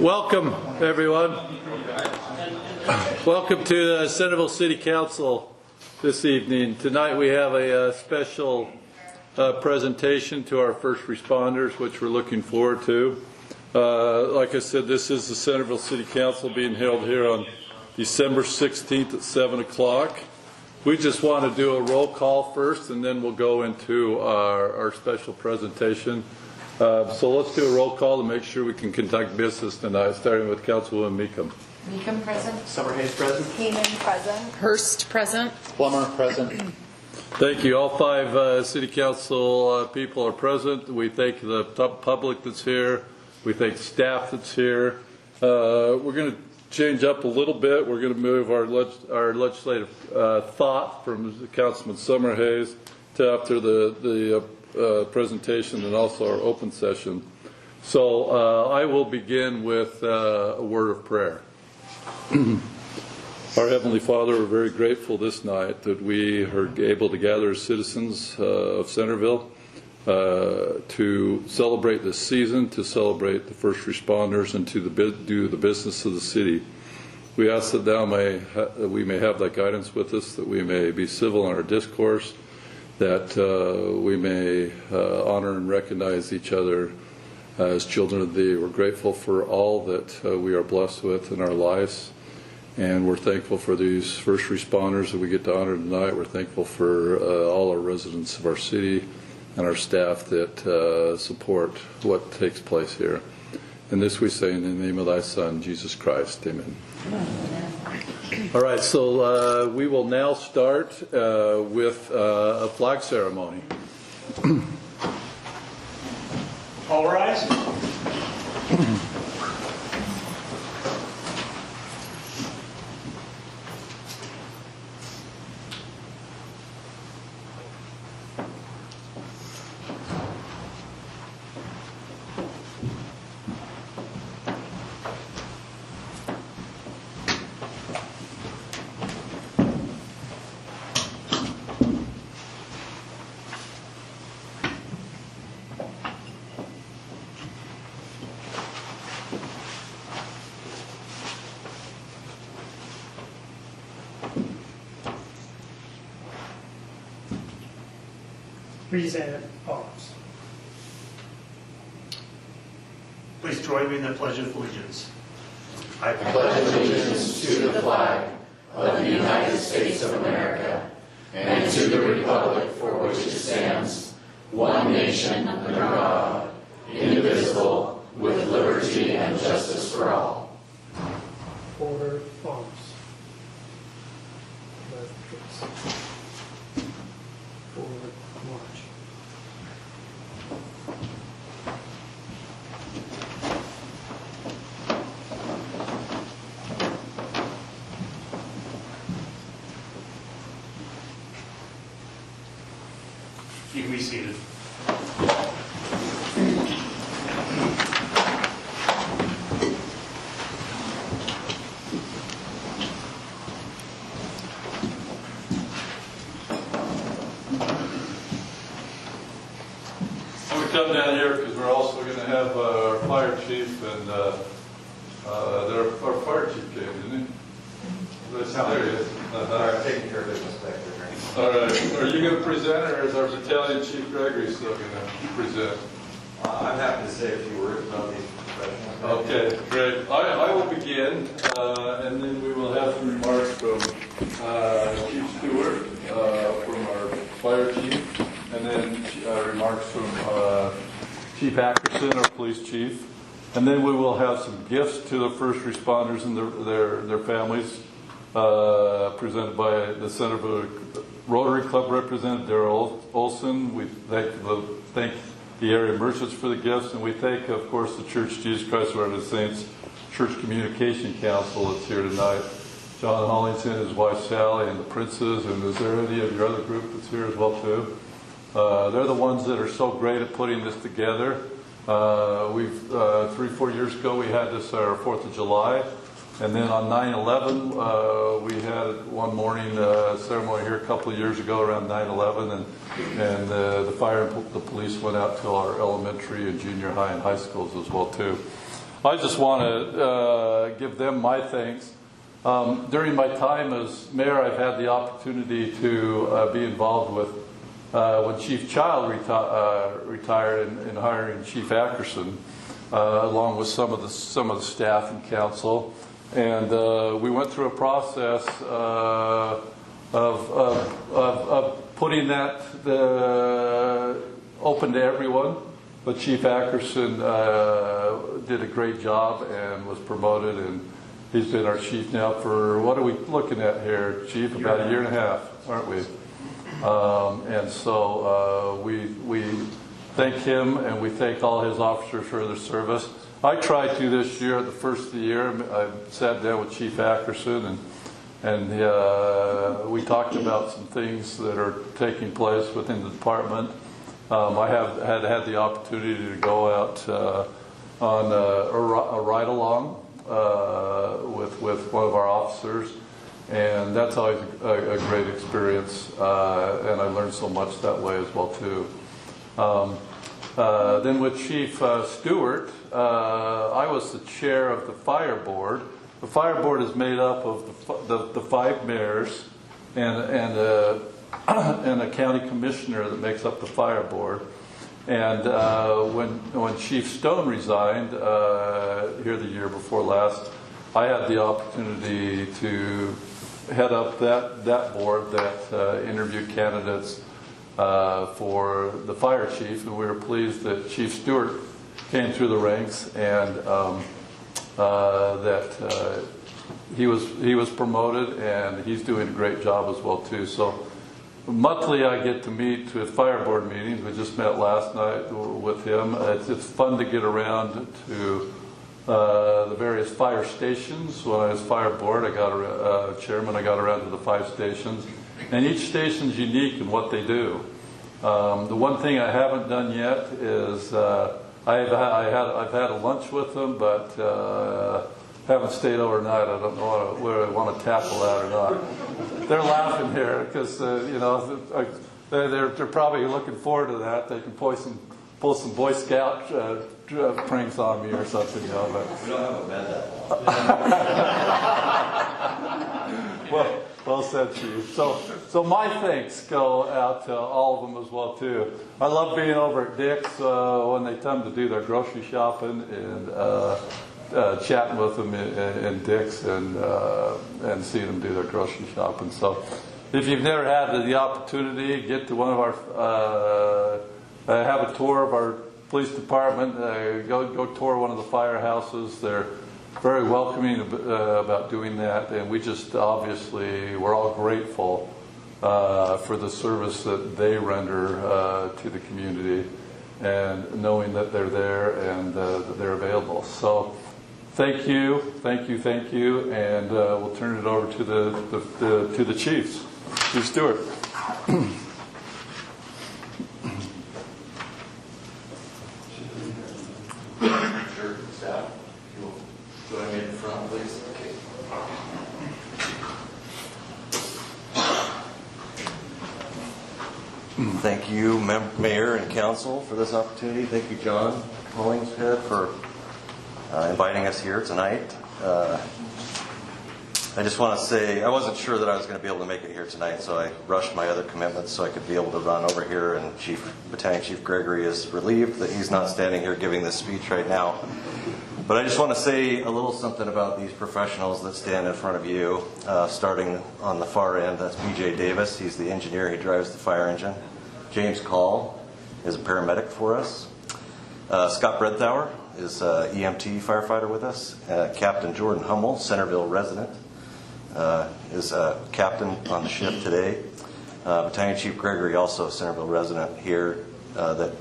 Welcome, everyone. Welcome to Centerville City Council this evening. Tonight we have a special presentation to our first responders, which we're looking forward to. Like I said, this is the Centerville City Council being held here on December 16th at 7 o'clock. We just want to do a roll call first, and then we'll go into our special presentation. So let's do a roll call to make sure we can conduct business tonight, starting with Councilwoman Meekum. Meekum present. Summerhays present. Heenan present. Hurst present. Plummer present. Thank you. All five City Council people are present. We thank the public that's here. We thank staff that's here. We're going to change up a little bit. We're going to move our legislative thought from Councilman Summerhays to after the presentation and also our open session. So I will begin with a word of prayer. Our Heavenly Father, we're very grateful this night that we are able to gather as citizens of Centerville to celebrate this season, to celebrate the first responders, and to do the business of the city. We ask that we may have that guidance with us, that we may be civil in our discourse, that we may honor and recognize each other as children of Thee. We're grateful for all that we are blessed with in our lives, and we're thankful for these first responders that we get to honor tonight. We're thankful for all our residents of our city and our staff that support what takes place here. And this we say in the name of Thy Son, Jesus Christ. Amen. All right, so we will now start with a flag ceremony. All rise. Please stand and pause. Please join me in the Pledge of Allegiance. I pledge allegiance to the flag of the United States of America and to the republic for which it stands, one nation under God, indivisible, with liberty and justice for all. Order, arms. Forward, march. You can be seated. Come down here because we're also going to have our fire chief and our fire chief came, didn't he? There he is. Taking care of business back there. All right. Are you going to present, or is our battalion chief Gregory still going to present? I'm happy to say a few words about these professionals. Okay, great. I will begin, and then we will have some remarks from Chief Stewart, from our fire chief, and then remarks from Chief Ackerson, our police chief. And then we will have some gifts to the first responders and their families, presented by the Centerville Rotary Club representative, Darrell Olson. We thank the area merchants for the gifts, and we thank, of course, the Church Jesus Christ of Latter-day Saints Church Communication Council that's here tonight. John Hollington, his wife Sally, and the Princes, and is there any of your other group that's here as well too? They're the ones that are so great at putting this together. 3-4 years ago we had this our 4th of July, And then on 9/11, we had one morning ceremony here a couple of years ago around 9/11, and the fire and the police went out to our elementary and junior high and high schools as well too. I just want to give them my thanks. During my time as mayor, I've had the opportunity to be involved with when Chief Child retired in hiring Chief Ackerson, along with some of the staff and council. And we went through a process of putting that open to everyone. But Chief Ackerson did a great job and was promoted, and he's been our chief now for, what are we looking at here, Chief? About a year and a half, aren't we? And so we thank him, and we thank all his officers for their service. I tried to this year, at the first of the year, I sat down with Chief Ackerson, and we talked about some things that are taking place within the department. I have had the opportunity to go out on a ride-along with one of our officers, and that's always a great experience, and I learned so much that way as well too. Then with Chief Stewart, I was the chair of the fire board. The fire board is made up of the 5 mayors and a county commissioner that makes up the fire board. And when Chief Stone resigned here the year before last, I had the opportunity to head up that board that interviewed candidates for the fire chief, and we were pleased that Chief Stewart came through the ranks, and that he was promoted, and he's doing a great job as well too. So monthly I get to meet with fire board meetings. We just met last night with him. It's fun to get around to the various fire stations. When I was fire board, I got chairman. I got around to the 5 stations, and each station's unique in what they do. The one thing I haven't done yet is I've had a lunch with them, but haven't stayed overnight. I don't know whether I want to tackle that or not. They're laughing here because they're probably looking forward to that. They can pull some Boy Scout pranks on me or something, But We don't have Amended. Well said, Chief. So my thanks go out to all of them as well too. I love being over at Dick's when they come to do their grocery shopping, and chatting with them in Dick's and seeing them do their grocery shopping. So if you've never had the opportunity, get to one of our have a tour of our police department. Go tour one of the firehouses. They're very welcoming about doing that, and we just obviously we're all grateful for the service that they render to the community, and knowing that they're there and that they're available. So thank you, and we'll turn it over to the chiefs. Chief Stewart. Sure, staff. Join me in the front, please. Okay. Thank you, Mayor and Council, for this opportunity. Thank you, John Hollingshead, for inviting us here tonight. I just want to say I wasn't sure that I was going to be able to make it here tonight, so I rushed my other commitments so I could be able to run over here, and Battalion Chief Gregory is relieved that he's not standing here giving this speech right now. But I just want to say a little something about these professionals that stand in front of you, starting on the far end. That's B.J. Davis. He's the engineer. He drives the fire engine. James Call is a paramedic for us. Scott Bredthauer is an EMT firefighter with us. Captain Jordan Hummel, Centerville resident, is a captain on the ship today. Battalion Chief Gregory, also a Centerville resident here. That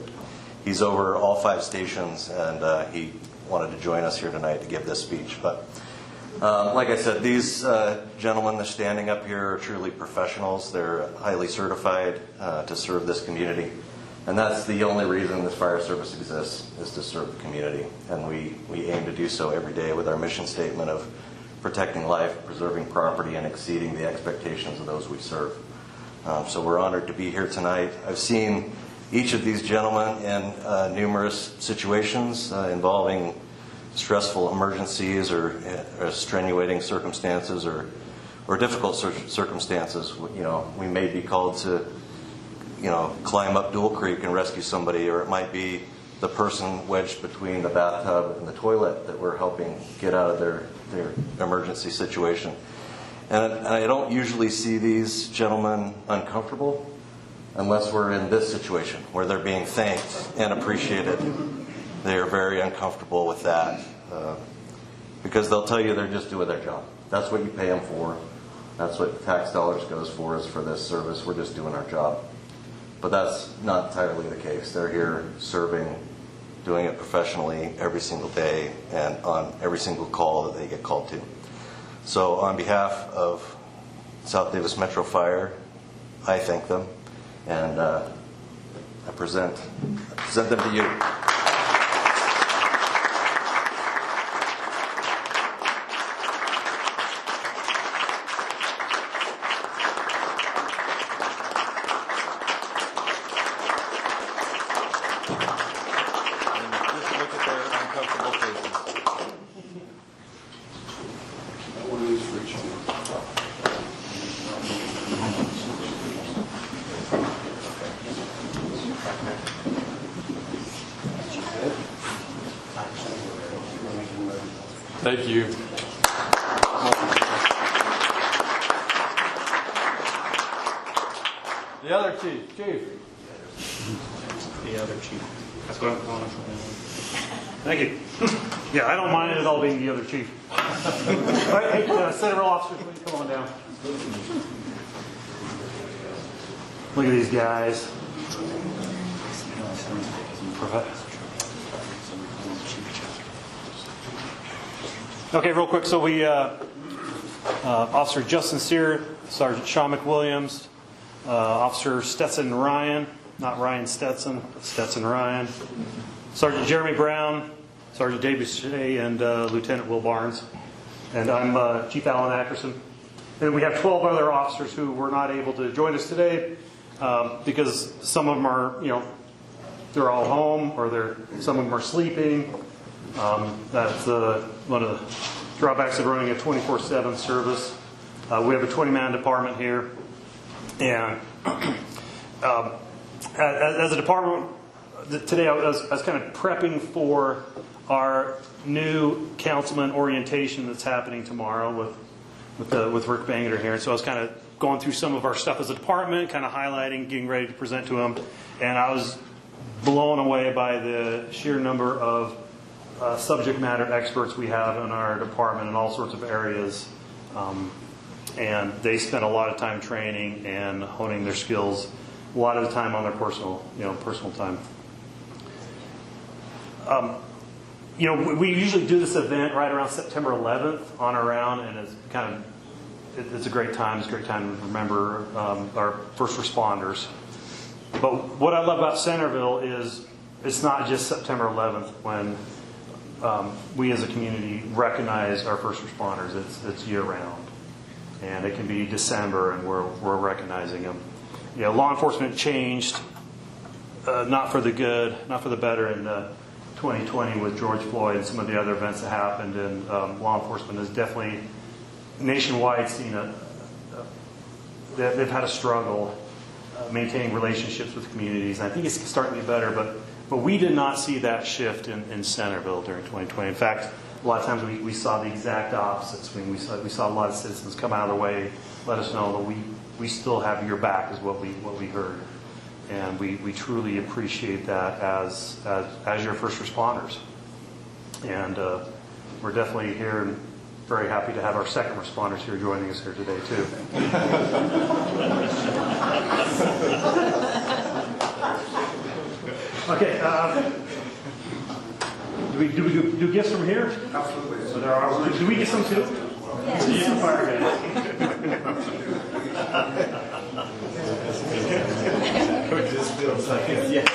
he's over all 5 stations, and he wanted to join us here tonight to give this speech. But like I said, these gentlemen that are standing up here are truly professionals. They're highly certified to serve this community. And that's the only reason this fire service exists, is to serve the community. And we aim to do so every day with our mission statement of protecting life, preserving property, and exceeding the expectations of those we serve. So we're honored to be here tonight. I've seen each of these gentlemen in numerous situations involving stressful emergencies or extenuating circumstances or difficult circumstances. You know, we may be called to, you know, climb up Dual Creek and rescue somebody, or it might be the person wedged between the bathtub and the toilet that we're helping get out of their emergency situation. And I don't usually see these gentlemen uncomfortable unless we're in this situation where they're being thanked and appreciated. They are very uncomfortable with that because they'll tell you they're just doing their job. That's what you pay them for. That's what tax dollars goes for, is for this service. We're just doing our job. But that's not entirely the case. They're here serving, doing it professionally every single day and on every single call that they get called to. So on behalf of South Davis Metro Fire, I thank them, and I present them to you. Thank you. The other chief. The other chief. That's what I'm calling him. Thank you. Yeah, I don't mind it at all being the other chief. All right, hey, Centerville officers, will you come on down? Look at these guys. Okay, real quick. So we, Officer Justin Sear, Sergeant Sean McWilliams, Officer Stetson Ryan, not Ryan Stetson, but Stetson Ryan, Sergeant Jeremy Brown, Sergeant Dave Boucher, and Lieutenant Will Barnes. And I'm Chief Alan Ackerson. And we have 12 other officers who were not able to join us today because some of them are, you know, they're all home, or some of them are sleeping. That's one of the drawbacks of running a 24/7 service. We have a 20-man department here, and as a department today, I was kind of prepping for our new councilman orientation that's happening tomorrow with Rick Bangeter here. And so I was kind of going through some of our stuff as a department, kind of highlighting, getting ready to present to him, and I was blown away by the sheer number of subject matter experts we have in our department in all sorts of areas, and they spend a lot of time training and honing their skills, a lot of the time on their personal time. We usually do this event right around September 11th on around, and it's a great time. It's a great time to remember our first responders. But what I love about Centerville is it's not just September 11th when we as a community recognize our first responders. It's year-round, and it can be December, and we're recognizing them. Law enforcement changed, not for the good, not for the better, in 2020 with George Floyd and some of the other events that happened. And law enforcement has definitely nationwide seen they've had a struggle maintaining relationships with communities. And I think it's starting to be better, but we did not see that shift in Centerville during 2020. In fact, a lot of times we saw the exact opposites. I mean, we saw a lot of citizens come out of the way, let us know that we still have your back, is what we heard. And we truly appreciate that as your first responders. And we're definitely here and very happy to have our second responders here joining us here today too. Okay. Do we do gifts from here? Absolutely. So do we get some too? Yes. Fire guys. Yes.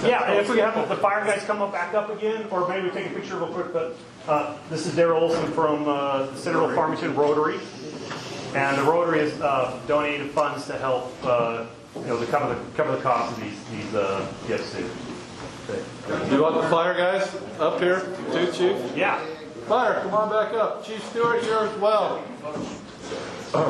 Yeah, and if we have the fire guys come up back up again, or maybe take a picture real quick. But this is Darrell Olson from Centerville Farmington Rotary, and the Rotary has donated funds to help to cover the cost of these gifts too. Do you want the fire guys up here too, Chief? Yeah. Fire, come on back up. Chief Stewart, you're as well. Go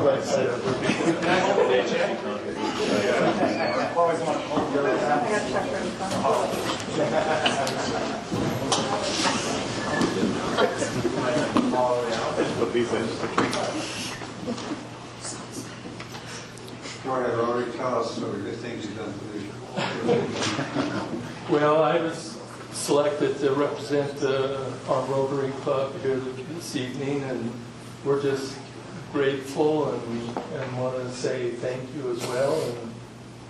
ahead, Rory, tell us some of the things you've done for this. Well, I was selected to represent our Rotary Club here this evening, and we're just grateful and want to say thank you as well.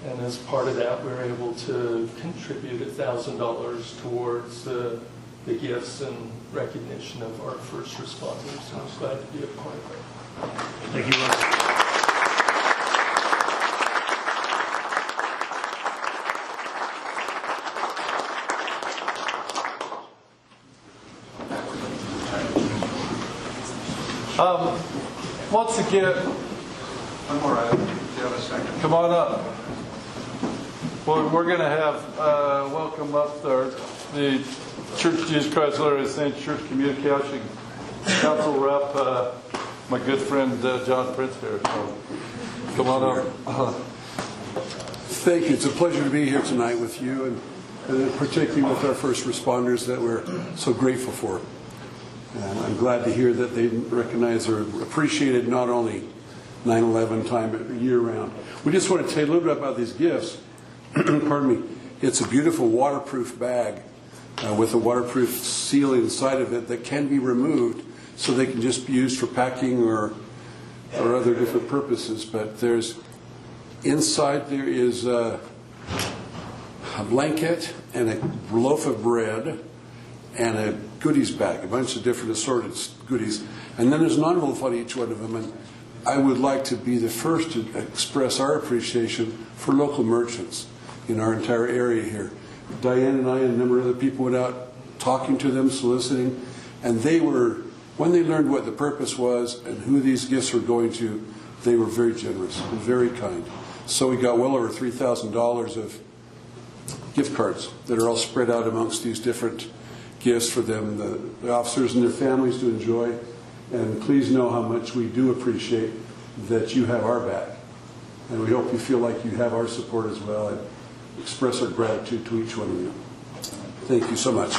And as part of that, we're able to contribute $1,000 towards the gifts and recognition of our first responders. And I'm glad to be a part of it. Thank you, Russ. Once again, One more item. Do you have a second? come on up. Well, we're going to have welcome up the Church of Jesus Christ Latter-day Saints Church Communication Council rep, my good friend John Prince here. So come on up. Thank you. It's a pleasure to be here tonight with you, and particularly with our first responders that we're so grateful for. And I'm glad to hear that they recognize or appreciated not only 9/11 time, but year-round. We just want to tell you a little bit about these gifts. Pardon me. It's a beautiful waterproof bag with a waterproof seal inside of it that can be removed, so they can just be used for packing or other different purposes. But inside there is a blanket and a loaf of bread and a goodies bag, a bunch of different assorted goodies. And then there's an envelope on each one of them. And I would like to be the first to express our appreciation for local merchants in our entire area here. Diane and I and a number of other people went out talking to them, soliciting, and when they learned what the purpose was and who these gifts were going to, they were very generous and very kind. So we got well over $3,000 of gift cards that are all spread out amongst these different gifts for them, the officers and their families to enjoy. And please know how much we do appreciate that you have our back. And we hope you feel like you have our support as well, and express our gratitude to each one of you. Thank you so much.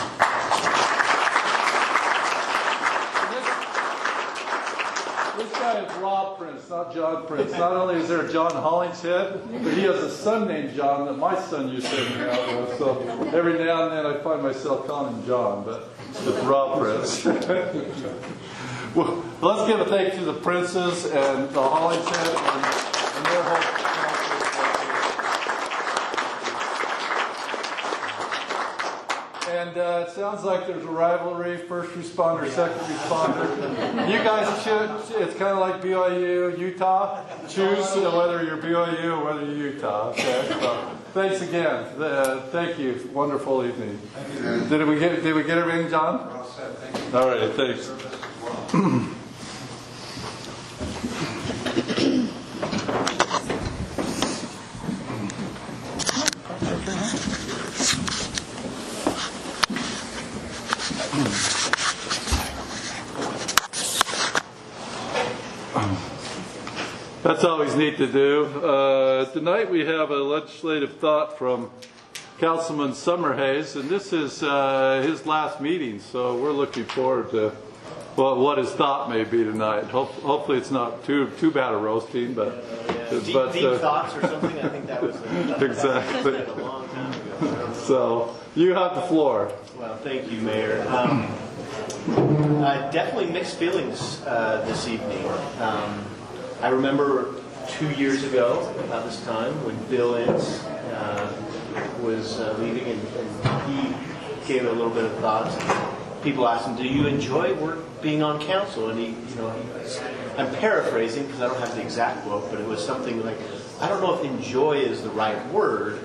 This guy is Rob Prince, not John Prince. Not only is there a John Hollingshead, but he has a son named John that my son used to hang out with. So every now and then I find myself calling him John, but it's Rob Prince. Well, let's give a thank you to the Princes and the Hollingshead and their whole council. And it sounds like there's a rivalry, first responder, second responder. You guys it's kind of like BYU, Utah. Choose whether you're BYU or whether you're Utah. Okay. So, thanks again. Thank you. Wonderful evening. Did we get everything, John? Well said. Thank you. All right. Thanks. That's always neat to do. Tonight we have a legislative thought from Councilman Summerhays, and this is his last meeting, so we're looking forward to what his thought may be tonight. Hopefully it's not too bad a roasting, but deep thoughts or something. I think that was exactly. a long time ago. So you have the floor. Well, thank you, Mayor. Definitely mixed feelings this evening. I remember 2 years ago, about this time, when Bill Ince was leaving, and he gave a little bit of thoughts. People asked him, "Do you enjoy being on council?" And I'm paraphrasing because I don't have the exact quote, but it was something like, I don't know if enjoy is the right word,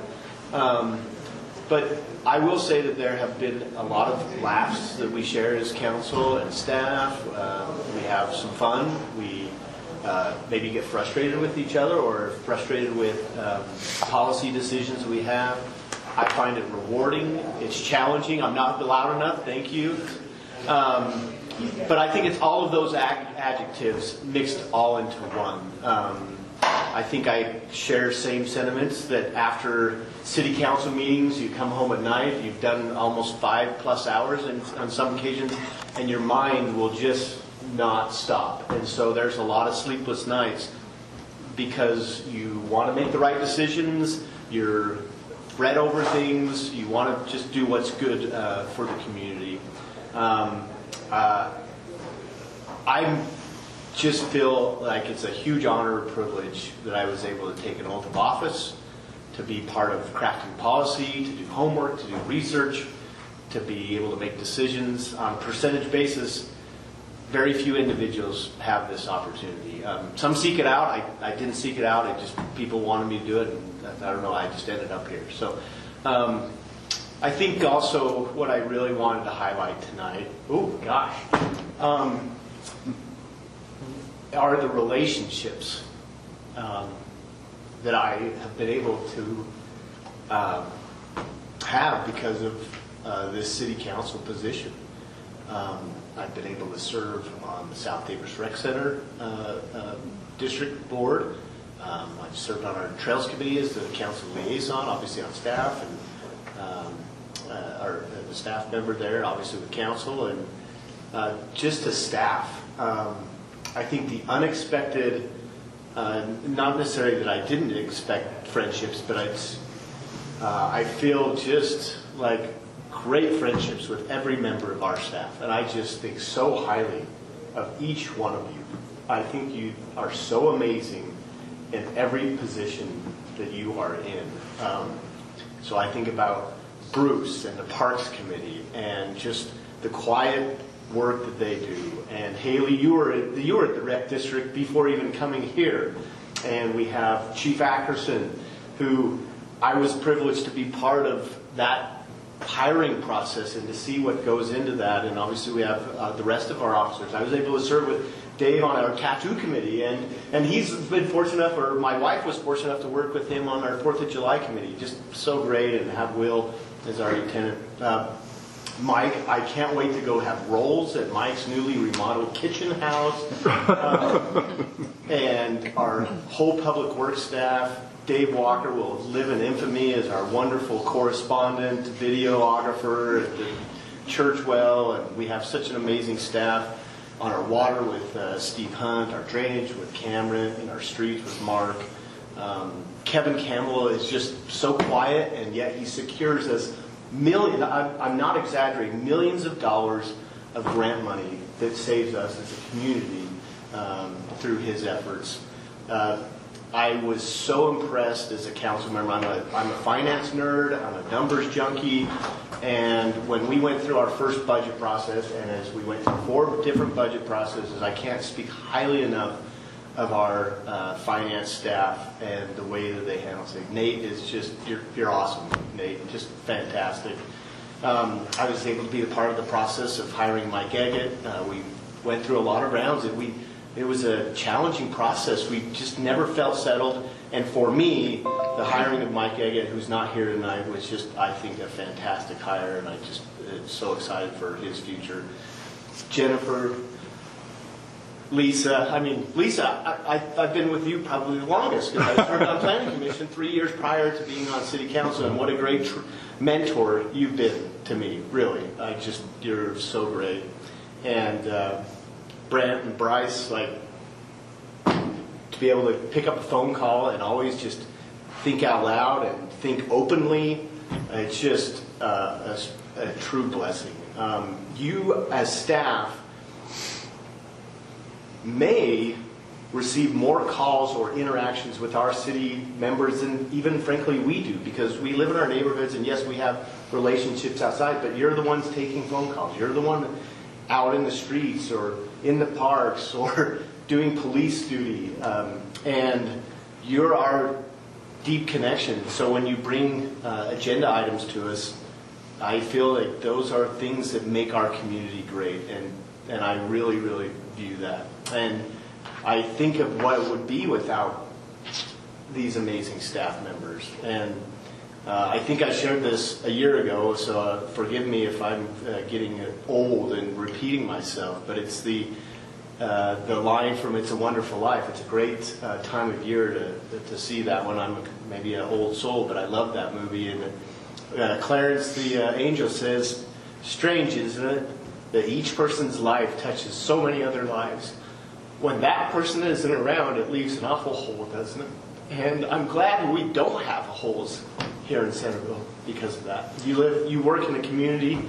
But I will say that there have been a lot of laughs that we share as council and staff. We have some fun. We maybe get frustrated with each other or frustrated with policy decisions we have. I find it rewarding. It's challenging. I'm not loud enough. Thank you. But I think it's all of those adjectives mixed all into one. I think I share same sentiments that after city council meetings, you come home at night, you've done almost 5+ hours on some occasions, and your mind will just not stop. And so there's a lot of sleepless nights because you want to make the right decisions, you're read over things, you want to just do what's good for the community. I just feel like it's a huge honor and privilege that I was able to take an oath of office, to be part of crafting policy, to do homework, to do research, to be able to make decisions on a percentage basis. Very few individuals have this opportunity. Some seek it out. I didn't seek it out. People wanted me to do it, and I don't know, I just ended up here. So I think also what I really wanted to highlight tonight, are the relationships that I have been able to have because of this city council position. I've been able to serve on the South Davis Rec Center District Board. I've served on our Trails Committee as the council liaison, obviously on staff, and the staff member there, obviously with council, and just as staff. I think the unexpected, not necessarily that I didn't expect friendships, but I feel just like great friendships with every member of our staff. And I just think so highly of each one of you. I think you are so amazing in every position that you are in. So I think about Bruce and the Parks Committee and just the quiet work that they do. And Haley, you were at the Rec District before even coming here. And we have Chief Ackerson, who I was privileged to be part of that hiring process and to see what goes into that. And obviously we have the rest of our officers. I was able to serve with Dave on our tattoo committee, and he's been fortunate enough, or my wife was fortunate enough to work with him on our 4th of July committee. Just so great, and have Will as our lieutenant. Mike, I can't wait to go have rolls at Mike's newly remodeled kitchen house. And our whole public works staff. Dave Walker will live in infamy as our wonderful correspondent, videographer at the Churchwell, and we have such an amazing staff on our water with Steve Hunt, our drainage with Cameron, and our streets with Mark. Kevin Campbell is just so quiet, and yet he secures us millions, I'm not exaggerating, millions of dollars of grant money that saves us as a community through his efforts. I was so impressed as a council member. I'm a finance nerd, I'm a numbers junkie, and when we went through our first budget process, and as we went through 4 different budget processes, I can't speak highly enough of our finance staff and the way that they handle things. Nate is just, you're awesome, Nate, just fantastic. I was able to be a part of the process of hiring Mike Eggett. We went through a lot of rounds, and it was a challenging process. We just never felt settled. And for me, the hiring of Mike Eggett, who's not here tonight, was just, I think, a fantastic hire, and I just so excited for his future. Jennifer, Lisa, I've been with you probably the longest, because I served on Planning Commission 3 years prior to being on City Council, and what a great mentor you've been to me, really. You're so great. And Brent and Bryce, to be able to pick up a phone call and always just think out loud and think openly, it's just a true blessing. You as staff may receive more calls or interactions with our city members than even frankly we do, because we live in our neighborhoods, and yes, we have relationships outside, but you're the ones taking phone calls. You're the one out in the streets or in the parks or doing police duty, and you're our deep connection. So when you bring agenda items to us, I feel like those are things that make our community great, and I really, really view that. And I think of what it would be without these amazing staff members. And I think I shared this a year ago, so forgive me if I'm getting old and repeating myself, but it's the line from It's a Wonderful Life. It's a great time of year to see that one. I'm maybe an old soul, but I love that movie. And Clarence the angel says, strange, isn't it, that each person's life touches so many other lives. When that person isn't around, it leaves an awful hole, doesn't it? And I'm glad we don't have holes here in Centerville because of that. You work in a community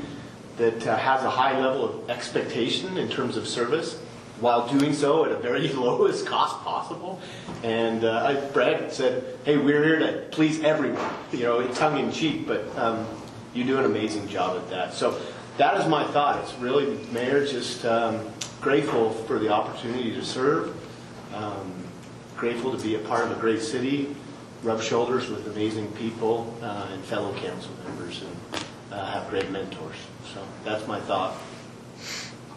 that has a high level of expectation in terms of service, while doing so at a very lowest cost possible. And Brad said, hey, we're here to please everyone, tongue in cheek, but you do an amazing job at that. So that is my thought. It's really, Mayor, just grateful for the opportunity to serve, grateful to be a part of a great city, rub shoulders with amazing people and fellow council members, and have great mentors. So that's my thought.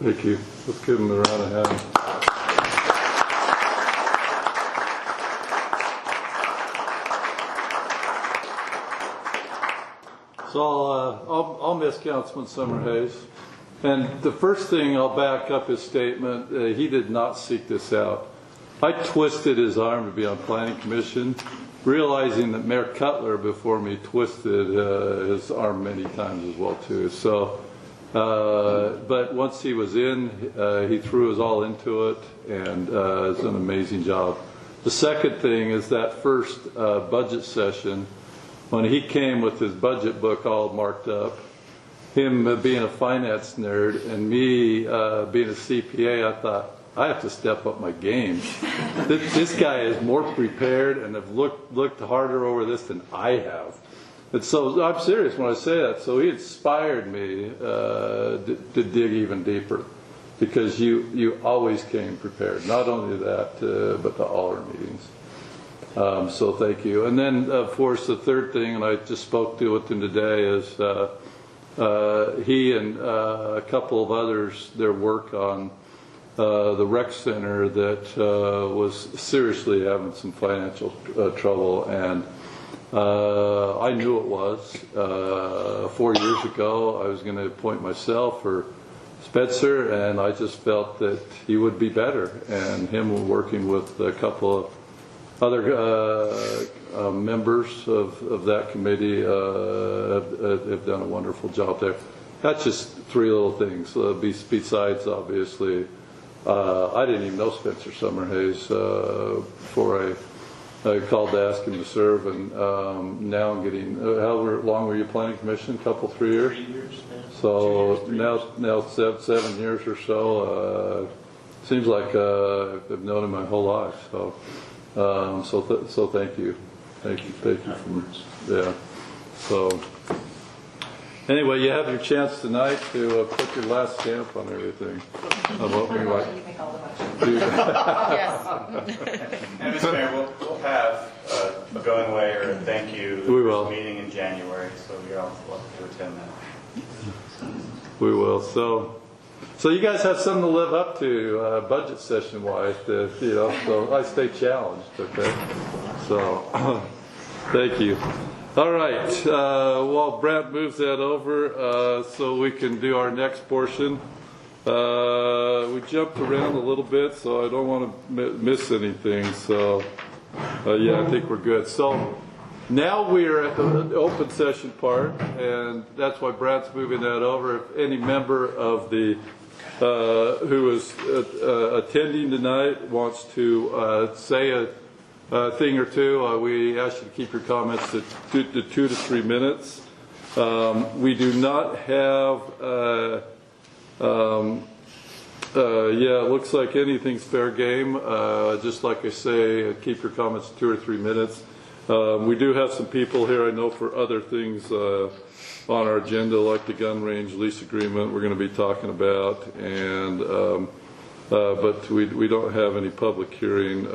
Thank you. Let's give him a round of applause. So I'll miss Councilman Summerhays. And the first thing, I'll back up his statement. He did not seek this out. I twisted his arm to be on Planning Commission, realizing that Mayor Cutler before me twisted his arm many times as well too. So. But once he was in, he threw us all into it, and it's an amazing job. The second thing is that first budget session, when he came with his budget book all marked up, him being a finance nerd and me being a CPA, I thought, I have to step up my game. This guy is more prepared and have looked harder over this than I have. And so I'm serious when I say that. So he inspired me to dig even deeper, because you always came prepared. Not only that, but to all our meetings. So thank you. And then, of course, the third thing, and I just spoke to with him today, is he and a couple of others, their work on the rec center that was seriously having some financial trouble. And I knew it was. 4 years ago, I was going to appoint myself or Spencer, and I just felt that he would be better. And him working with a couple of other members of that committee have done a wonderful job there. That's just three little things. Besides, obviously, I didn't even know Spencer Summerhays before I called to ask him to serve, and now I'm getting. How long were you planning commission? 3 years. 3 years. Yeah. So now 7 years or so. Seems like I've known him my whole life. So so thank you. Yeah. So anyway, you have your chance tonight to put your last stamp on everything. What we like. You make all the motions. Yes. And Mr. Mayor, we'll have a going away or a thank you We will. meeting in January, so you're all welcome to attend that. We will. So you guys have something to live up to budget session wise. So I stay challenged. Okay. So thank you. All right. While Brent moves that over, so we can do our next portion. We jumped around a little bit, so I don't want to miss anything. So yeah, I think we're good. So now we're at the open session part, and that's why Brad's moving that over. If any member of the who is attending tonight wants to say a thing or two, we ask you to keep your comments to 2 to 3 minutes. We do not have. Yeah, it looks like anything's fair game. Just like I say, keep your comments 2 or 3 minutes. We do have some people here I know for other things on our agenda, like the gun range lease agreement we're going to be talking about, and but we don't have any public hearing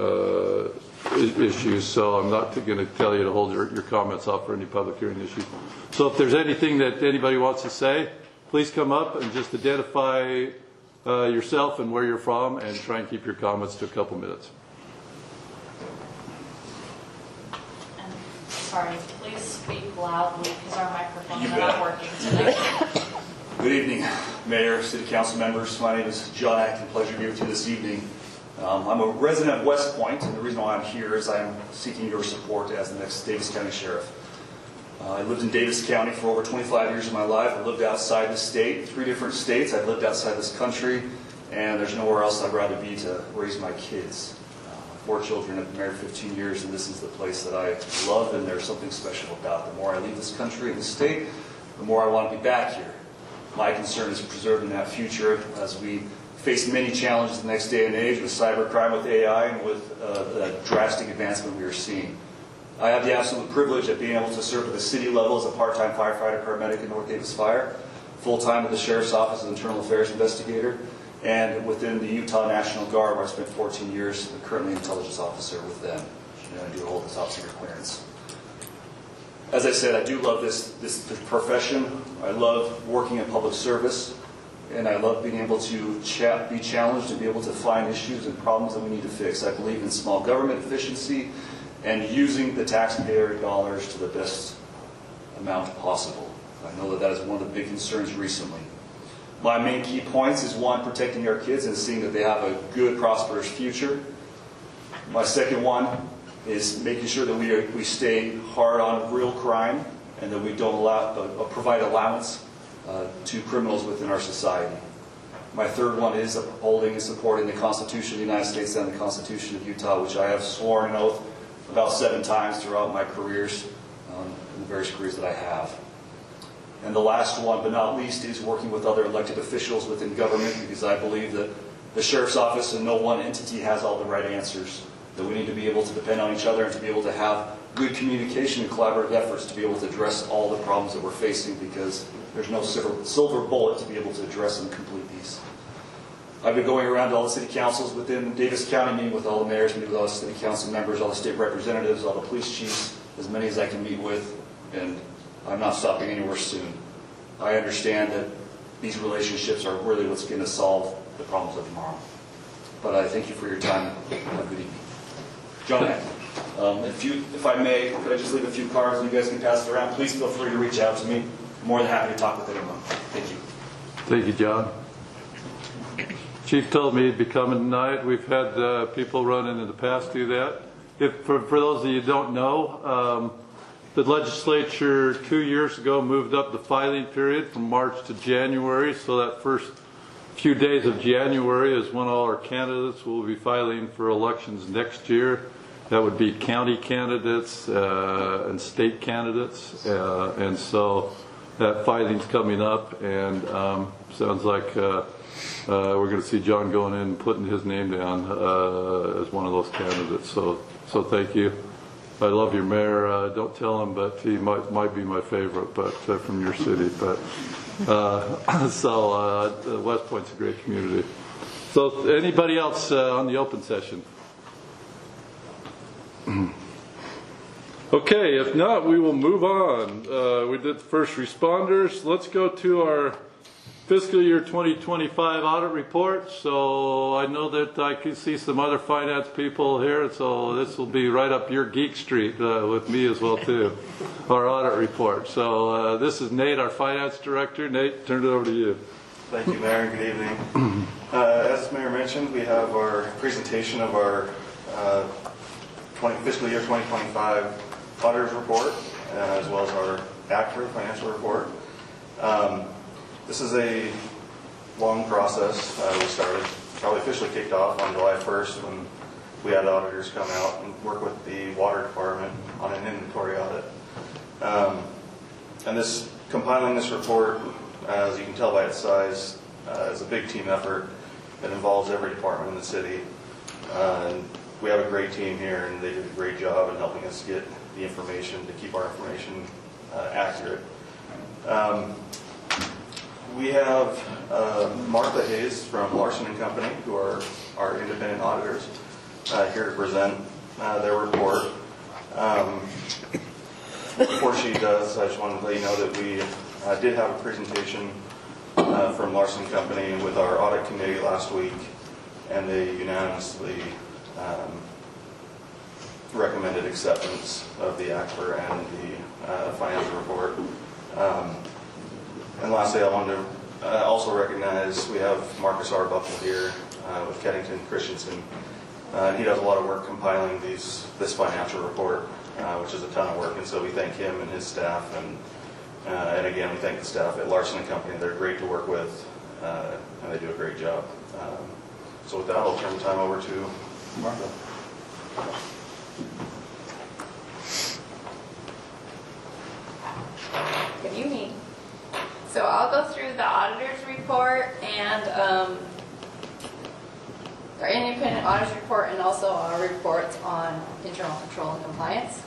issues, so I'm not going to tell you to hold your comments off for any public hearing issues. So if there's anything that anybody wants to say, please come up and just identify yourself and where you're from, and try and keep your comments to a couple minutes. And sorry, please speak loudly because our microphones You are bet. not working tonight. Good evening, Mayor, City Council members. My name is John Acton. Pleasure to be with you this evening. I'm a resident of West Point, and the reason why I'm here is I'm seeking your support as the next Davis County Sheriff. I lived in Davis County for over 25 years of my life. I lived outside the state, 3 different states. I've lived outside this country, and there's nowhere else I'd rather be to raise my kids. My 4 children have been married 15 years, and this is the place that I love, and there's something special about it. The more I leave this country and this state, the more I want to be back here. My concern is preserving that future as we face many challenges in the next day and age with cybercrime, with AI, and with the drastic advancement we are seeing. I have the absolute privilege of being able to serve at the city level as a part-time firefighter paramedic in North Davis Fire, full-time with the Sheriff's Office as an Internal Affairs Investigator, and within the Utah National Guard, where I spent 14 years, currently intelligence officer with them. And I do hold this officer clearance. As I said, I do love this profession. I love working in public service, and I love being able to be challenged and be able to find issues and problems that we need to fix. I believe in small government efficiency and using the taxpayer dollars to the best amount possible. I know that is one of the big concerns recently. My main key points is 1, protecting our kids and seeing that they have a good, prosperous future. My second one is making sure that we stay hard on real crime and that we don't provide allowance to criminals within our society. My third one is upholding and supporting the Constitution of the United States and the Constitution of Utah, which I have sworn an oath about 7 times throughout my careers, in the various careers that I have. And the last one, but not least, is working with other elected officials within government, because I believe that the Sheriff's Office and no one entity has all the right answers, that we need to be able to depend on each other and to be able to have good communication and collaborative efforts to be able to address all the problems that we're facing, because there's no silver bullet to be able to address and complete these. I've been going around to all the city councils within Davis County, meeting with all the mayors, meeting with all the city council members, all the state representatives, all the police chiefs, as many as I can meet with, and I'm not stopping anywhere soon. I understand that these relationships are really what's going to solve the problems of tomorrow. But I thank you for your time. Have a good evening. John Acton. If I may, could I just leave a few cards and you guys can pass it around? Please feel free to reach out to me. I'm more than happy to talk with anyone. Thank you. Thank you, John. Chief told me he'd be coming tonight. We've had people run in the past do that. For those of you who don't know, the legislature 2 years ago moved up the filing period from March to January, so that first few days of January is when all our candidates will be filing for elections next year. That would be county candidates and state candidates, and so that filing's coming up, and sounds like we're going to see John going in and putting his name down as one of those candidates. So thank you. I love your mayor. Don't tell him, but he might be my favorite, but from your city. But West Point's a great community. So anybody else on the open session? Okay, if not, we will move on. We did the first responders. Let's go to our fiscal year 2025 audit report. So I know that I can see some other finance people here, so this will be right up your geek street with me as well too, our audit report. So this is Nate, our finance director. Nate, turn it over to you. Thank you, Mayor, and good evening. As the Mayor mentioned, we have our presentation of our fiscal year 2025 auditor's report, as well as our accurate financial report. This is a long process. We started, probably officially kicked off on July 1st when we had auditors come out and work with the water department on an inventory audit. And compiling this report, as you can tell by its size, is a big team effort that involves every department in the city. And we have a great team here, and they did a great job in helping us get the information to keep our information accurate. We have Martha Hayes from Larson & Company, who are our independent auditors, here to present their report. Before she does, I just wanted to let you know that we did have a presentation from Larson Company with our audit committee last week, and they unanimously recommended acceptance of the ACFR and the financial report. And lastly, I wanted to also recognize we have Marcus Arbuckle here with Keddington Christensen. He does a lot of work compiling this financial report, which is a ton of work, and so we thank him and his staff, and again, we thank the staff at Larson & Company. They're great to work with, and they do a great job. So with that, I'll turn the time over to Martha. Good evening. So I'll go through the auditor's report and our independent auditor's report, and also our reports on internal control and compliance.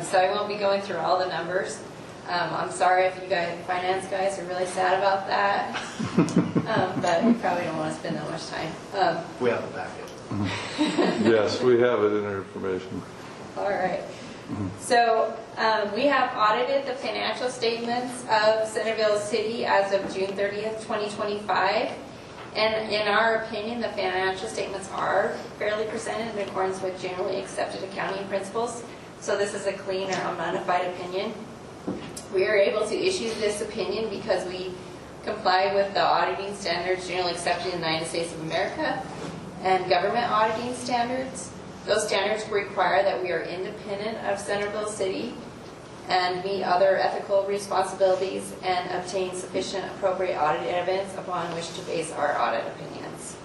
So I won't be going through all the numbers. I'm sorry if you guys, finance guys, are really sad about that, but we probably don't want to spend that much time. We have a packet. Yes, we have it in our information. All right. So we have audited the financial statements of Centerville City as of June 30th, 2025. And in our opinion, the financial statements are fairly presented in accordance with generally accepted accounting principles. So this is a clean or unmodified opinion. We are able to issue this opinion because we comply with the auditing standards generally accepted in the United States of America and government auditing standards. Those standards require that we are independent of Centerville City and meet other ethical responsibilities and obtain sufficient appropriate audit evidence upon which to base our audit opinions.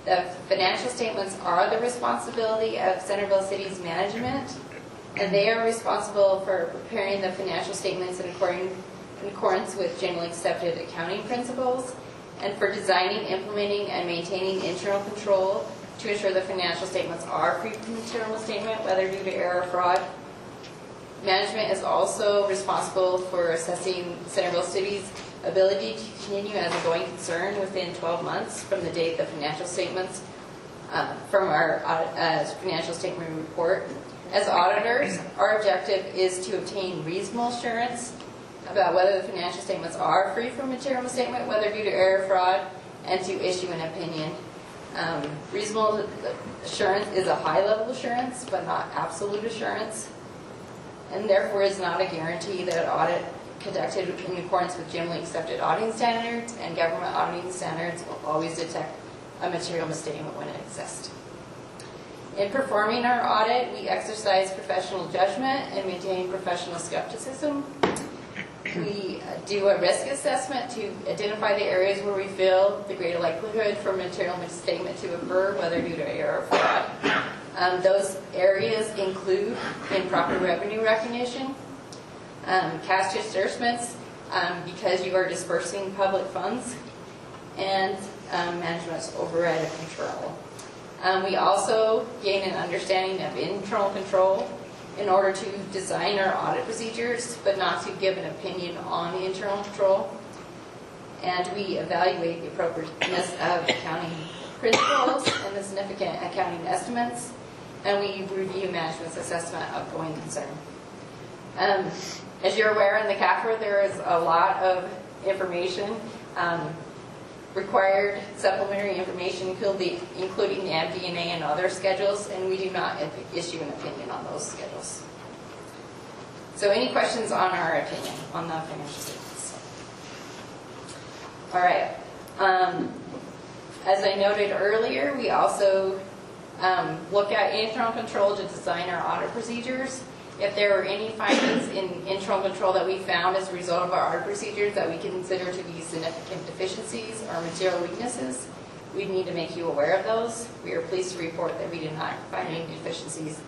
The financial statements are the responsibility of Centerville City's management, and they are responsible for preparing the financial statements in accordance with generally accepted accounting principles, and for designing, implementing, and maintaining internal control to ensure the financial statements are free from material misstatement, whether due to error or fraud. Management is also responsible for assessing Centerville City's ability to continue as a going concern within 12 months from the date the financial statements from our financial statement report. As auditors, our objective is to obtain reasonable assurance about whether the financial statements are free from material misstatement, whether due to error or fraud, and to issue an opinion. Reasonable assurance is a high-level assurance, but not absolute assurance, and therefore is not a guarantee that an audit conducted in accordance with generally accepted auditing standards and government auditing standards will always detect a material misstatement when it exists. In performing our audit, we exercise professional judgment and maintain professional skepticism. We do a risk assessment to identify the areas where we feel the greater likelihood for material misstatement to occur, whether due to error or fraud. Those areas include improper revenue recognition, cash disbursements because you are dispersing public funds, and management's override of control. We also gain an understanding of internal control in order to design our audit procedures, but not to give an opinion on the internal control. And we evaluate the appropriateness of accounting principles and the significant accounting estimates, and we review management's assessment of going concern. As you're aware, in the CAFR, there is a lot of information, required supplementary information, including the MD&A and other schedules, and we do not issue an opinion on those schedules. So any questions on our opinion on the financial statements? All right. As I noted earlier, we also look at internal control to design our audit procedures. If there are any findings in internal control that we found as a result of our audit procedures that we consider to be significant deficiencies or material weaknesses, we need to make you aware of those. We are pleased to report that we did not find any deficiencies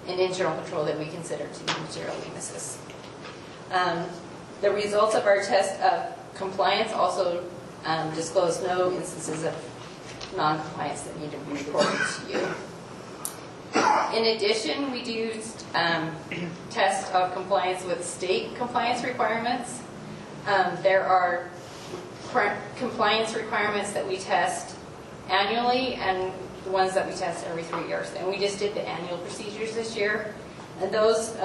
in internal control that we consider to be material weaknesses. The results of our test of compliance also disclose no instances of non-compliance that need to be reported to you. In addition, we do test of compliance with state compliance requirements. There are compliance requirements that we test annually, and the ones that we test every 3 years. And we just did the annual procedures this year. And those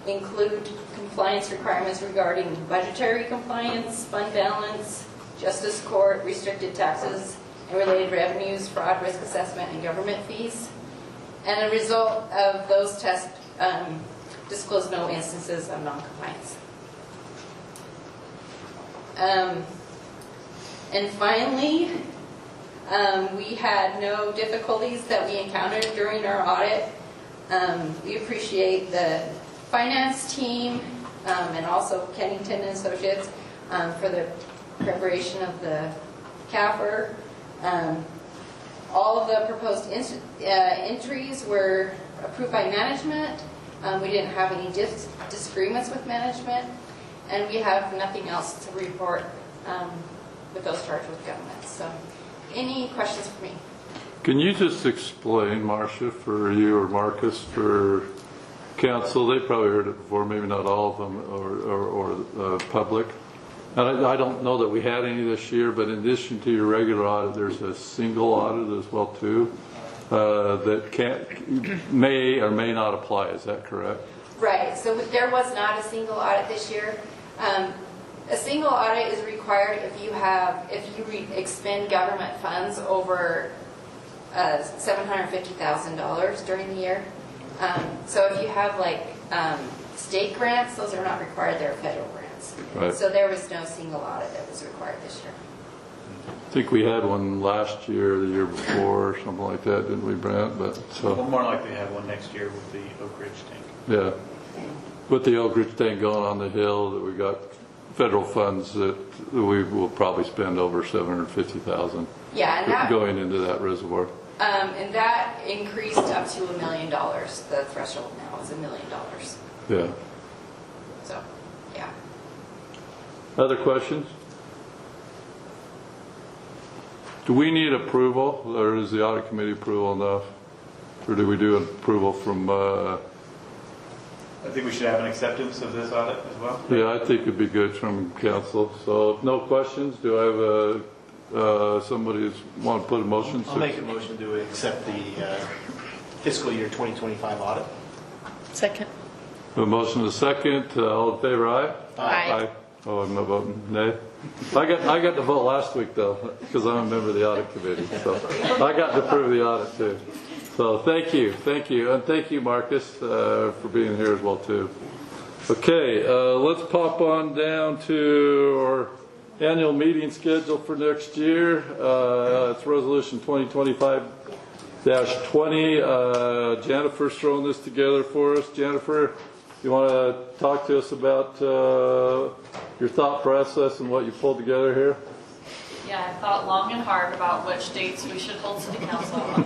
include compliance requirements regarding budgetary compliance, fund balance, justice court, restricted taxes and related revenues, fraud, risk assessment, and government fees. And the result of those tests disclosed no instances of non-compliance. And finally, we had no difficulties that we encountered during our audit. We appreciate the finance team and also Kennington and Associates for the preparation of the CAFR. All of the proposed entries were approved by management. We didn't have any disagreements with management, and we have nothing else to report with those charged with government. So, any questions for me? Can you just explain, Marcia, for you or Marcus, for council? They probably heard it before, maybe not all of them, or public. And I don't know that we had any this year, but in addition to your regular audit, there's a single audit as well too that may or may not apply. Is that correct? Right. So there was not a single audit this year. A single audit is required if you expend government funds over $750,000 during the year. So if you have like state grants, those are not required. They're federal grants. Right. So there was no single audit that was required this year. I think we had one last year, the year before, or something like that, didn't we, Brent? But so we'll more likely have one next year with the Oak Ridge tank. Yeah, with the Oak Ridge tank going on the hill, that we got federal funds that we will probably spend over $750,000. Yeah, and going into that reservoir. And that increased up to $1 million. The threshold now is $1 million. Yeah. So, yeah. Other questions? Do we need approval, or is the audit committee approval enough? Or do we do an approval from... I think we should have an acceptance of this audit as well. Yeah, I think it'd be good from council. So if no questions, do I have somebody want to put a motion? I'll make a motion to accept the fiscal year 2025 audit. Second. A motion to second. All in favor, aye? Aye. Oh, I'm not voting. Nay. I got to vote last week though, because I'm a member of the audit committee. So I got to approve the audit too. So thank you, and thank you, Marcus, for being here as well too. Okay, let's pop on down to our annual meeting schedule for next year. It's resolution 2025-20. Jennifer's throwing this together for us. Jennifer, you want to talk to us about your thought process and what you pulled together here? Yeah, I thought long and hard about which dates we should hold city council on.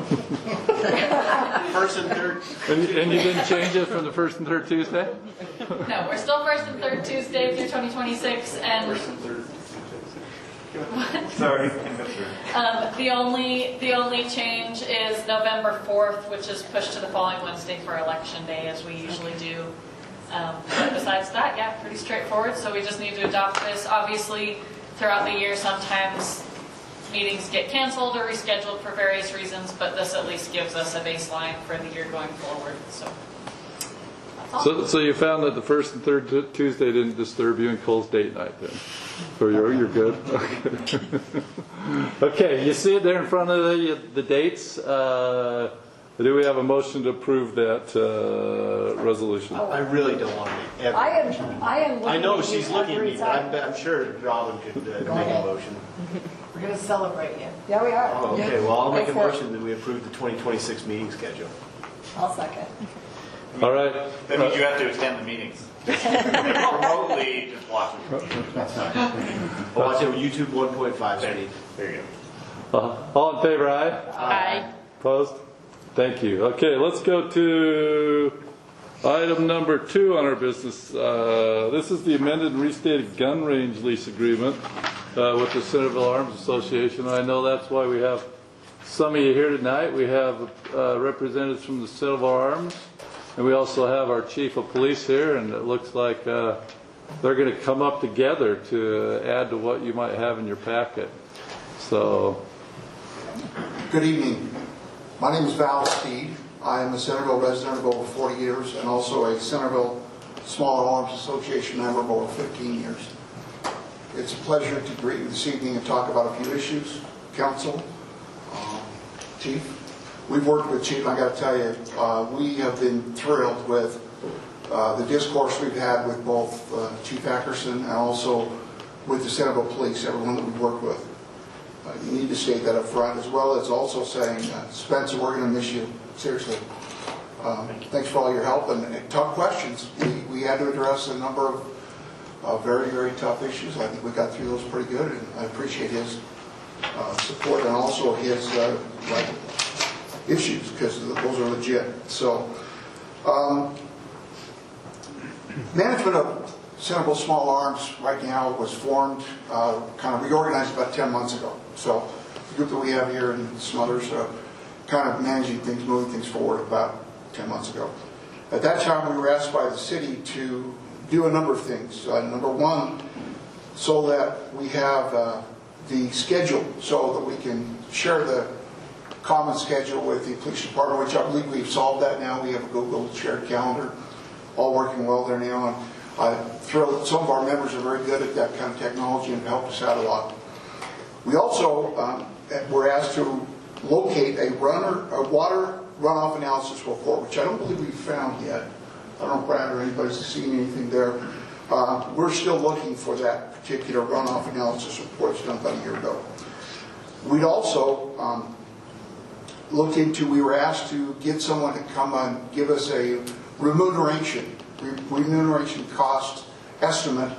First and third. And you didn't change it from the first and third Tuesday? No, we're still first and third Tuesday through 2026, and Sorry. the only change is November 4th, which is pushed to the following Wednesday for election day, as we usually do. But besides that, yeah, pretty straightforward. So we just need to adopt this. Obviously, throughout the year, sometimes meetings get canceled or rescheduled for various reasons, but this at least gives us a baseline for the year going forward. So that's all. So you found that the first and third Tuesday didn't disturb you in Cole's date night then? So you're good? Okay. Okay, you see it there in front of the dates. Do we have a motion to approve that resolution? I really don't want to. Ever. I am looking I know at you she's looking at every me, but time. I'm sure Robin could make a motion. We're going to celebrate you. Yeah, we are. Oh, okay, well, I'll make a Go for it. motion that we approve the 2026 meeting schedule. I'll second. All right. That means you have to attend the meetings. Remotely, just watch them. I'll watch it on YouTube 1.5 speed. There you go. All in favor, aye? Aye. Opposed? Thank you. Okay, let's go to item number 2 on our business. This is the amended and restated gun range lease agreement with the Centerville Arms Association. I know that's why we have some of you here tonight. We have representatives from the Centerville Arms, and we also have our chief of police here, and it looks like they're going to come up together to add to what you might have in your packet. So, Good evening. My name is Val Steed. I am a Centerville resident of over 40 years and also a Centerville Smaller Arms Association member of over 15 years. It's a pleasure to greet you this evening and talk about a few issues. Council, Chief. We've worked with Chief, I got to tell you, we have been thrilled with the discourse we've had with both Chief Ackerson and also with the Centerville Police, everyone that we've worked with. You need to state that up front, as well as also saying, Spencer, we're going to miss you, seriously. Thanks for all your help and tough questions. We had to address a number of very, very tough issues. I think we got through those pretty good, and I appreciate his support and also his issues, because those are legit. So, management of Centerville Small Arms right now was formed, kind of reorganized about 10 months ago. So the group that we have here and some others kind of managing things, moving things forward about 10 months ago. At that time, we were asked by the city to do a number of things. Number one, so that we have the schedule so that we can share the common schedule with the police department, which I believe we've solved that now. We have a Google shared calendar, all working well there now. And I'm thrilled that some of our members are very good at that kind of technology and helped us out a lot. We also were asked to locate a water runoff analysis report, which I don't believe we've found yet. I don't know if Brad or anybody's seen anything there. We're still looking for that particular runoff analysis report. It's done about a year ago. We'd also looked into, we were asked to get someone to come and give us a remuneration cost estimate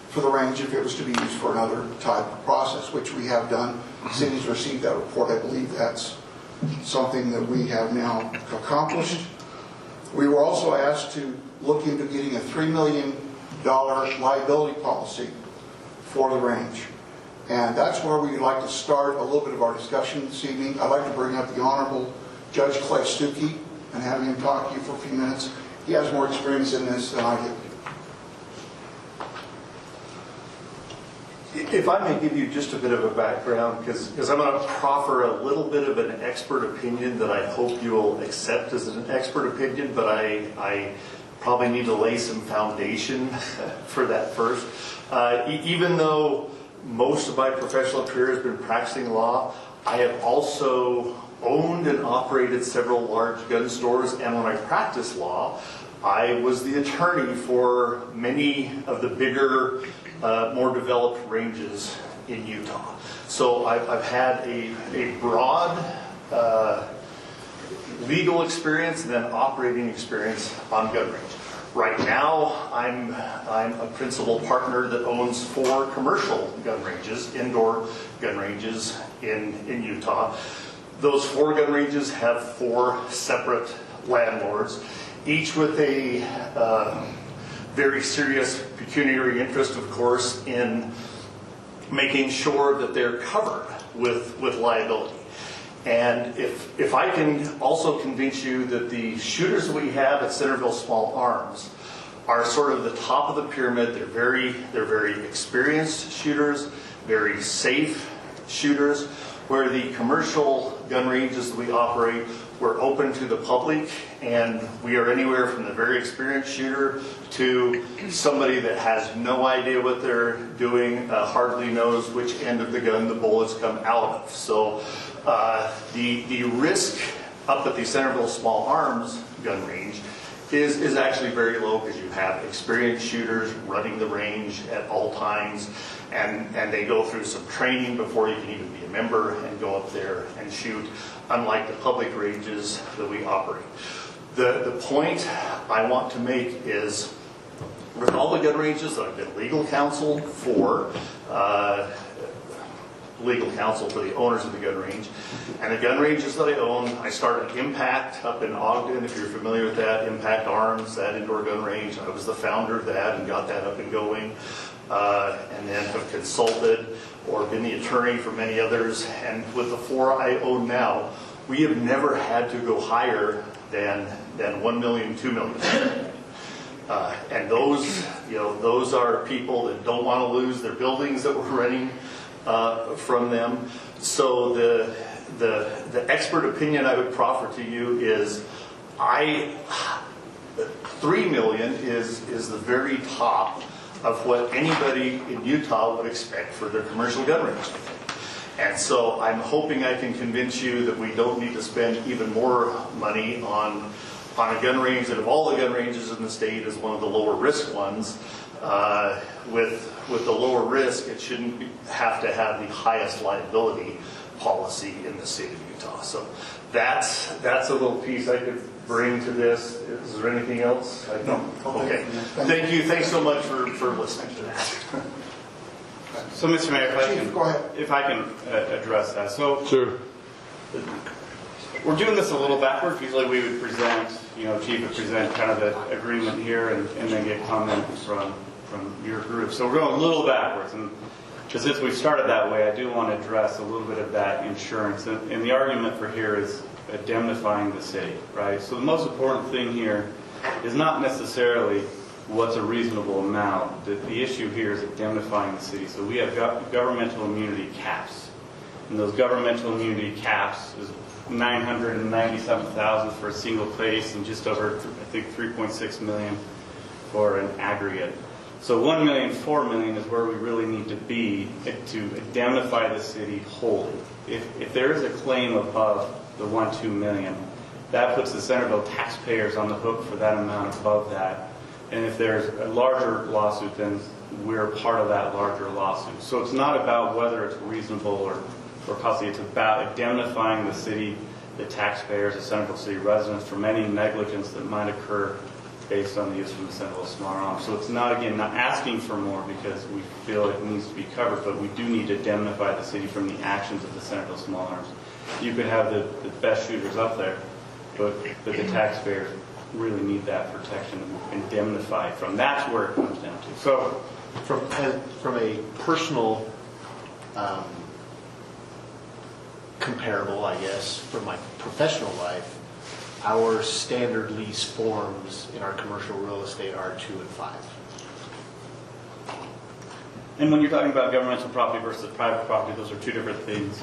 for the range if it was to be used for another type of process, which we have done. The city's received that report. I believe that's something that we have now accomplished. We were also asked to look into getting a $3 million liability policy for the range. And that's where we'd like to start a little bit of our discussion this evening. I'd like to bring up the Honorable Judge Clay Stuckey and have him talk to you for a few minutes. He has more experience in this than I do. If I may give you just a bit of a background, because I'm going to proffer a little bit of an expert opinion that I hope you'll accept as an expert opinion, but I probably need to lay some foundation for that first. Even though most of my professional career has been practicing law, I have also owned and operated several large gun stores, and when I practiced law, I was the attorney for many of the bigger, more developed ranges in Utah. So I've had a broad legal experience and then operating experience on gun range. Right now, I'm a principal partner that owns 4 commercial gun ranges, indoor gun ranges in Utah. Those 4 gun ranges have 4 separate landlords, each with a very serious pecuniary interest, of course, in making sure that they're covered with liability. And if I can also convince you that the shooters that we have at Centerville Small Arms are sort of the top of the pyramid, they're very experienced shooters, very safe shooters, where the commercial gun ranges that we operate, we're open to the public, and we are anywhere from the very experienced shooter to somebody that has no idea what they're doing, hardly knows which end of the gun the bullets come out of. So the risk up at the Centerville Small Arms gun range is actually very low, because you have experienced shooters running the range at all times, and they go through some training before you can even be a member and go up there and shoot, unlike the public ranges that we operate. The point I want to make is, with all the gun ranges that I've been legal counsel for the owners of the gun range, and the gun ranges that I own, I started Impact up in Ogden, if you're familiar with that, Impact Arms, that indoor gun range. I was the founder of that and got that up and going, and then have consulted or been the attorney for many others. And with the 4 I own now, we have never had to go higher than $1 million, $2 million. And those are people that don't want to lose their buildings that we're renting. from them. So the expert opinion I would proffer to you is 3 million is the very top of what anybody in Utah would expect for their commercial gun range. And so I'm hoping I can convince you that we don't need to spend even more money on a gun range that of all the gun ranges in the state is one of the lower risk ones. With the lower risk, it shouldn't have to have the highest liability policy in the state of Utah. So that's a little piece I could bring to this. Is there anything else? No. Okay. Thank you. Thanks so much for listening to that. So, Mr. Mayor, Go ahead. if I can address that. So, Sure. we're doing this a little backwards. Usually we would present, Chief would present kind of the agreement here and then get comments from your group. So we're going a little backwards. And since we started that way, I do want to address a little bit of that insurance. And the argument for here is indemnifying the city, right? So the most important thing here is not necessarily what's a reasonable amount. The issue here is indemnifying the city. So we have governmental immunity caps. And those governmental immunity caps is $997,000 for a single case and just over, I think, $3.6 million for an aggregate. So $1 million, $4 million is where we really need to be to indemnify the city wholly. If there is a claim above the $1-2 million, that puts the Centerville taxpayers on the hook for that amount above that. And if there's a larger lawsuit, then we're part of that larger lawsuit. So it's not about whether it's reasonable or costly. It's about indemnifying the city, the taxpayers, the Centerville city residents from any negligence that might occur based on the use of the Centerville small arms. So it's not asking for more because we feel it needs to be covered, but we do need to indemnify the city from the actions of the Centerville small arms. You could have the best shooters up there, but the taxpayers really need that protection and indemnify from. That's where it comes down to. So from a personal comparable, I guess, from my professional life, our standard lease forms in our commercial real estate are 2 and 5. And when you're talking about governmental property versus private property, those are two different things,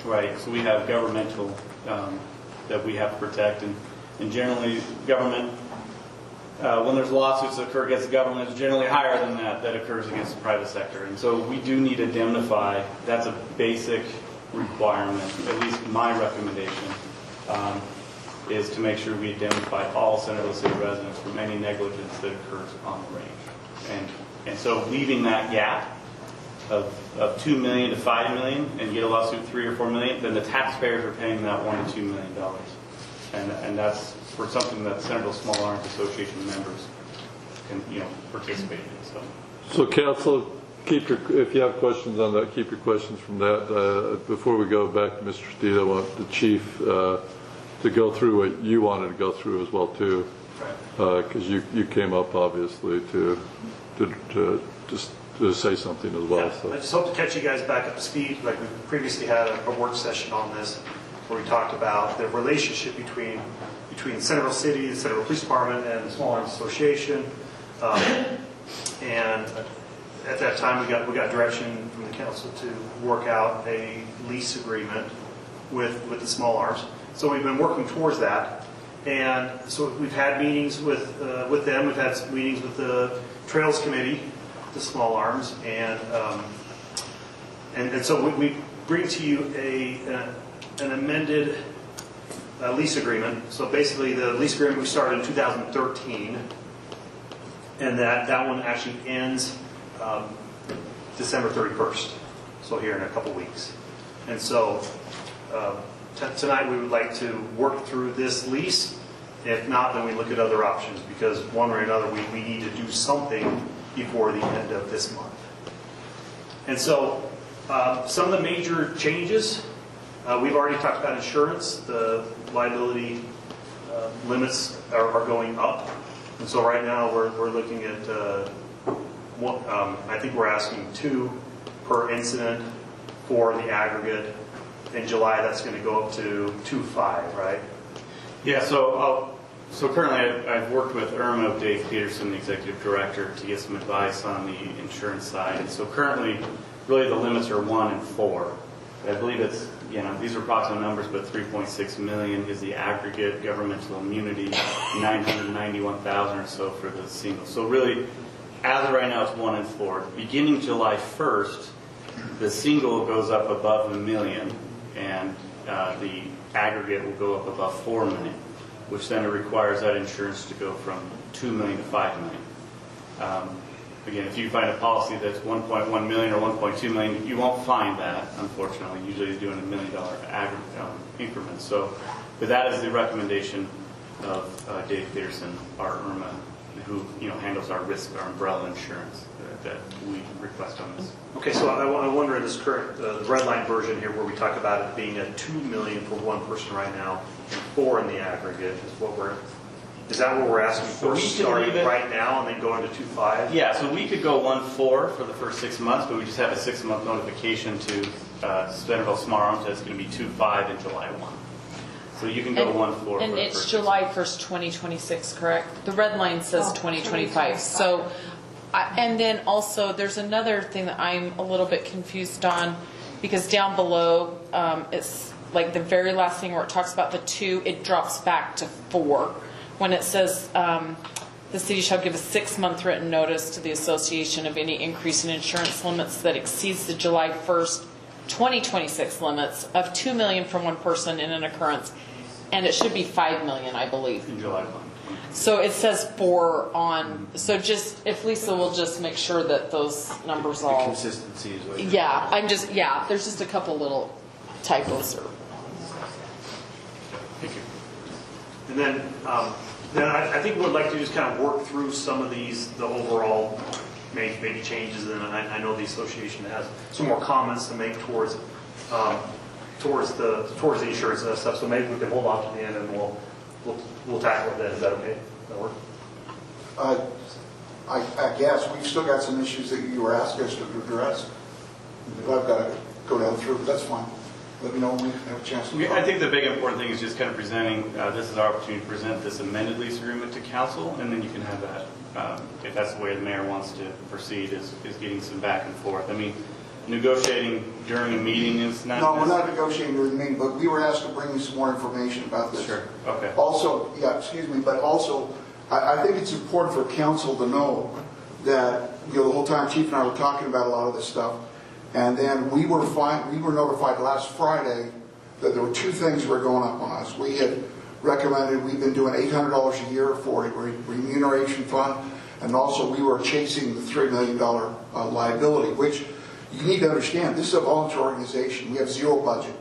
right? So we have governmental that we have to protect, and generally government, when there's lawsuits that occur against the government, it's generally higher than that occurs against the private sector. And so we do need to indemnify. That's a basic requirement, at least my recommendation, is to make sure we indemnify all Centerville City residents from any negligence that occurs on the range. And so leaving that gap of $2 million to $5 million and get a lawsuit $3 or $4 million, then the taxpayers are paying that $1 to $2 million. And that's for something that Centerville Small Arms Association members can participate in. So council, if you have questions on that, keep your questions from that. Before we go back to Mr. Steed, I want the chief to go through what you wanted to go through as well too, because you came up obviously to say something as well. Yeah, so. I just hope to catch you guys back up to speed. Like we previously had a work session on this where we talked about the relationship between Centerville City, the Centerville Police Department, and the Small Arms Association. And at that time, we got direction from the council to work out a lease agreement with the small arms. So we've been working towards that, and so we've had meetings with them. We've had meetings with the Trails Committee, the small arms, and so we bring to you an amended lease agreement. So basically, the lease agreement we started in 2013, and that one actually ends December 31st. So here in a couple weeks, and so. Tonight we would like to work through this lease. If not, then we look at other options because one way or another we need to do something before the end of this month. And so some of the major changes, we've already talked about insurance. The liability limits are going up. And so right now we're looking at, I think we're asking 2 per incident for the aggregate. In July, that's going to go up to 2.5, right? Yeah, so currently I've worked with Irma, Dave Peterson, the executive director, to get some advice on the insurance side. And so currently really the limits are 1 and 4. I believe it's, these are approximate numbers, but 3.6 million is the aggregate governmental immunity, 991,000 or so for the single. So really, as of right now, it's 1 and 4. Beginning July 1st, the single goes up above $1 million, and the aggregate will go up above $4 million, which then requires that insurance to go from $2 million to $5 million. Again, if you find a policy that's 1.1 million or 1.2 million, you won't find that, unfortunately. Usually you're doing $1 million aggregate increments. So, but that is the recommendation of Dave Peterson, our IRMA, who handles our risk, our umbrella insurance that we request on this. Okay, so I wonder in this current, the red line version here where we talk about it being at $2 million for one person right now and 4 in the aggregate is that what we're asking for, starting right now and then going to 2.5? Yeah, so we could go 1.4 for the first 6 months, but we just have a 6-month notification to Centerville Small Arms that's going to be 2.5 in July 1. So you can go 1.4. And it's July 1st, 2026, correct? The red line says 2025. So, and then also there's another thing that I'm a little bit confused on, because down below it's like the very last thing where it talks about the 2, it drops back to 4. When it says the city shall give a 6-month written notice to the association of any increase in insurance limits that exceeds the July 1st, 2026 limits of $2 million from one person in an occurrence, and it should be $5 million, I believe. In July 1. So it says 4 on. So just if Lisa will just make sure that those numbers all. The consistency is what. Yeah, there's just a couple little typos. Thank you. And then I think what we'd like to do is kind of work through some of these, the overall maybe changes, and I know the association has some more comments to make towards the insurance and that stuff. So maybe we can hold off to the end and we'll tackle it then. Is that okay? That work? I guess we've still got some issues that you were asking us to address. I've got to go down through, but that's fine. Let me know when we have a chance to I think the big important thing is just kind of presenting, this is our opportunity to present this amended lease agreement to council, and then you can have that, if that's the way the mayor wants to proceed, is getting some back and forth. I mean, negotiating during a meeting is not... No, we're not negotiating during the meeting, but we were asked to bring you some more information about this. Sure, okay. Also, but also, I think it's important for council to know that, the whole time Chief and I were talking about a lot of this stuff, and then we were notified last Friday that there were 2 things that were going up on us. We had recommended, we've been doing $800 a year for a remuneration fund, and also we were chasing the $3 million liability, which you need to understand, this is a volunteer organization. We have 0 budget.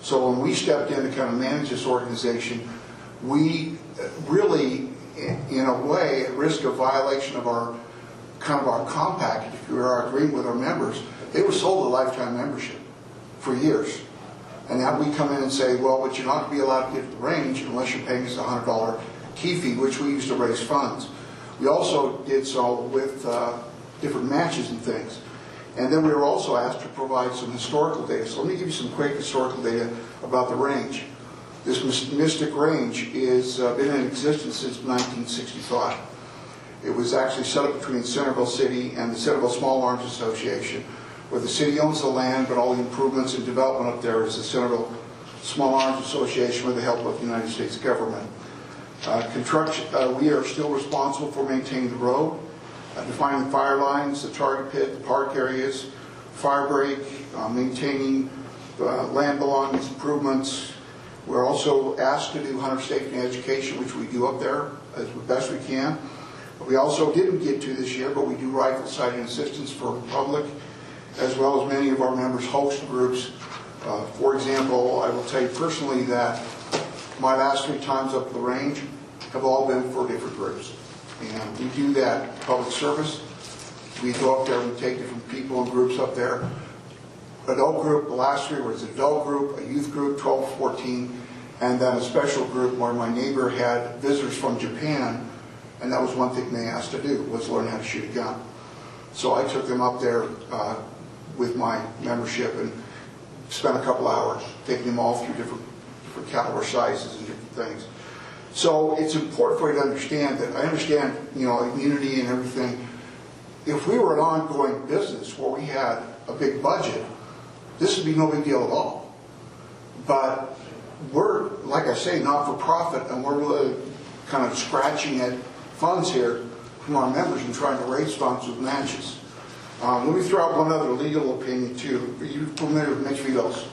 So when we stepped in to kind of manage this organization, we really, in a way, at risk of violation of our compact, if we are agreeing with our members, they were sold a lifetime membership for years. And now we come in and say, well, but you're not going to be allowed to get the range unless you're paying us a $100 key fee, which we use to raise funds. We also did so with different matches and things. And then we were also asked to provide some historical data. So let me give you some quick historical data about the range. This Mystic Range has been in existence since 1965. It was actually set up between Centerville City and the Centerville Small Arms Association, where the city owns the land, but all the improvements and development up there is the Centerville Small Arms Association with the help of the United States government. We are still responsible for maintaining the road, defining the fire lines, the target pit, the park areas, fire break, maintaining land belongings improvements. We're also asked to do hunter safety and education, which we do up there as best we can. We also didn't get to this year, but we do rifle sighting assistance for the public, as well as many of our members host groups. For example, I will tell you personally that my last 3 times up the range have all been for different groups. And we do that public service. We go up there, we take different people and groups up there. Adult group, the last 3 was an adult group, a youth group, 12, 14, and then a special group where my neighbor had visitors from Japan, and that was one thing they asked to do, was learn how to shoot a gun. So I took them up there with my membership and spent a couple hours taking them all through different caliber sizes and different things. So it's important for you to understand that I understand, immunity and everything, if we were an ongoing business where we had a big budget, this would be no big deal at all. But we're, like I say, not for profit, and we're really kind of scratching at funds here from our members and trying to raise funds with matches. Let me throw out one other legal opinion too. Are you familiar with Mitch Vito's?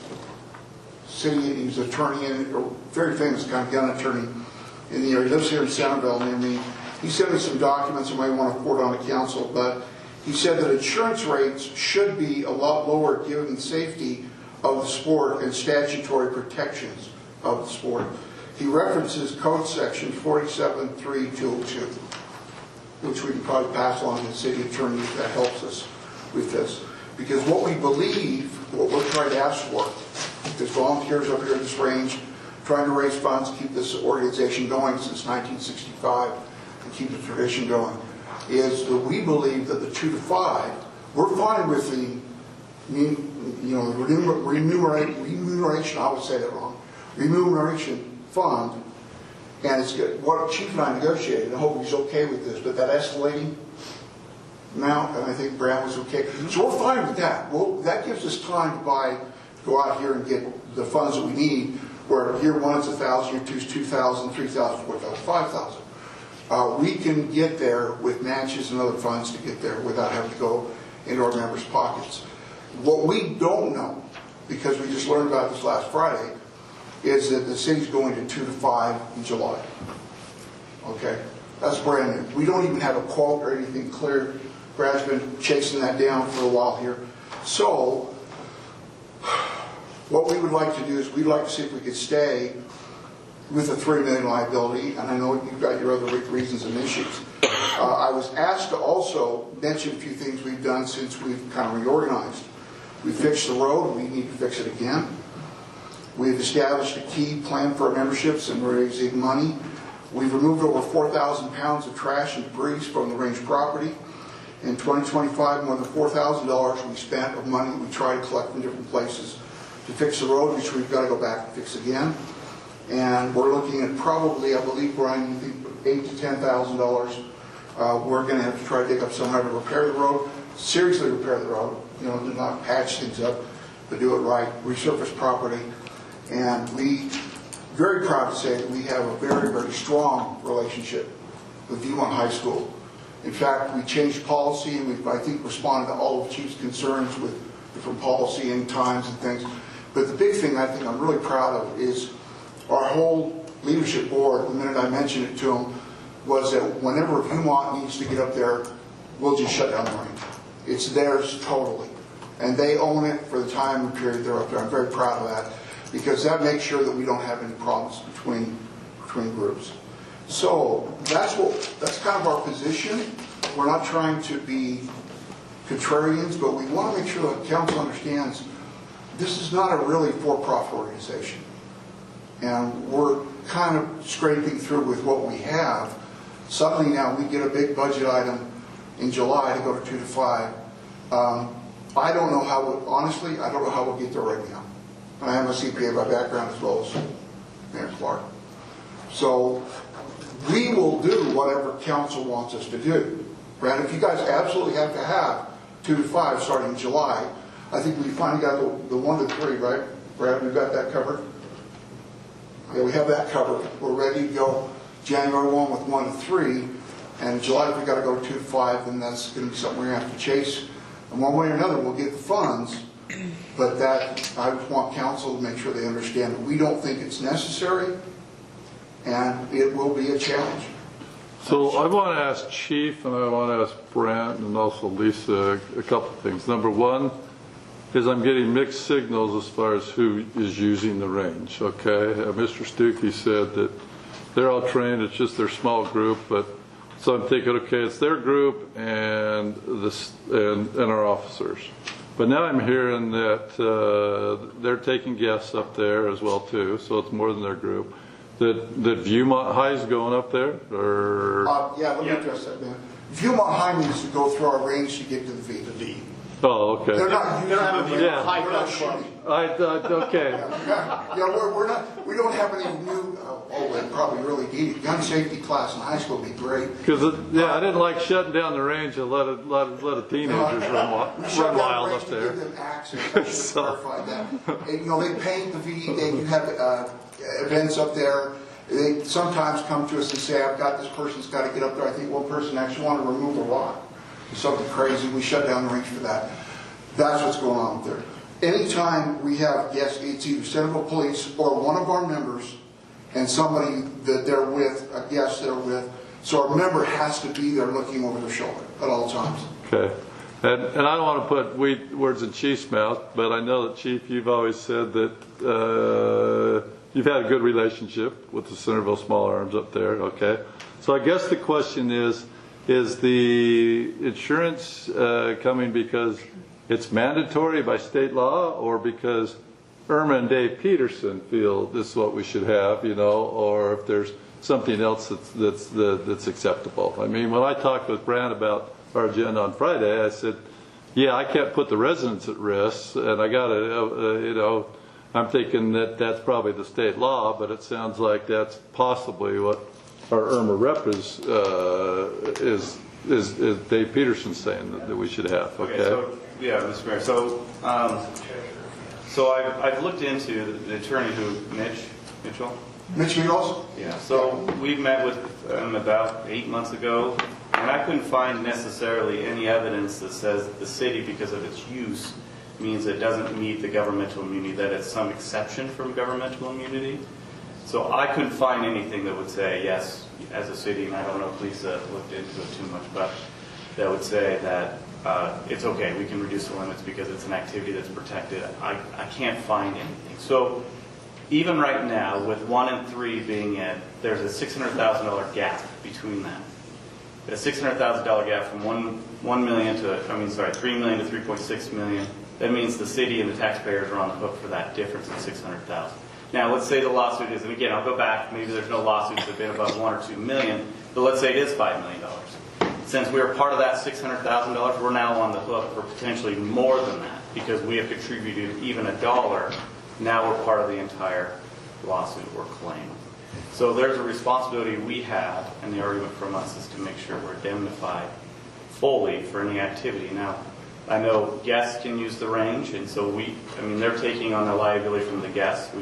He's an attorney, a very famous kind of gun attorney in the area. He lives here in Centerville near me. He sent me some documents you might want to forward on the council, but he said that insurance rates should be a lot lower given the safety of the sport and statutory protections of the sport. He references code section 47.3202, which we can probably pass along to the city attorney if that helps us with this. Because what we believe, what we're trying to ask for, there's volunteers up here in this range trying to raise funds, keep this organization going since 1965 and keep the tradition going, is that we believe that the 2 to 5, we're fine with the, remuneration, I would say that wrong, remuneration fund, and it's good. What Chief and I negotiated, I hope he's okay with this, but that escalating amount, and I think Brad was okay. So we're fine with that. Well, that gives us time to go out here and get the funds that we need, where year 1 is 1,000, year 2 is 2,000, 3,000, 4,000, 5,000. We can get there with matches and other funds to get there without having to go into our members' pockets. What we don't know, because we just learned about this last Friday, is that the city's going to 2 to 5 in July. Okay? That's brand new. We don't even have a quote or anything clear. Brad's been chasing that down for a while here. So, what we would like to do is we'd like to see if we could stay with a $3 million liability, and I know you've got your other reasons and issues. I was asked to also mention a few things we've done since we've kind of reorganized. We fixed the road, we need to fix it again. We've established a key plan for our memberships and raising money. We've removed over 4,000 pounds of trash and debris from the range property. In 2025, more than $4,000 we spent of money we tried to collect from different places to fix the road, which we've got to go back and fix again. And we're looking at probably, I believe, Brian, you think $8,000 to $10,000. We're going to have to try to dig up somewhere to repair the road, seriously repair the road, do not patch things up, but do it right, resurface property. And we, very proud to say that we have a very, very strong relationship with Viewmont High School. In fact, we changed policy and we've, I think, responded to all of the Chief's concerns with different policy and times and things. But the big thing I think I'm really proud of is our whole leadership board, the minute I mentioned it to them, was that whenever Viewmont needs to get up there, we'll just shut down the range. It's theirs totally. And they own it for the time and period they're up there. I'm very proud of that, because that makes sure that we don't have any problems between groups. So that's kind of our position. We're not trying to be contrarians, but we want to make sure that council understands this is not a really for-profit organization. And we're kind of scraping through with what we have. Suddenly now we get a big budget item in July to go to 2 to 5. I don't know how, honestly, I don't know how we'll get there right now. And I am a CPA by background as well as Mayor Clark. So we will do whatever council wants us to do. Brad, if you guys absolutely have to have 2 to 5 starting in July, I think we finally got the 1 to 3, right? Brad, we've got that covered? Yeah, we have that covered. We're ready to go January 1 with 1 to 3. And in July, if we got to go 2 to 5, then that's going to be something we're going to have to chase. And one way or another, we'll get the funds. But that, I just want council to make sure they understand that we don't think it's necessary, and it will be a challenge. So I want to ask Chief, and I want to ask Brent and also Lisa a couple of things. Number one is I'm getting mixed signals as far as who is using the range, okay? Mr. Stuckey said that they're all trained, it's just their small group, but so I'm thinking, okay, it's their group and our officers. But now I'm hearing that they're taking guests up there as well too, so it's more than their group. That Viewmont High is going up there, or yeah, let me address that, man. Viewmont High needs to go through our range to get to the V. The V. Oh, okay. They're not. They don't have a Viewmont High club. Okay. Yeah, we're not. We don't have any new. oh, they probably really need it. Gun safety class in high school would be great. Because, I didn't like shutting down the range and let a teenagers run wild up there. We give them access. I should have clarified that. And, they paint the V. They can have events up there. They sometimes come to us and say, I've got this person's got to get up there. I think one person actually wanted to remove a rock. Something crazy. We shut down the range for that. That's what's going on up there. Anytime we have guests, it's either Centerville Police or one of our members and somebody that they're with, a guest they're with. So our member has to be there looking over their shoulder at all times. Okay. And I don't want to put words in Chief's mouth, but I know that, Chief, you've always said that you've had a good relationship with the Centerville Small Arms up there, okay? So I guess the question is the insurance coming because it's mandatory by state law, or because Irma and Dave Peterson feel this is what we should have, or if there's something else that's acceptable? I mean, when I talked with Brant about our agenda on Friday, I said, yeah, I can't put the residents at risk, and I got to, I'm thinking that's probably the state law, but it sounds like that's possibly what our Irma rep is Dave Peterson saying that we should have. Okay. So, yeah, Mr. Mayor. So I've looked into the attorney Mitchell. Mitch Mills? Yeah. So we met with him about 8 months ago, and I couldn't find necessarily any evidence that says that the city, because of its use, means it doesn't meet the governmental immunity, that it's some exception from governmental immunity. So I couldn't find anything that would say, yes, as a city, and I don't know if Lisa looked into it too much, but that would say that it's okay, we can reduce the limits because it's an activity that's protected. I can't find anything. So even right now, with 1 and 3 being in, there's a $600,000 gap between them. A $600,000 gap from 1 million to, 3 million to 3.6 million. That means the city and the taxpayers are on the hook for that difference of 600,000. Now, let's say the lawsuit is, and again, I'll go back, maybe there's no lawsuits that have been above 1 or 2 million, but let's say it is $5 million. Since we are part of that $600,000, we're now on the hook for potentially more than that, because we have contributed even $1. Now we're part of the entire lawsuit or claim. So there's a responsibility we have, and the argument from us is to make sure we're indemnified fully for any activity. Now, I know guests can use the range, and so they're taking on the liability from the guests.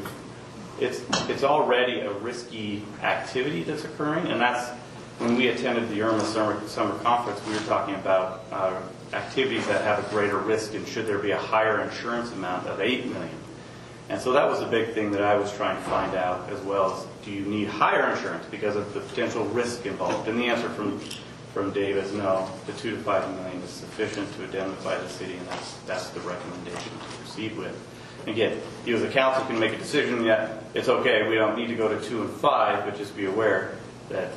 It's already a risky activity that's occurring, and that's when we attended the Irma Summer Conference, we were talking about activities that have a greater risk, and should there be a higher insurance amount of $8 million. And so that was a big thing that I was trying to find out, as well as, do you need higher insurance because of the potential risk involved? And the answer from Dave is no, the $2 to $5 million is sufficient to indemnify the city, and that's the recommendation to proceed with. Again, you as a council can make a decision that it's okay, we don't need to go to 2 and 5, but just be aware that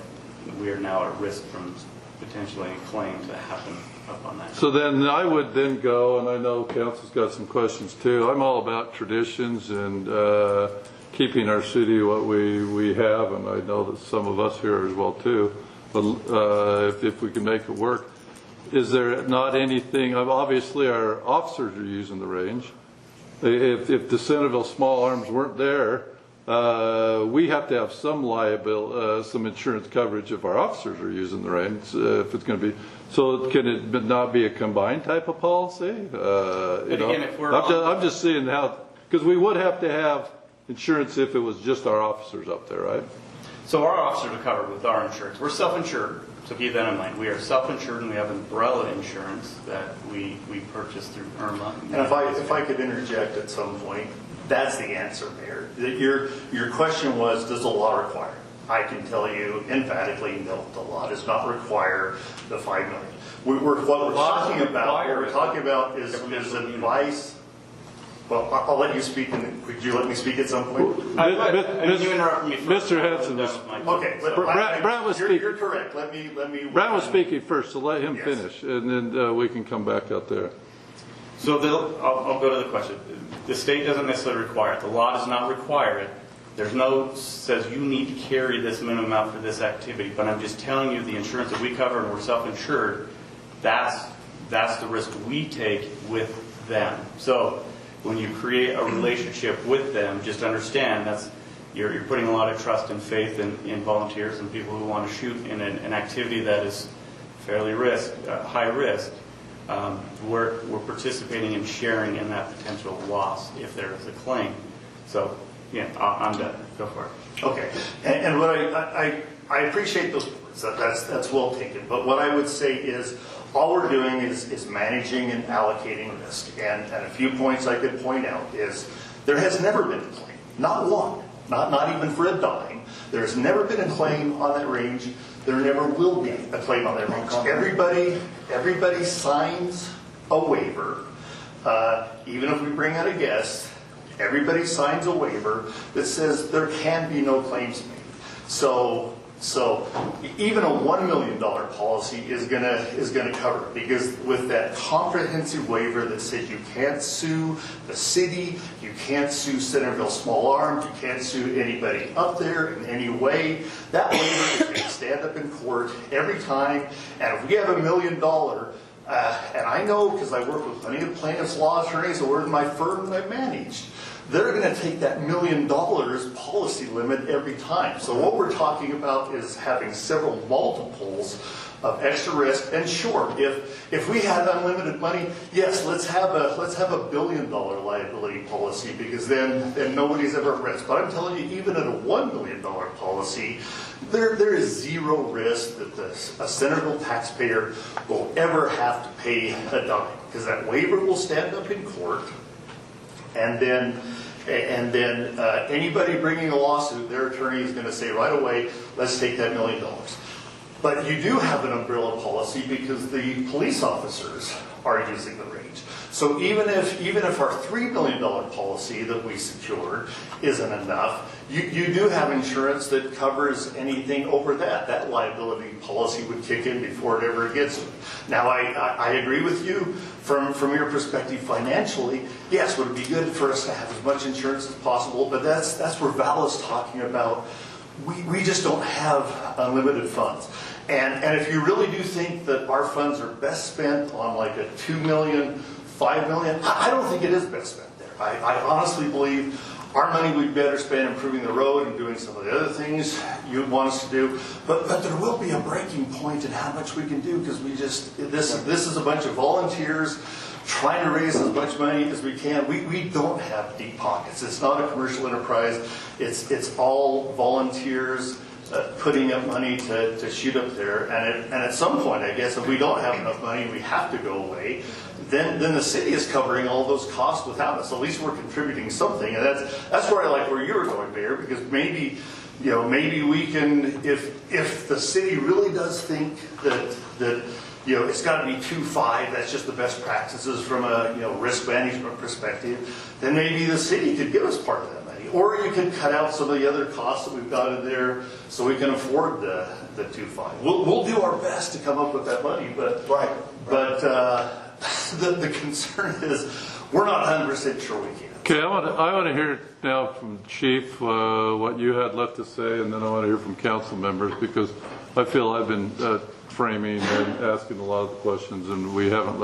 we are now at risk from potentially a claim to happen up on that. So then I would then go, and I know council's got some questions too. I'm all about traditions and keeping our city what we have, and I know that some of us here as well too. But if we can make it work, is there not anything? Obviously, our officers are using the range. If the Centerville Small Arms weren't there, we have to have some liability, some insurance coverage if our officers are using the range. If it's going to be, so can it not be a combined type of policy? I'm just seeing how, because we would have to have insurance if it was just our officers up there, right? So our officers are covered with our insurance. We're self-insured, so keep that in mind. We are self-insured, and we have umbrella insurance that we purchased through Irma. And if I could interject at some point, that's the answer, Mayor. Your question was, does the law require? I can tell you emphatically, no, the law does not require the $5 million. What we're talking about is advice. Well, I'll let you speak, and could you let me speak at some point? You interrupt me first. Mr. Henson was, okay, Brant was speaking. You're correct. Let me. Brant was speaking first, so let him finish, and then we can come back out there. So I'll go to the question. The state doesn't necessarily require it. The law does not require it. There's no says you need to carry this minimum amount for this activity. But I'm just telling you, the insurance that we cover, and we're self-insured, that's the risk we take with them. So when you create a relationship with them, just understand you're putting a lot of trust and faith in volunteers and people who want to shoot in an activity that is fairly high risk. We're participating and sharing in that potential loss if there is a claim. So, yeah, I'm done. Go for it. Okay, and what I appreciate those words. That's well taken. But what I would say is, all we're doing is managing and allocating risk. And a few points I could point out is there has never been a claim, not one, not even for a dime. There has never been a claim on that range. There never will be a claim on that range. Everybody signs a waiver, even if we bring out a guest. Everybody signs a waiver that says there can be no claims made. So even a $1 million policy is gonna cover it, because with that comprehensive waiver that says you can't sue the city, you can't sue Centerville Small Arms, you can't sue anybody up there in any way, that waiver is going to stand up in court every time. And if we have $1 million, and I know because I work with plenty of plaintiffs' law attorneys who are in my firm that I've managed, they're going to take that $1 million policy limit every time. So what we're talking about is having several multiples of extra risk. And sure, if we had unlimited money, yes, let's have a $1 billion liability policy, because then nobody's ever at risk. But I'm telling you, even at a $1 million policy, there is zero risk that a Centerville taxpayer will ever have to pay a dime, because that waiver will stand up in court. And then anybody bringing a lawsuit, their attorney is going to say right away, let's take that $1 million. But you do have an umbrella policy because the police officers are using the range. So even if our $3 million policy that we secured isn't enough, you do have insurance that covers anything over that. That liability policy would kick in before it ever gets to it. Now, I agree with you from your perspective financially. Yes, would it be good for us to have as much insurance as possible? But that's where Val is talking about. We just don't have unlimited funds. And if you really do think that our funds are best spent on like a $2 million, $5 million, I don't think it is best spent there. I honestly believe our money we'd better spend improving the road and doing some of the other things you'd want us to do. But there will be a breaking point in how much we can do, because this is a bunch of volunteers trying to raise as much money as we can. We don't have deep pockets. It's not a commercial enterprise. It's all volunteers putting up money to shoot up there. And at some point, I guess, if we don't have enough money, we have to go away. Then the city is covering all those costs without us. At least we're contributing something. And that's where I like where you were going, Mayor, because maybe we can, if the city really does think that it's got to be 2.5, that's just the best practices from a risk management perspective, then maybe the city could give us part of that money. Or you could cut out some of the other costs that we've got in there so we can afford the 2.5. We'll do our best to come up with that money, but the concern is we're not 100% sure we can. Okay, I want to hear now from Chief what you had left to say, and then I want to hear from council members, because I feel I've been framing and asking a lot of the questions, and we haven't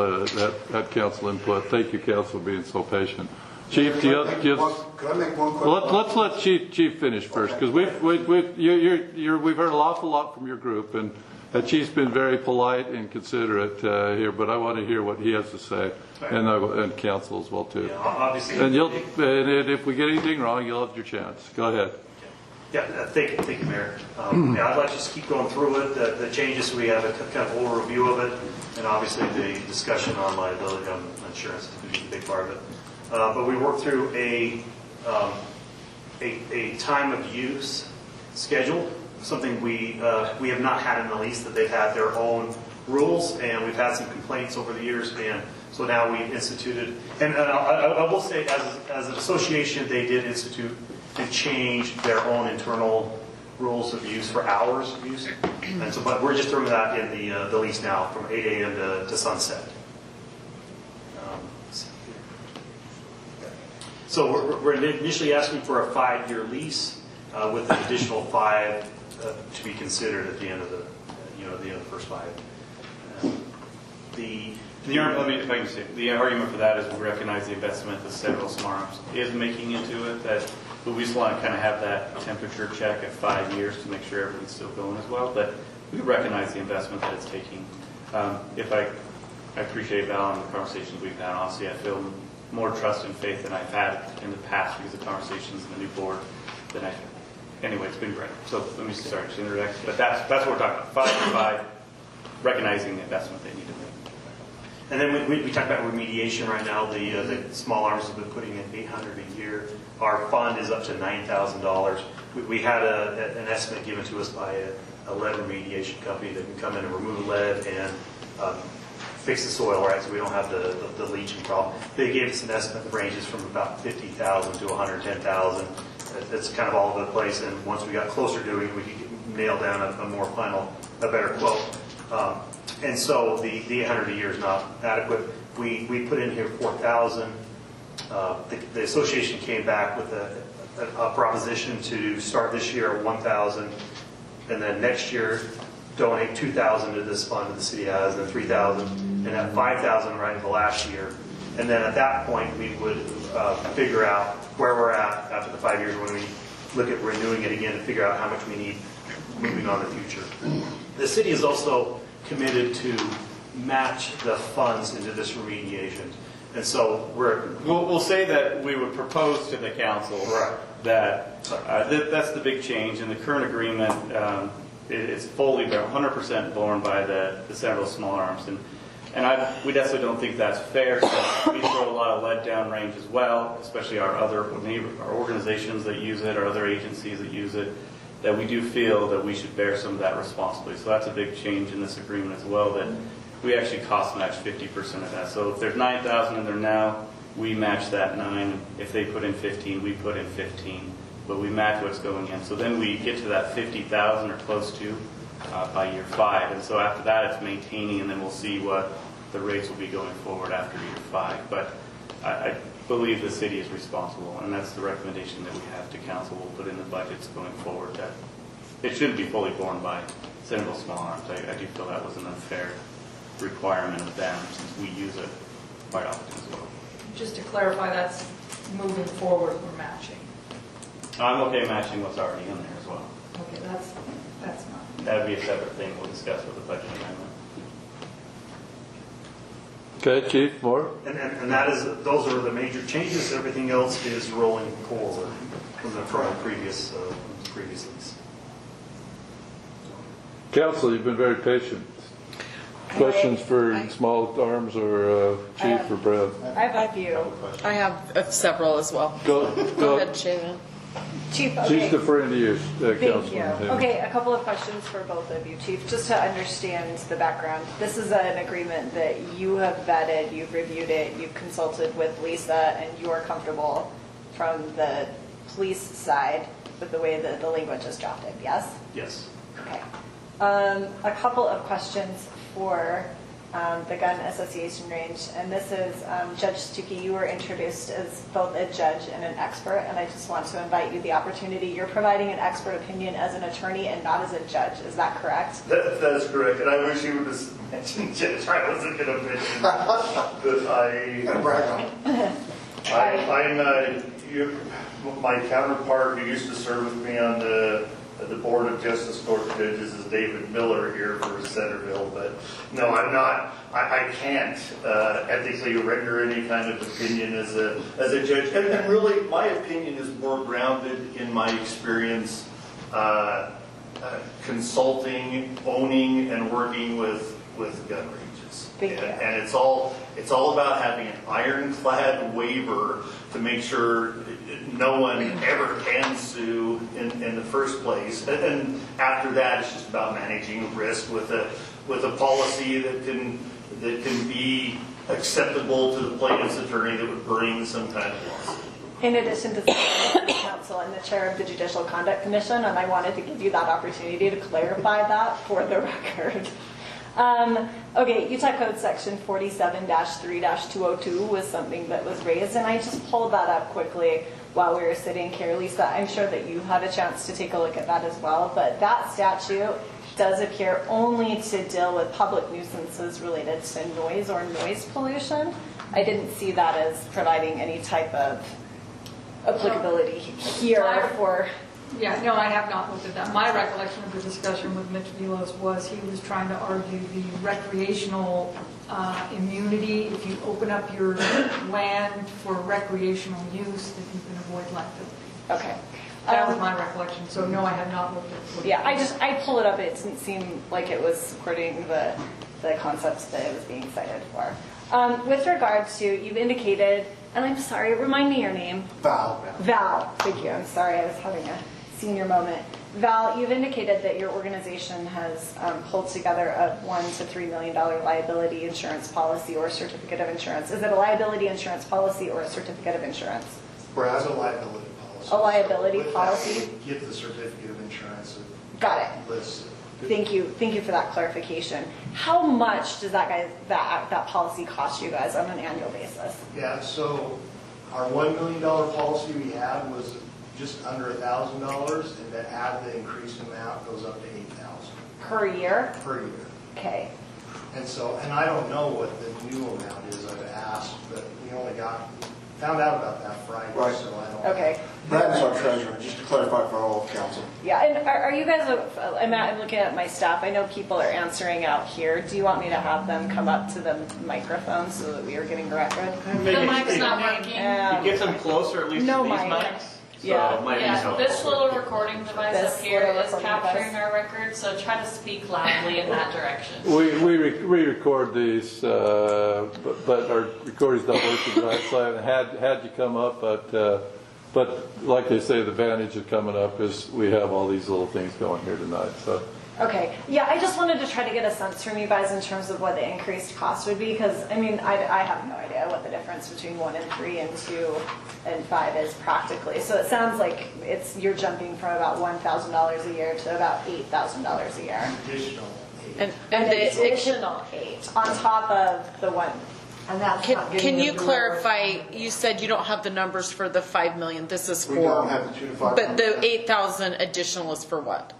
had council input. Thank you, council, for being so patient. Chief, do you have? Could I make one quick? Let's let Chief finish first, because we've heard an awful lot from your group, and Chief's been very polite and considerate here, but I want to hear what he has to say, and council as well too. Yeah, obviously. And if we get anything wrong, you'll have your chance. Go ahead. Yeah, thank you, Mayor. I'd like to just keep going through it. The changes, we have a kind of overview of it, and obviously the discussion on liability on insurance is a big part of it. But we worked through a time of use schedule, something we have not had in the lease, that they've had their own rules, and we've had some complaints over the years, and so now we've instituted, and I will say as an association, they did institute and change their own internal rules of use for hours of use. And so, but we're just throwing that in the lease now from 8 a.m. to sunset. So we're initially asking for a 5-year lease with an additional 5 to be considered at the end of the first 5. If I can say, the argument for that is we recognize the investment that Centerville Small Arms is making into it, that But we just want to kind of have that temperature check at 5 years to make sure everything's still going as well. But we recognize the investment that it's taking. I appreciate Val and the conversations we've had. Honestly, I feel more trust and faith than I've had in the past because of conversations in the new board. Anyway, it's been great. So let me start to interject. But that's what we're talking about. 5 to 5, recognizing the investment they need to make. And then we talked about remediation right now. The small arms have been putting in $800 a year. Our fund is up to $9,000. We had an estimate given to us by a lead remediation company that can come in and remove lead and fix the soil, right, so we don't have the leaching problem. They gave us an estimate that ranges from about $50,000 to $110,000. It's kind of all over the place, and once we got closer to it, we could nail down a better quote. And so the $800 a year is not adequate. We put in here $4,000. The association came back with a proposition to start this year at $1,000, and then next year donate $2,000 to this fund that the city has, and $3,000, and then $5,000 right in the last year. And then at that point, we would figure out where we're at after the 5 years when we look at renewing it again and figure out how much we need moving on in the future. The city is also committed to match the funds into this remediation. And so we'll say that we would propose to the council that that's the big change. In the current agreement, it's fully 100% borne by the Centerville Small Arms. And we definitely don't think that's fair. So we throw a lot of lead down range as well, especially our organizations that use it, our other agencies that use it, that we do feel that we should bear some of that responsibility. So that's a big change in this agreement as well, that we actually cost match 50% of that. So if there's $9,000 in there now, we match that 9. If they put in 15, we put in 15, but we match what's going in. So then we get to that 50,000 or close to by year 5. And so after that, it's maintaining, and then we'll see what the rates will be going forward after year 5. But I believe the city is responsible, and that's the recommendation that we have to council. We'll put in the budgets going forward that it shouldn't be fully borne by Centerville Small Arms. I do feel that was an unfair requirement of them since we use it quite often as well. Just to clarify, that's moving forward, we're matching. I'm okay matching what's already in there as well. Okay, that's not. That would be a separate thing we'll discuss with the budget amendment. Okay, Chief, more? And those are the major changes. Everything else is rolling forward from the previous lease. Council, you've been very patient. Questions for Small Arms or Chief or Brad? I have a few. I have several as well. Go ahead, Shaven. Chief, okay. She's deferring to you, Thank you. Councilman. Okay, a couple of questions for both of you, Chief, just to understand the background. This is an agreement that you have vetted, you've reviewed it, you've consulted with Lisa, and you are comfortable from the police side with the way that the language is drafted, yes? Yes. Okay. A couple of questions for the Gun Association range, and this is Judge Stuckey. You were introduced as both a judge and an expert, and I just want to invite you the opportunity. You're providing an expert opinion as an attorney and not as a judge. Is that correct? That is correct, and I wish you would have mentioned judge. I wasn't going to mention that my counterpart who used to serve with me on the Board of Justice Court Judges is David Miller here for Centerville, but no, I'm not. I can't ethically render any kind of opinion as a judge, and really, my opinion is more grounded in my experience consulting, owning, and working with gun ranges. And it's all about having an ironclad waiver to make sure no one ever can sue in the first place. And after that, it's just about managing risk with a policy that can be acceptable to the plaintiff's attorney that would bring some kind of lawsuit. In addition to the counsel and the chair of the Judicial Conduct Commission, and I wanted to give you that opportunity to clarify that for the record. Okay, Utah Code Section 47-3-202 was something that was raised, and I just pulled that up quickly while we were sitting here. Lisa, I'm sure that you had a chance to take a look at that as well, but that statute does appear only to deal with public nuisances related to noise or noise pollution. I didn't see that as providing any type of applicability here for. Yeah, no, I have not looked at that. My recollection of the discussion with Mitch Velos was he was trying to argue the recreational immunity. If you open up your land for recreational use, that you can avoid liability. Okay. That was my recollection, so no, I have not looked at it. Yeah, I pulled it up, it didn't seem like it was supporting the concepts that it was being cited for. With regard to, you've indicated, and I'm sorry, remind me your name. Val. Val, thank you, I'm sorry, I was having a senior moment. Val, you've indicated that your organization has pulled together a $1 to $3 million liability insurance policy or certificate of insurance. Is it a liability insurance policy or a certificate of insurance? Whereas a liability policy. A liability With policy? that, you get the certificate of insurance. Got it. Lists. Thank you for that clarification. How much does that policy cost you guys on an annual basis? Yeah, so our $1 million policy we had was just under $1,000, and to add the increased amount goes up to $8,000 per year. Per year. Okay. And so, and I don't know what the new amount is. I've asked, but we only found out about that Friday, Right. so I don't. Okay. Brad is our treasurer, just to clarify for all of council. Yeah, and are you guys, I'm looking at my staff, I know people are answering out here. Do you want me to have them come up to the microphone so that we are getting the record? The mic's not working. Get them closer, at least No to these mic. mics. So Yeah. it might be Yeah, helpful. this little recording device This up here little is recording capturing device. our record, so try to speak loudly in that direction. We record these, but our recordings don't work tonight, so I had you come up, but like they say, the advantage of coming up is we have all these little things going here tonight, so. Okay, yeah, I just wanted to try to get a sense from you guys in terms of what the increased cost would be, because, I mean, I have no idea what the difference between 1 and 3 and 2 and 5 is practically. So it sounds like you're jumping from about $1,000 a year to about $8,000 a year. Additional. And An additional 8 on top of the 1. And that's Can you clarify, you said you don't have the numbers for the 5 million, this is We for, don't have the 2 to 5. but the 8,000 additional is for what?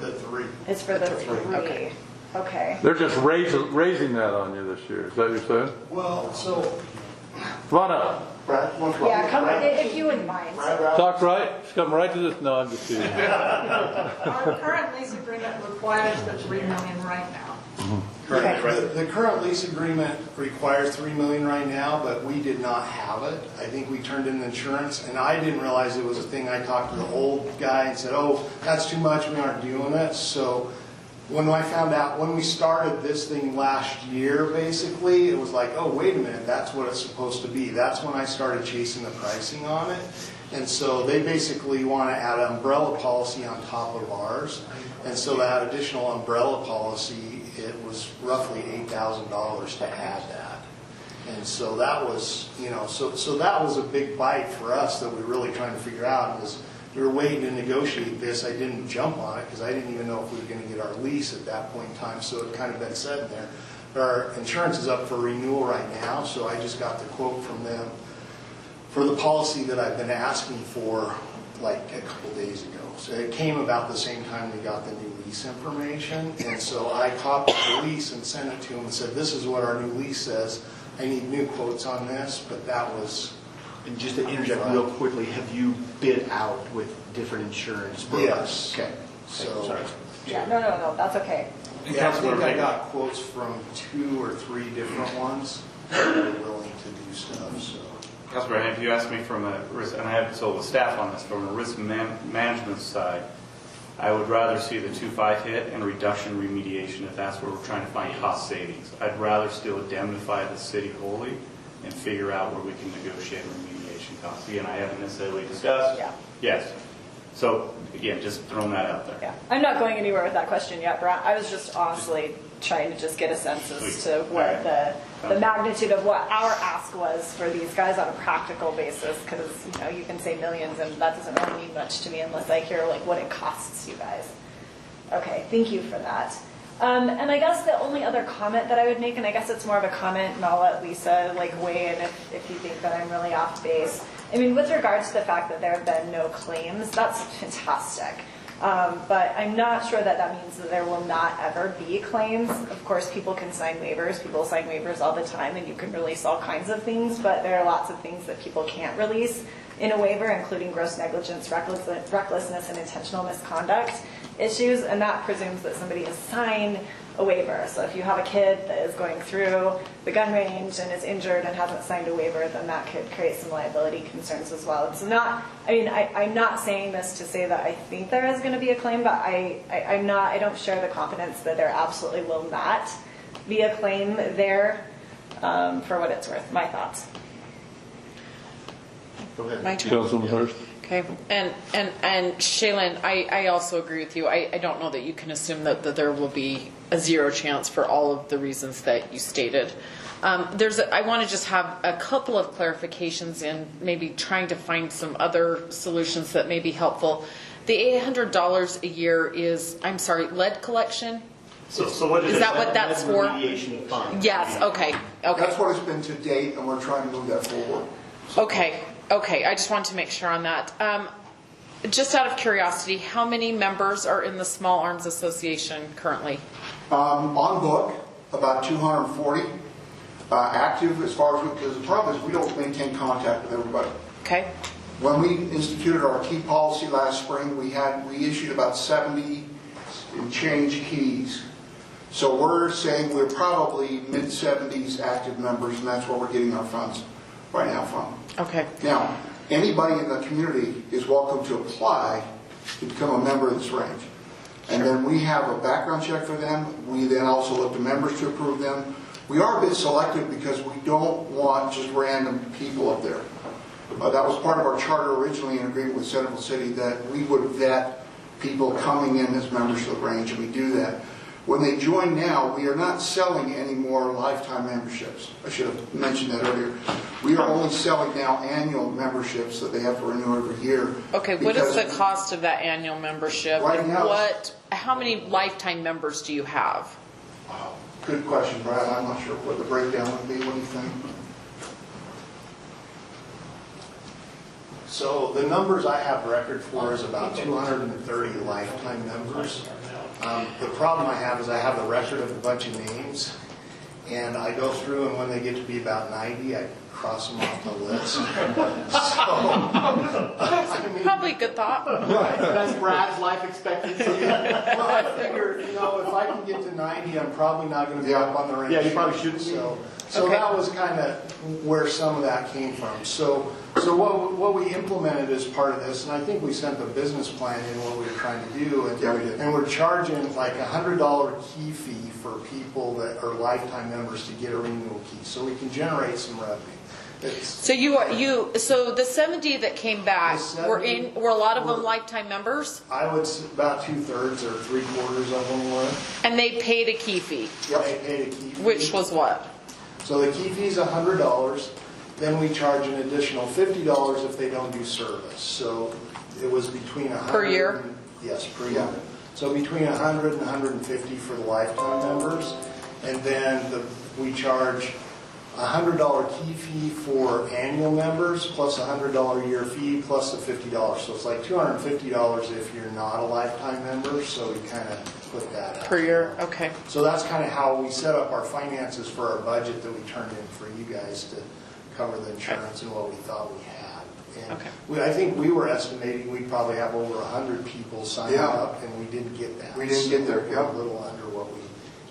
The 3. It's for the 3. Okay. They're just raising that on you this year, is that what you're saying? Well, so. Come on up. Brad, one Yeah, come if you wouldn't mind. Talk right, come right to this, no, I'm just kidding. Our current lease agreement requires the $3 million right now. The current lease agreement requires $3 million right now, but we did not have it. I think we turned in the insurance, and I didn't realize it was a thing. I talked to the old guy and said, oh, that's too much, we aren't doing it. So when I found out, when we started this thing last year, basically, it was like, oh, wait a minute, that's what it's supposed to be. That's when I started chasing the pricing on it. And so they basically want to add an umbrella policy on top of ours. And so that additional umbrella policy, it was roughly $8,000 to add that. And so that was, so that was a big bite for us that we were really trying to figure out. Was we were waiting to negotiate this. I didn't jump on it because I didn't even know if we were going to get our lease at that point in time. So it kind of been sitting there. But our insurance is up for renewal right now, so I just got the quote from them for the policy that I've been asking for like a couple days ago. So it came about the same time we got the new lease information. And so I copied the lease and sent it to them and said, this is what our new lease says. I need new quotes on this, but that was... And just to interject real quickly, have you bid out with different insurance brokers? Yes. Okay. So, Sorry. Yeah, no, that's okay. yeah, I think I got quotes from 2 or 3 different ones that were willing to do stuff. So. Councilor, if you ask me from a risk, and I have so with staff on this, from a risk management side, I would rather see the 2.5 hit and reduction remediation if that's where we're trying to find cost savings. I'd rather still indemnify the city wholly and figure out where we can negotiate remediation costs. Again, I haven't necessarily discussed. Yeah. Yes. So again, just throwing that out there. Yeah, I'm not going anywhere with that question yet, Brad. I was just honestly trying to just get a sense as to what the magnitude of what our ask was for these guys on a practical basis, because you can say millions and that doesn't really mean much to me unless I hear like what it costs you guys. Okay, thank you for that. And I guess the only other comment that I would make, and I guess it's more of a comment, and I'll let Lisa weigh in if you think that I'm really off base. I mean, with regards to the fact that there have been no claims, that's fantastic. But I'm not sure that that means that there will not ever be claims. Of course, people can sign waivers. People sign waivers all the time, and you can release all kinds of things, but there are lots of things that people can't release in a waiver, including gross negligence, recklessness, and intentional misconduct issues, and that presumes that somebody has signed a waiver. So if you have a kid that is going through the gun range and is injured and hasn't signed a waiver, then that could create some liability concerns as well. It's not, I mean, I'm not saying this to say that I think there is going to be a claim, but I don't share the confidence that there absolutely will not be a claim there, for what it's worth. My thoughts. Go ahead. My turn. Councilman Hurst? Okay, and Shaylin, I also agree with you. I don't know that you can assume that there will be a zero chance for all of the reasons that you stated. I want to just have a couple of clarifications in maybe trying to find some other solutions that may be helpful. The $800 a year is, I'm sorry, lead collection? So what is that what that's for? Remediation fund. Yes, okay. That's what it's been to date, and we're trying to move that forward. Okay, I just wanted to make sure on that. Just out of curiosity, how many members are in the Small Arms Association currently? On book, about 240. Active as far as, because the problem is we don't maintain contact with everybody. Okay. When we instituted our key policy last spring, we issued about 70 and change keys. So we're saying we're probably mid-70s active members, and that's where we're getting our funds right now from. Okay. Now, anybody in the community is welcome to apply to become a member of this range. And then we have a background check for them. We then also look to members to approve them. We are a bit selective because we don't want just random people up there. That was part of our charter originally in agreement with Centerville City, that we would vet people coming in as members of the range, and we do that. When they join now, we are not selling any more lifetime memberships. I should have mentioned that earlier. We are only selling now annual memberships that they have to renew every year. Okay, what is the cost of that annual membership? Right now, how many lifetime members do you have? Wow, good question, Brad. I'm not sure what the breakdown would be. What do you think? So the numbers I have record for is about 230 lifetime members. The problem I have is I have a record of a bunch of names, and I go through, and when they get to be about 90, I cross them off the list. Probably a good thought. Right, that's Brad's life expectancy. Well, I figure, if I can get to 90, I'm probably not going to be up on the range. Yeah, you probably shouldn't be. So that was kind of where some of that came from. So what we implemented as part of this, and I think we sent the business plan in what we were trying to do, and we're charging like a $100 key fee for people that are lifetime members to get a renewal key, so we can generate some revenue. So so the 70 that came back were a lot of them lifetime members? I would say about 2/3 or 3/4 of them were. And they paid a key fee? Yep. They paid a key fee. Which was what? So the key fee is $100. Then we charge an additional $50 if they don't do service. So it was between $100 per year. Yes, per year. So between $100 and $150 for the lifetime members, and then we charge a $100 key fee for annual members, plus a $100 a year fee, plus the $50. So it's like $250 if you're not a lifetime member. So we kind of put that up per year. Okay. So that's kind of how we set up our finances for our budget that we turned in for you guys to cover the insurance and what we thought we had. And I think we were estimating we'd probably have over 100 people sign up, and we didn't get that. We didn't get there. We're a little under what we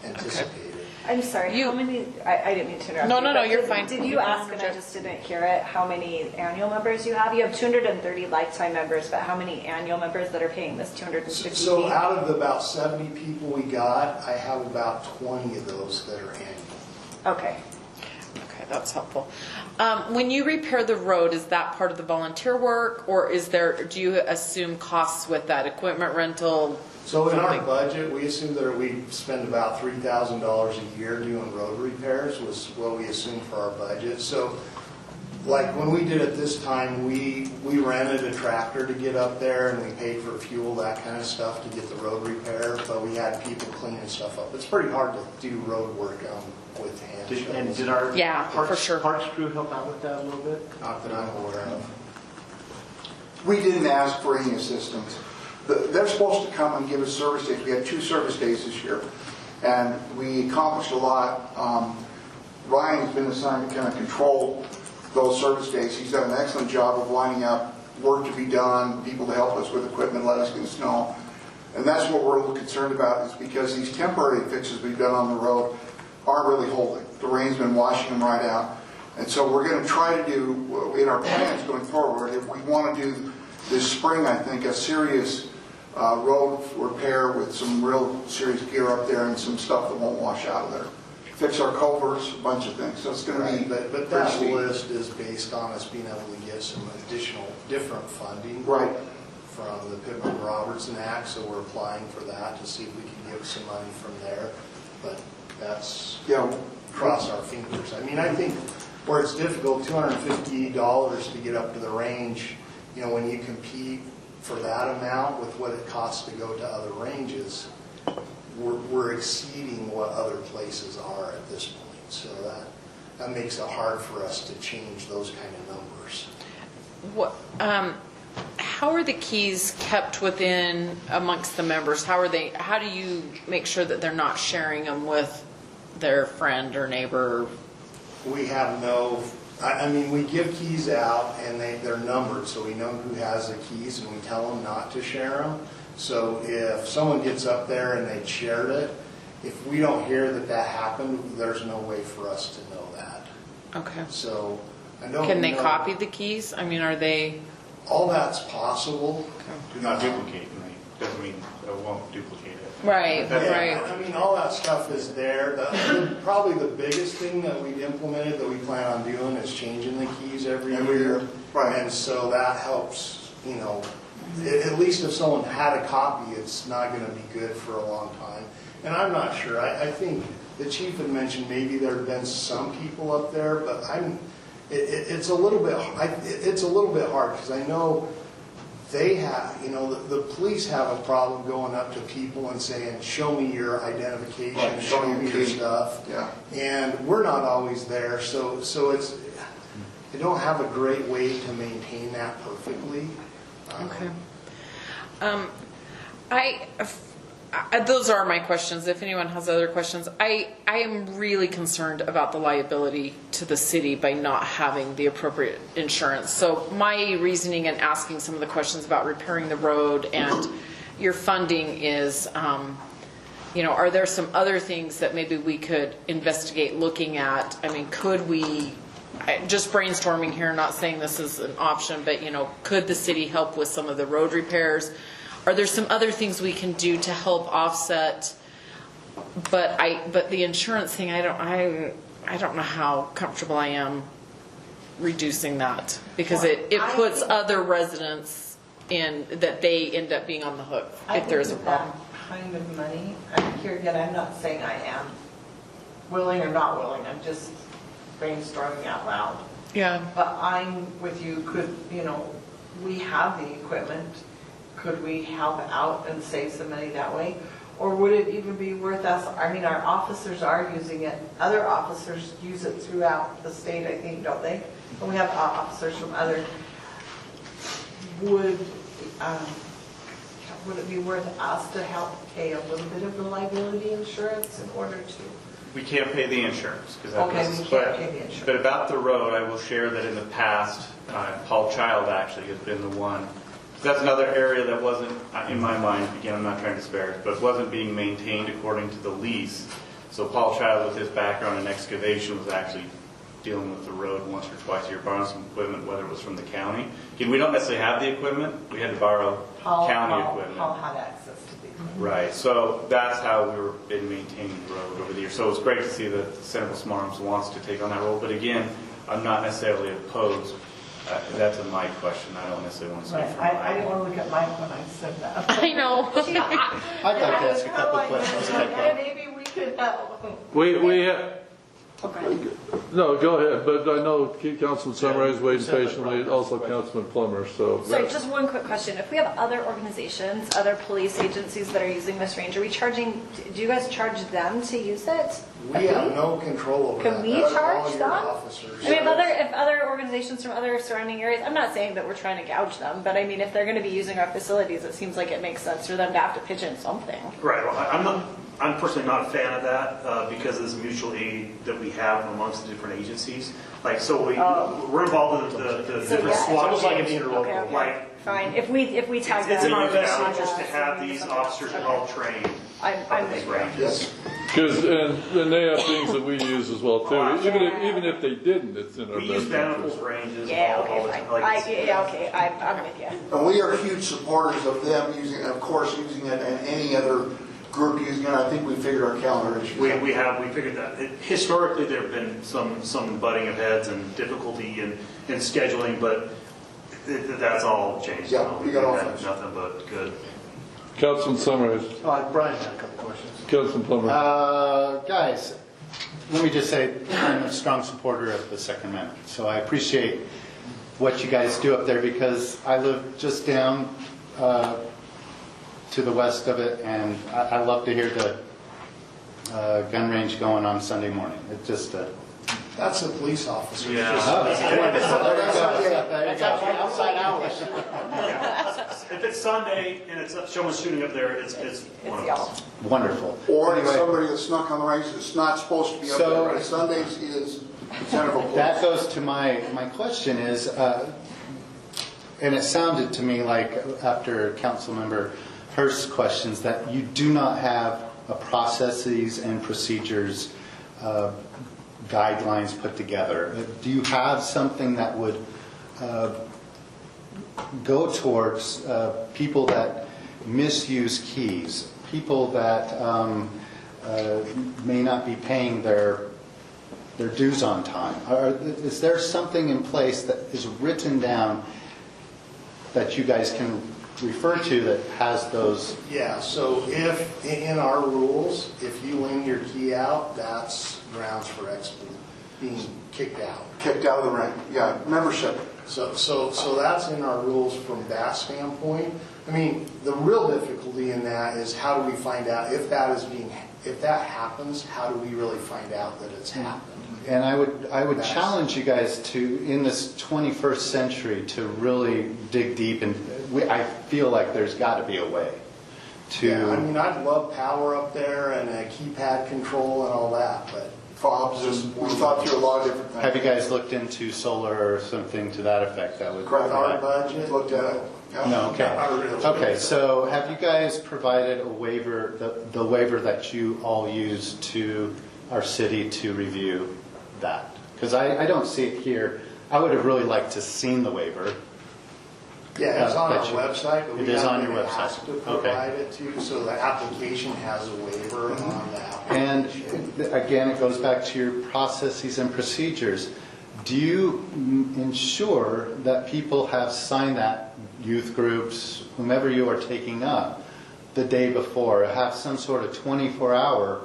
anticipated. I'm sorry, how many, I didn't mean to interrupt. No, you're fine. Did you ask, and I just didn't hear it, how many annual members you have? You have 230 lifetime members, but how many annual members that are paying this 250? So out of the about 70 people we got, I have about 20 of those that are annual. Okay. Okay, that's helpful. When you repair the road, is that part of the volunteer work, or do you assume costs with that, equipment rental? So in our budget, we assume that we spend about $3,000 a year doing road repairs was what we assumed for our budget. So like when we did it this time, we rented a tractor to get up there, and we paid for fuel, that kind of stuff to get the road repair, but we had people cleaning stuff up. It's pretty hard to do road work with hand shovels. And did our parts crew help out with that a little bit? Not that I'm aware of. We didn't ask for any assistance. they're supposed to come and give us service days. We had 2 service days this year, and we accomplished a lot. Ryan's been assigned to kind of control those service days. He's done an excellent job of lining up work to be done, people to help us with equipment, let us get snow. And that's what we're a little concerned about, is because these temporary fixes we've done on the road aren't really holding. The rain's been washing them right out. And so we're going to try to do, in our plans going forward, if we want to do this spring, I think, a serious road repair with some real serious gear up there and some stuff that won't wash out of there. Fix our culverts, a bunch of things. So it's going to be But that list is based on us being able to get some additional, different funding. Right. From the Pittman-Robertson Act, so we're applying for that to see if we can get some money from there. But that's, cross our fingers. I mean, I think where it's difficult, $250 to get up to the range, you know, when you compete for that amount with what it costs to go to other ranges, we're exceeding what other places are at this point. So that makes it hard for us to change those kind of numbers. What, how are the keys kept within amongst the members? How do you make sure that they're not sharing them with their friend or neighbor? We have no, I mean, we give keys out and they're numbered, so we know who has the keys, and we tell them not to share them. So if someone gets up there and they shared it, if we don't hear that happened, there's no way for us to know that. Okay. So I don't Can they know. copy the keys? I mean, are they? All that's possible. Do not duplicate, right? Doesn't mean it won't duplicate it. Right, right. I mean, all that stuff is there. Probably the biggest thing that we've implemented that we plan on doing is changing the keys every year. Right. And so that helps, you know, at least if someone had a copy, it's not going to be good for a long time. And I'm not sure. I think the chief had mentioned maybe there have been some people up there, but it's a little bit hard because I know they have, you know, the police have a problem going up to people and saying, show me your identification, Right, show me your stuff. Yeah. And we're not always there, so it's, they don't have a great way to maintain that perfectly. Okay. Those are my questions. If anyone has other questions, I am really concerned about the liability to the city by not having the appropriate insurance. So my reasoning in asking some of the questions about repairing the road and your funding is, you know, are there some other things that maybe we could investigate looking at? I mean, could we, just brainstorming here, not saying this is an option, but, you know, could the city help with some of the road repairs? Are there some other things we can do to help offset? But the insurance thing, I don't know how comfortable I am reducing that, because it puts other residents in that they end up being on the hook if there's a problem. That kind of money, here again, I'm not saying I am willing or not willing. I'm just brainstorming out loud. Yeah. But I'm with you. Could, you know, we have the equipment. Could we help out and save some money that way? Or would it even be worth us, I mean, our officers are using it. Other officers use it throughout the state, I think, don't they? And we have officers from other. Would it be worth us to help pay a little bit of the liability insurance in order to? We can't pay the insurance. We can't pay the insurance. But about the road, I will share that in the past, Paul Child actually has been the one. That's another area that wasn't, in my mind, again, I'm not trying to disparage, but wasn't being maintained according to the lease. So Paul Child, with his background in excavation, was actually dealing with the road once or twice a year, borrowing some equipment, whether it was from the county. Again, we don't necessarily have the equipment. We had to borrow county equipment. Paul had access to the equipment. Right. So that's how we've been maintaining the road over the years. So it's great to see that Centerville Smarms wants to take on that role. But again, I'm not necessarily opposed. That's a Mike question. I don't necessarily want to speak for Mike. I didn't want to look at Mike when I said that. I know. I'd like to ask a couple of questions. Maybe we could help. No, go ahead, but I know Councilman Summers is waiting patiently, also Councilman Plummer, so. Sorry, just one quick question. If we have other organizations, other police agencies that are using this range, are we charging, do you guys charge them to use it? We have no control over that. Can we That's all charge your them? officers. I mean, if other organizations from other surrounding areas, I'm not saying that we're trying to gouge them, but I mean, if they're going to be using our facilities, it seems like it makes sense for them to have to pitch in something. Right, well, I'm personally not a fan of that because of this mutual aid that we have amongst the different agencies. Like, so we're involved in the different SWAT. almost like an teams. interlocal. Okay. Like, Fine, if we tag them. it's in our on best the interest to have contract, these something officers else. well trained I'm on these with you. ranges. Because, and they have things that we use as well too. Even if they didn't, it's in our We best use Vanderpool's interest. ranges Yeah, all okay, the fine. time. Like, Okay, I'm with you. And we are huge supporters of them using, of course, using it and any other group using it. I think we figured our calendar issues out. we figured that. Historically, there have been some butting of heads and difficulty in scheduling, but that's all changed. Yeah, now. we got all We've had fixed. nothing but good. Councilman Summers, Brian had a couple questions. Councilman Plummer. Guys, let me just say I'm a strong supporter of the Second Amendment. So I appreciate what you guys do up there because I live just down to the west of it, and I love to hear the gun range going on Sunday morning. It's just That's a police officer. Yeah. There you go. Outside hours. If it's Sunday and it's someone shooting up there, it's one of us. Wonderful. Or it's Anyway, somebody that snuck on the range that's not supposed to be up So- there, right? Sundays is Centerville Police. that goes to my question is, and it sounded to me like after Councilmember Hurst's questions that you do not have a processes and procedures guidelines put together. Do you have something that would go towards people that misuse keys, people that may not be paying their dues on time? Is there something in place that is written down that you guys can refer to that has those? Yeah, so if, in our rules, if you lend your key out, that's grounds for being kicked out. Kicked out of the rank, yeah, membership. So that's in our rules from that standpoint. I mean, the real difficulty in that is how do we find out if that happens, how do we really find out that it's happened? And I would challenge you guys to, in this 21st century, to really dig deep, and I feel like there's got to be a way to. Yeah, I mean, I'd love power up there and a keypad control and all that, but fobs, we thought through a lot of different things. Have you guys looked into solar or something to that effect? That would. Correct, our budget, looked at it. Yeah. No, okay. Not really. Okay, so have you guys provided a waiver, the waiver that you all use to our city to review that? Because I don't see it here. I would have really liked to seen the waiver. Yeah, it's on our that you- website, but we It is on your haven't website. asked to Okay. provide it to you, so the application has a waiver on the application. And again, it goes back to your processes and procedures. Do you ensure that people have signed that, youth groups, whomever you are taking up, the day before, have some sort of 24-hour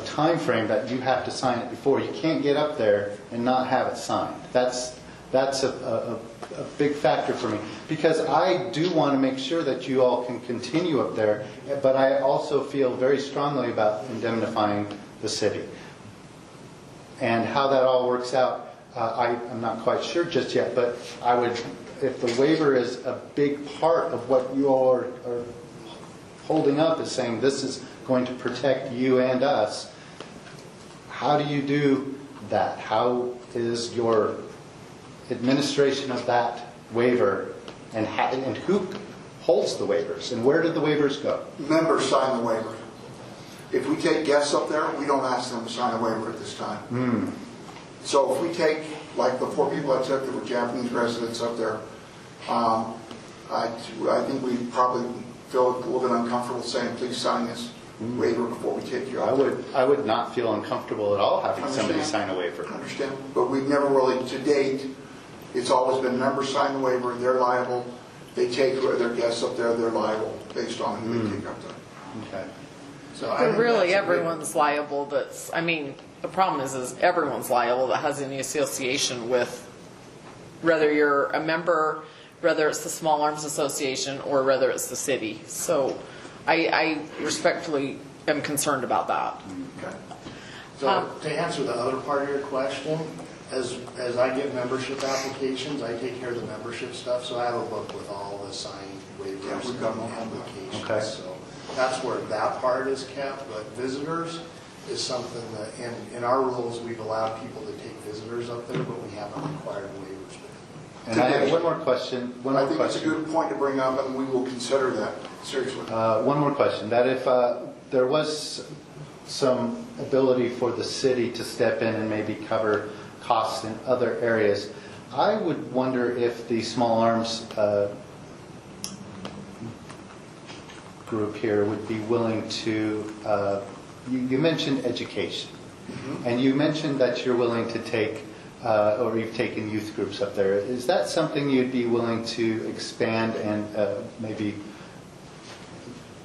time frame that you have to sign it before? You can't get up there and not have it signed. That's a big factor for me, because I do want to make sure that you all can continue up there, but I also feel very strongly about indemnifying the city. And how that all works out, I'm not quite sure just yet, but I would, if the waiver is a big part of what you all are holding up, is saying this is going to protect you and us, how do you do that? How is your administration of that waiver, and who holds the waivers, and where did the waivers go? Members sign the waiver. If we take guests up there, we don't ask them to sign a waiver at this time. So if we take, like the 4 people I took that were Japanese residents up there, I think we probably feel a little bit uncomfortable saying, please sign this waiver before we take you out there. I would not feel uncomfortable at all having somebody sign a waiver. I understand, but we've never really, to date, it's always been members sign the waiver, they're liable. They take their guests up there, they're liable based on who they take up there. Okay. So I But think really, that's a good- everyone's liable that's, I mean, the problem is everyone's liable that has any association with, whether you're a member, whether it's the Small Arms Association, or whether it's the city. So I respectfully am concerned about that. Okay. So to answer the other part of your question, as I get membership applications, I take care of the membership stuff, so I have a book with all the signed waivers and applications. Okay. So that's where that part is kept, but visitors is something that, in our rules, we've allowed people to take visitors up there, but we haven't required waivers. And I have one more question. I think it's a good point to bring up, and we will consider that, seriously. One more question, that if there was some ability for the city to step in and maybe cover costs in other areas, I would wonder if the small arms group here would be willing to, you mentioned education, and you mentioned that you're willing to take, or you've taken youth groups up there. Is that something you'd be willing to expand and maybe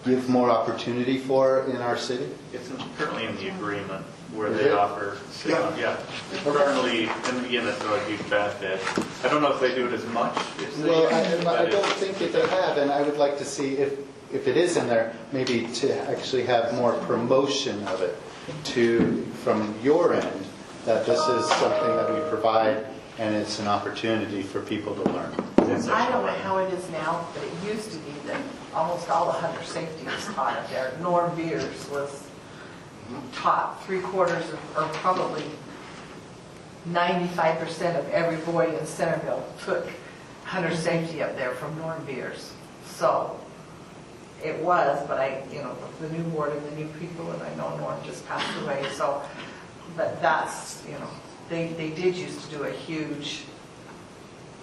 give more opportunity for in our city? It's currently in the agreement where they offer, yeah. Currently, and again, that's not a huge benefit. I don't know if they do it as much. Well, I don't think that they have, and I would like to see if it is in there, maybe to actually have more promotion of it from your end, that this is something that we provide and it's an opportunity for people to learn. I don't know how it is now, but it used to be that almost all the hunter safety was taught up there. Norm Beers was taught 3/4 or probably 95% of every boy in Centerville took hunter safety up there from Norm Beers. So it was, but the new board and the new people, and I know Norm just passed away, so, but that's, they did used to do a huge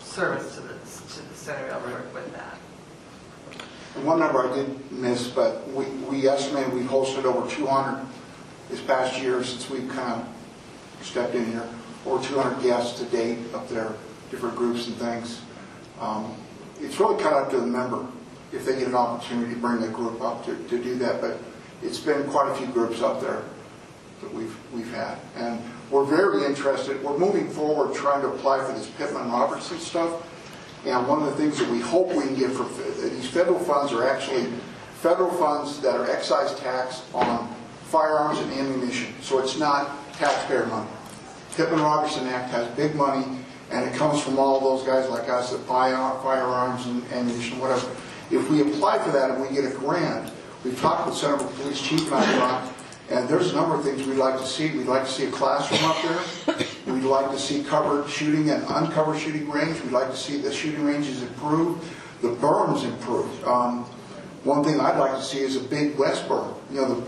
service to the Centerville work with that. And one number I did miss, but we estimate we've hosted over 200 this past year since we've kind of stepped in here, over 200 guests to date up there, different groups and things. It's really kind of up to the member if they get an opportunity to bring the group up to do that, but it's been quite a few groups up there that we've had. And we're very interested. We're moving forward trying to apply for this Pittman-Robertson stuff. And one of the things that we hope we can get for these federal funds are actually federal funds that are excise tax on firearms and ammunition. So it's not taxpayer money. Pittman-Robertson Act has big money, and it comes from all those guys like us that buy firearms and ammunition, whatever. If we apply for that and we get a grant, we've talked with Centerville Police Chief and I, and there's a number of things we'd like to see. We'd like to see a classroom up there. We'd like to see covered shooting and uncovered shooting range. We'd like to see the shooting ranges improved, the berms improved. One thing I'd like to see is a big west berm. The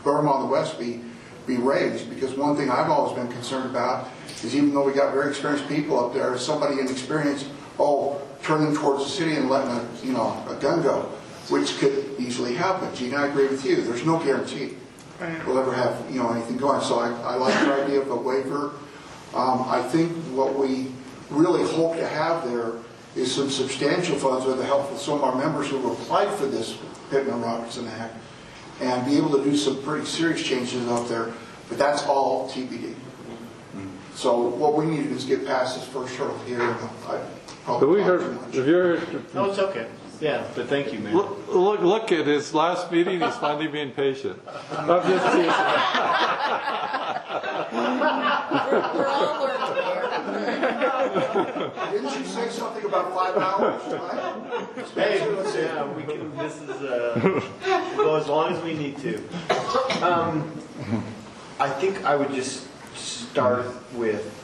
berm on the west be raised, because one thing I've always been concerned about is, even though we got very experienced people up there, somebody inexperienced, turning towards the city and letting a gun go, which could easily happen. Gene, I agree with you. There's no guarantee we'll ever have anything going. So I like the idea of a waiver. I think what we really hope to have there is some substantial funds with the help of some of our members who have applied for this Pittman-Robertson Act, and be able to do some pretty serious changes out there. But that's all TBD. So what we need to do is get past this first hurdle here. Have you heard? No, it's okay. Yeah, but thank you, man. Look at his last meeting. He's finally being patient. I'm just teasing. We're all learning here. Didn't you say something about 5 hours tonight? Hey, yeah, we can. This is go as long as we need to. I think I would just start with.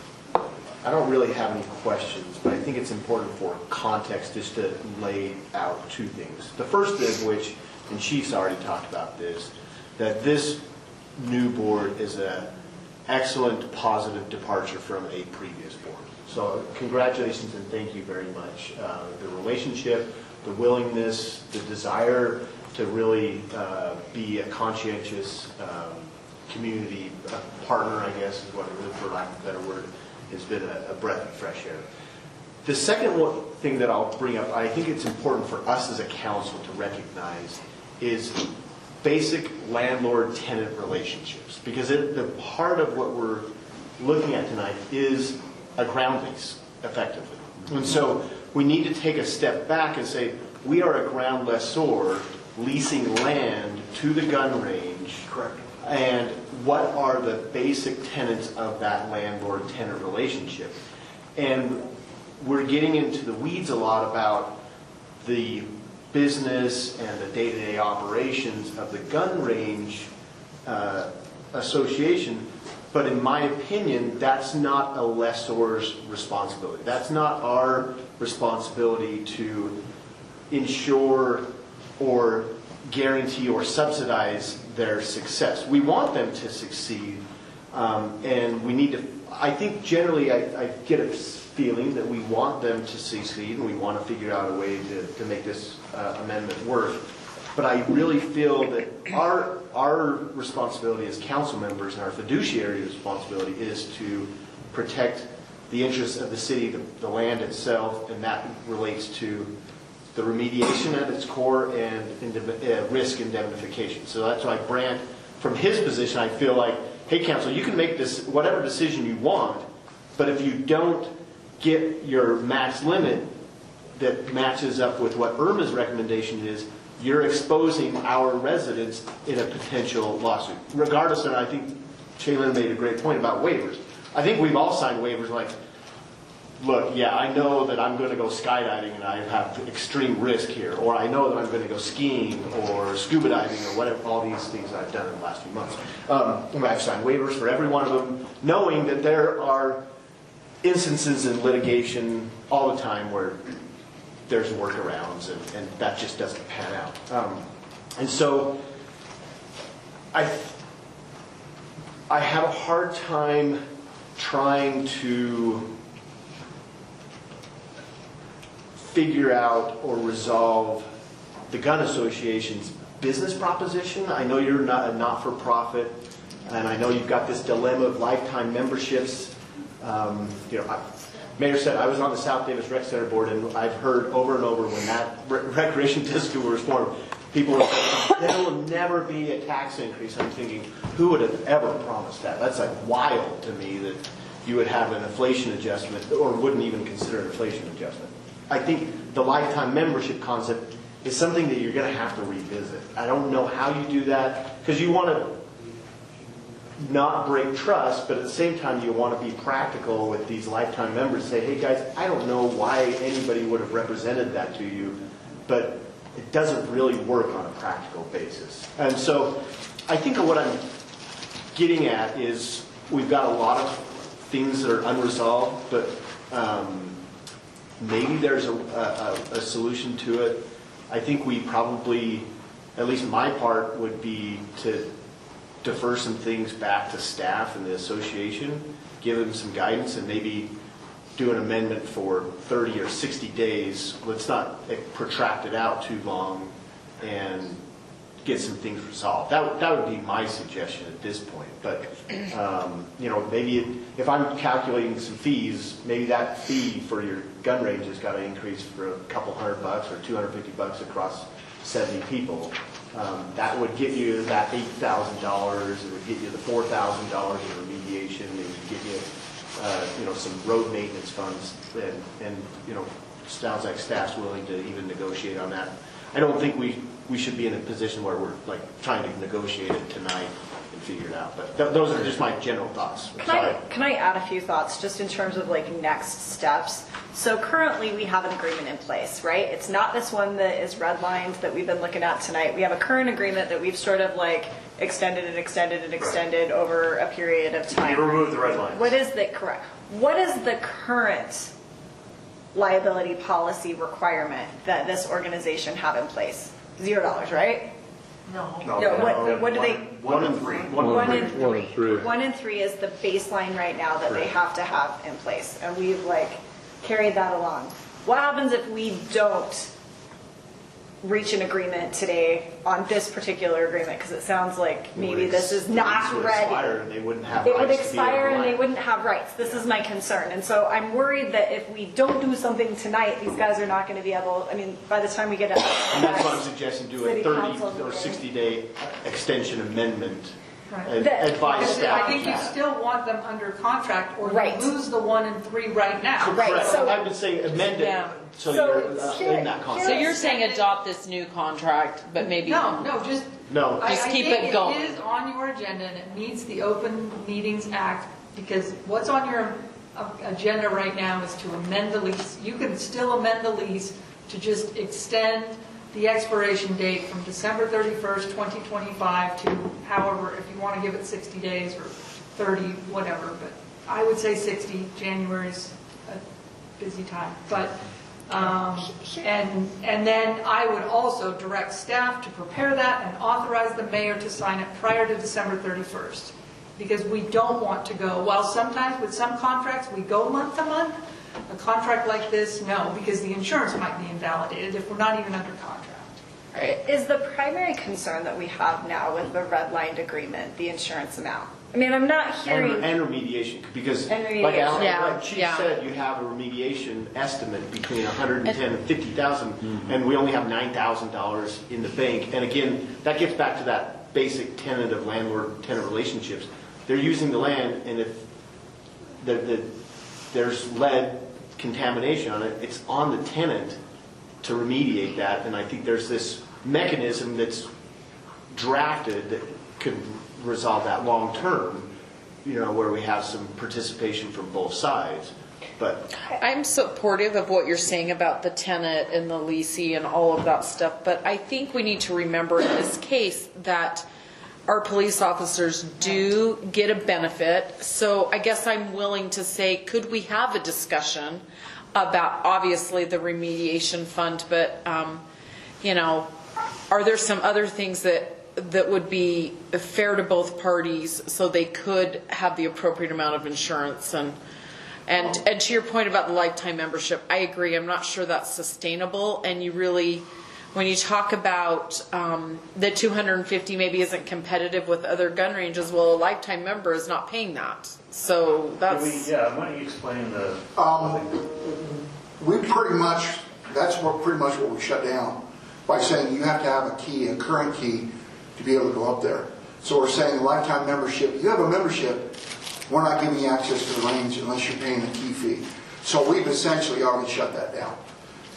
I don't really have any questions, but I think it's important for context just to lay out two things. The first of which, and Chief's already talked about this, that this new board is an excellent, positive departure from a previous board. So congratulations and thank you very much. The relationship, the willingness, the desire to really be a conscientious community partner, I guess is what it is, for lack of a better word, has been a breath of fresh air. The second thing that I'll bring up, I think it's important for us as a council to recognize, is basic landlord-tenant relationships, because the part of what we're looking at tonight is a ground lease, effectively. And so we need to take a step back and say, we are a ground lessor leasing land to the gun range. Correct. And what are the basic tenets of that landlord-tenant relationship? And we're getting into the weeds a lot about the business and the day-to-day operations of the gun range association, but in my opinion, that's not a lessor's responsibility. That's not our responsibility to ensure or guarantee or subsidize their success. We want them to succeed, and we need to, I think generally I get a feeling that we want them to succeed and we want to figure out a way to make this amendment work. But I really feel that our responsibility as council members and our fiduciary responsibility is to protect the interests of the city, the land itself, and that relates to the remediation at its core and risk indemnification. So that's why Brant, from his position, I feel like, hey, council, you can make this whatever decision you want, but if you don't get your max limit that matches up with what Irma's recommendation is, you're exposing our residents in a potential lawsuit. Regardless, and I think Shaylin made a great point about waivers. I think we've all signed waivers like, look, yeah, I know that I'm going to go skydiving and I have extreme risk here, or I know that I'm going to go skiing or scuba diving or whatever, all these things I've done in the last few months. I've signed waivers for every one of them, knowing that there are instances in litigation all the time where there's workarounds and that just doesn't pan out. And so I have a hard time trying to figure out or resolve the gun association's business proposition. I know you're not a not-for-profit, and I know you've got this dilemma of lifetime memberships. Mayor said I was on the South Davis Rec Center board, and I've heard over and over when that recreation district was formed, people were saying there will never be a tax increase. I'm thinking, who would have ever promised that? That's like wild to me that you would have an inflation adjustment or wouldn't even consider an inflation adjustment. I think the lifetime membership concept is something that you're going to have to revisit. I don't know how you do that, because you want to not break trust, but at the same time you want to be practical with these lifetime members. Say, hey guys, I don't know why anybody would have represented that to you, but it doesn't really work on a practical basis. And so I think what I'm getting at is we've got a lot of things that are unresolved, but maybe there's a solution to it. I think we probably, at least my part, would be to defer some things back to staff and the association, give them some guidance, and maybe do an amendment for 30 or 60 days. Let's not protract it out too long and get some things resolved. That would be my suggestion at this point. But maybe if I'm calculating some fees, maybe that fee for your gun range has got to increase for a couple $100 or $250 across 70 people. That would get you that $8,000. It would get you the $4,000 in remediation. It would get you, some road maintenance funds. And sounds like staff's willing to even negotiate on that. I don't think we should be in a position where we're like trying to negotiate it tonight and figure it out. But those are just my general thoughts. Can I add a few thoughts just in terms of like next steps? So currently we have an agreement in place, right? It's not this one that is redlined that we've been looking at tonight. We have a current agreement that we've sort of like extended and extended and extended over a period of time. You remove the red line. What is the current liability policy requirement that this organization have in place? $0, right? No. What do they? 1 and 3. 1 and 3. 1 and 3 is the baseline right now that they have to have in place, and we've like carried that along. What happens if we don't reach an agreement today on this particular agreement? Because it sounds like maybe this is not ready. They wouldn't have It would rights to be able expire to and they land. wouldn't have rights. This is my concern. And so I'm worried that if we don't do something tonight, these guys are not going to be able, I mean, by the time we get And that's why I'm suggesting do a City 30 council or meeting. 60-day extension amendment. Right. And That- advise Because staff. I think you still want them under contract, or Right. you lose the 1 and 3 right now. Right, Correct. so- I've been saying amend it, Yeah. so So you're in that So contract. you're saying adopt this new contract, but maybe. No, just. No. Just keep it going. I think it is on your agenda and it meets the Open Meetings Act, because what's on your agenda right now is to amend the lease. You can still amend the lease to just extend the expiration date from December 31st, 2025 to however, if you want to give it 60 days or 30, whatever, but I would say 60. January's a busy time, but and then I would also direct staff to prepare that and authorize the mayor to sign it prior to December 31st. Because we don't want to go, while sometimes with some contracts we go month to month, a contract like this, no, because the insurance might be invalidated if we're not even under contract. Is the primary concern that we have now with the redlined agreement the insurance amount? I mean, I'm not hearing. And remediation, because And like remediation. Alan, Yeah, like Chief yeah. said, you have a remediation estimate between 110 and 50,000, and we only have $9,000 in the bank. And again, that gets back to that basic tenet of landlord-tenant relationships. They're using the land, and if there's lead contamination on it, it's on the tenant to remediate that. And I think there's this mechanism that's drafted that could resolve that long term, where we have some participation from both sides. But I'm supportive of what you're saying about the tenant and the leasing and all of that stuff, but I think we need to remember in this case that our police officers do get a benefit. So I guess I'm willing to say, could we have a discussion about obviously the remediation fund, but are there some other things that would be fair to both parties so they could have the appropriate amount of insurance? And to your point about the lifetime membership, I agree. I'm not sure that's sustainable. And you really, when you talk about the 250 maybe isn't competitive with other gun ranges, well, a lifetime member is not paying that. So that's. Yeah, why don't you explain the. We pretty much, that's pretty much what we shut down by saying you have to have a key, a current key, to be able to go up there. So we're saying lifetime membership, you have a membership, we're not giving you access to the range unless you're paying a key fee. So we've essentially already shut that down.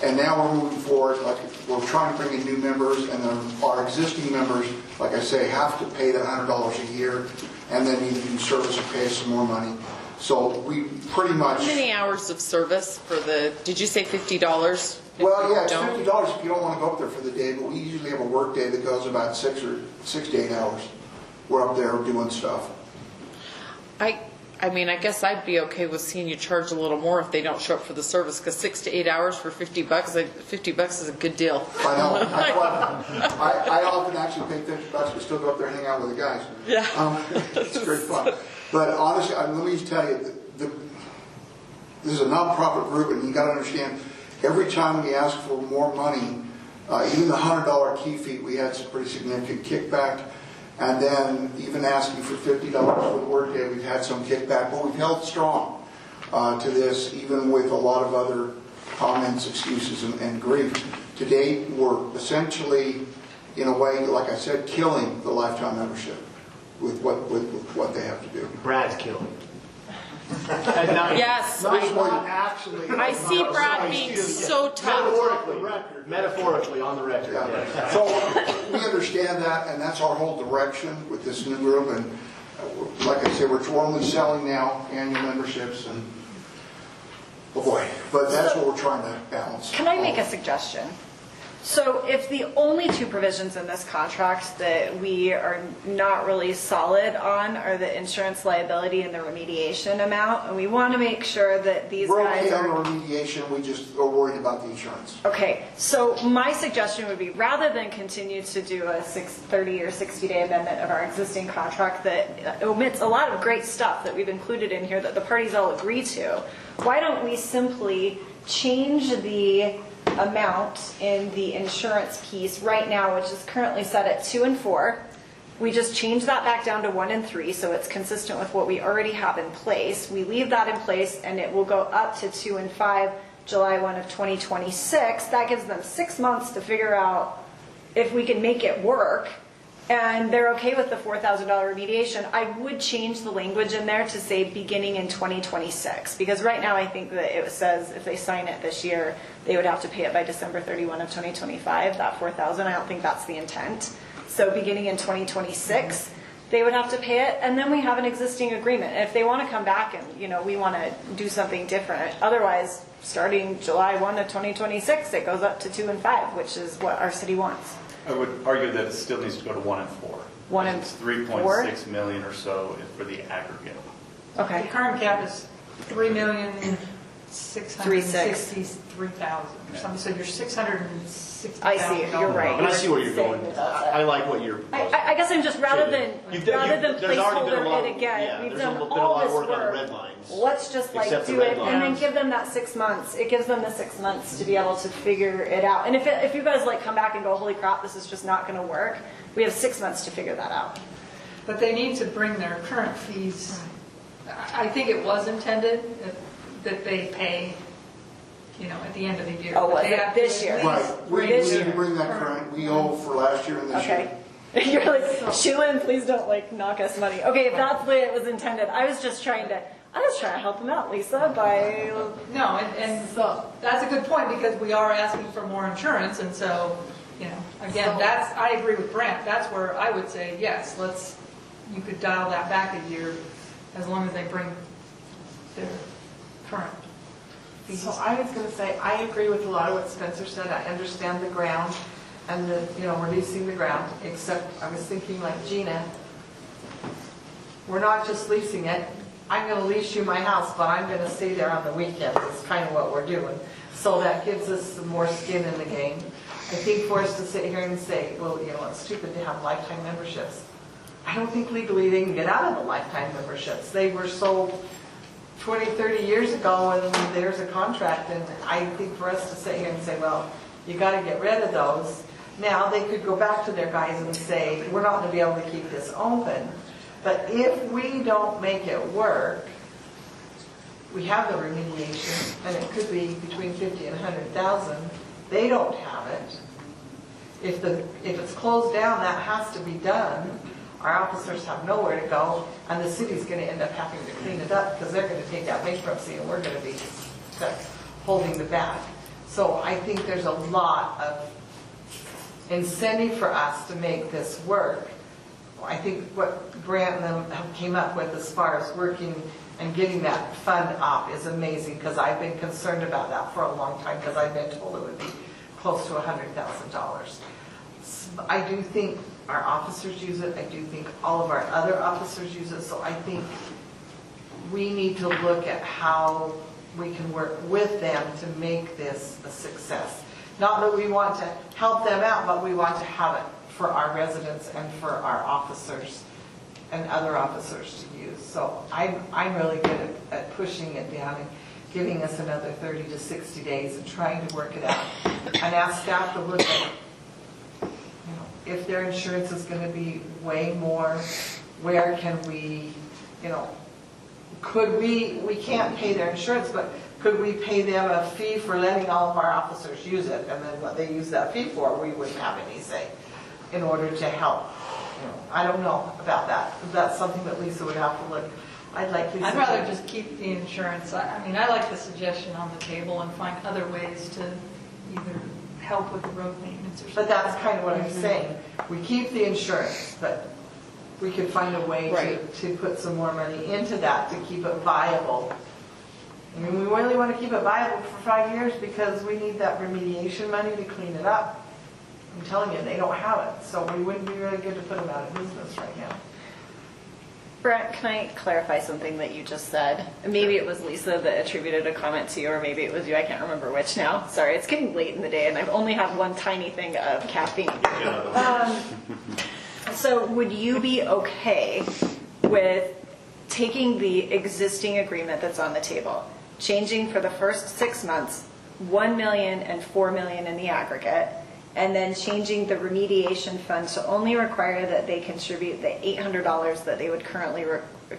And now we're moving forward, like we're trying to bring in new members, and then our existing members, like I say, have to pay that $100 a year, and then either do service or pay us some more money. So we pretty much. How many hours of service for the, did you say $50? Well, yeah, it's $50 if you don't want to go up there for the day, but we usually have a work day that goes about 6 to 8 hours. We're up there doing stuff. I mean, I guess I'd be okay with seeing you charge a little more if they don't show up for the service, because 6 to 8 hours for $50, $50 is a good deal. I know. I often actually pay $50, but still go up there and hang out with the guys. Yeah. It's great fun. But honestly, let me just tell you, this is a non-profit group, and you got to understand, every time we ask for more money, even the $100 key fee, we had some pretty significant kickback. And then even asking for $50 for the workday, we've had some kickback, but we've held strong to this, even with a lot of other comments, excuses, and grief. To date, we're essentially, in a way, like I said, killing the lifetime membership with what they have to do. Brad's killing. Yes, actually. I see Brad being so tough. Metaphorically on the record. Yeah. So we understand that, and that's our whole direction with this new group. And like I said, we're only selling now annual memberships, and oh boy, but that's what we're trying to balance. Can I make a suggestion? So if the only two provisions in this contract that we are not really solid on are the insurance liability and the remediation amount, and we want to make sure that these We're guys okay are... on the remediation, we just are worried about the insurance. Okay, so my suggestion would be, rather than continue to do a 30 or 60-day amendment of our existing contract that omits a lot of great stuff that we've included in here that the parties all agree to, why don't we simply change the amount in the insurance piece right now, which is currently set at 2 and 4. We just change that back down to 1 and 3, so it's consistent with what we already have in place. We leave that in place, and it will go up to 2 and 5 July 1 of 2026. That gives them 6 months to figure out if we can make it work, and they're okay with the $4,000 remediation. I would change the language in there to say beginning in 2026, because right now I think that it says if they sign it this year, they would have to pay it by December 31 of 2025, that $4,000. I don't think that's the intent. So beginning in 2026, they would have to pay it, and then we have an existing agreement. If they want to come back and, we want to do something different, otherwise, starting July 1 of 2026, it goes up to 2 and 5, which is what our city wants. I would argue that it still needs to go to 1 and 4. 1 and It's 3.6 million or so for the aggregate. Okay. The current cap is $3,663,000 or something, so you're $660,000. I see, you're right. And I see where you're going. I like what you're proposing. I guess I'm just, rather than placeholder it again, we've done all this work. Let's just do it and then give them that 6 months. It gives them the 6 months to be able to figure it out. And if you guys come back and go, holy crap, this is just not going to work, we have 6 months to figure that out. But they need to bring their current fees. I think it was intended that they pay, at the end of the year. Oh, was it this year? Right, we didn't bring that current, we owe for last year and this year. You're like, Sheila, please don't knock us money. Okay, if that's the way it was intended, I was trying to help them out, Lisa, by... No, and so that's a good point, because we are asking for more insurance, and so, again, I agree with Brent. That's where I would say, yes, you could dial that back a year as long as they bring their current fees. So I was going to say, I agree with a lot of what Spencer said. I understand the ground and we're leasing the ground, except I was thinking like Gina, we're not just leasing it. I'm going to lease you my house, but I'm going to stay there on the weekends. It's kind of what we're doing. So that gives us some more skin in the game. I think for us to sit here and say, well, it's stupid to have lifetime memberships. I don't think legally they can get out of the lifetime memberships. They were sold 20, 30 years ago, and there's a contract, and I think for us to sit here and say, well, you got to get rid of those. Now, they could go back to their guys and say, we're not going to be able to keep this open. But if we don't make it work, we have the remediation, and it could be between 50 and 100,000. They don't have it. If it's closed down, that has to be done. Our officers have nowhere to go, and the city's going to end up having to clean it up because they're going to take out bankruptcy, and we're going to be stuck holding the bag. So I think there's a lot of incentive for us to make this work. I think what Brant and them have came up with as far as working and getting that fund up is amazing, because I've been concerned about that for a long time, because I've been told it would be close to $100,000. I do think our officers use it. I do think all of our other officers use it. So I think we need to look at how we can work with them to make this a success. Not that we want to help them out, but we want to have it for our residents and for our officers and other officers to use. So I'm really good at pushing it down and giving us another 30 to 60 days and trying to work it out. And ask staff to look at, if their insurance is going to be way more, where can we, could we can't pay their insurance, but could we pay them a fee for letting all of our officers use it, and then what they use that fee for, we wouldn't have any say in order to help. I don't know about that. That's something that Lisa would have to look. I'd rather just keep the insurance. I like the suggestion on the table and find other ways to either help with the road maintenance or something. But that's kind of what I'm saying. We keep the insurance, but we could find a way to put some more money into that to keep it viable. We really want to keep it viable for 5 years because we need that remediation money to clean it up. I'm telling you, they don't have it, so we wouldn't be really good to put them out of business right now. Brent, can I clarify something that you just said? Maybe it was Lisa that attributed a comment to you, or maybe it was you. I can't remember which now. Sorry, it's getting late in the day, and I've only had one tiny thing of caffeine. So would you be okay with taking the existing agreement that's on the table, changing for the first 6 months $1 million and $4 million in the aggregate, and then changing the remediation fund to only require that they contribute the $800 that they would currently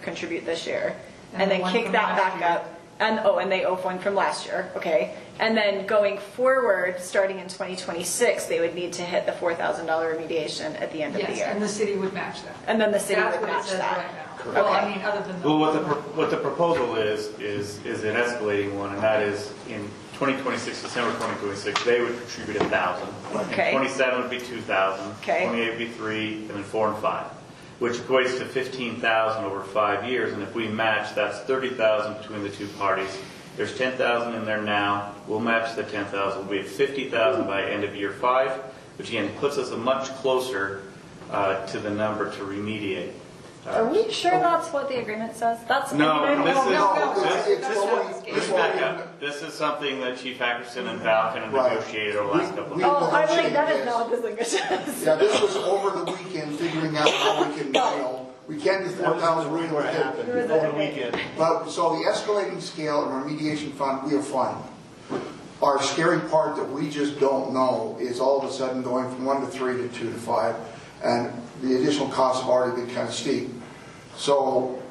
contribute this year, and then kick that back up. And they owe one from last year, okay. And then going forward, starting in 2026, they would need to hit the $4,000 remediation at the end of the year. Yes, and the city would match that. And then the city That's would what it match says that. right now. Well, I mean, other than. Well, what the proposal is an escalating one, and that is in 2026, December 2026, they would contribute 1,000. Okay. 27 would be 2,000. Okay. 28 would be 3, and then 4 and 5, which equates to 15,000 over 5 years. And if we match, that's 30,000 between the two parties. There's 10,000 in there now. We'll match the 10,000. We'll be at 50,000 by end of year 5, which again puts us much closer to the number to remediate. Are we sure that's what the agreement says? That's This is something that Chief Ackerson and Val kind of negotiated over the last couple of years. Oh, I'm like, that is not what this language says. Yeah, this was over the weekend, figuring out how we can, we can't do 4,000 where it happened, over the weekend. But, so the escalating scale and remediation fund, we are fine. Our scary part that we just don't know is all of a sudden going from 1 to 3 to 2 to 5, and the additional costs have already been kind of steep. So,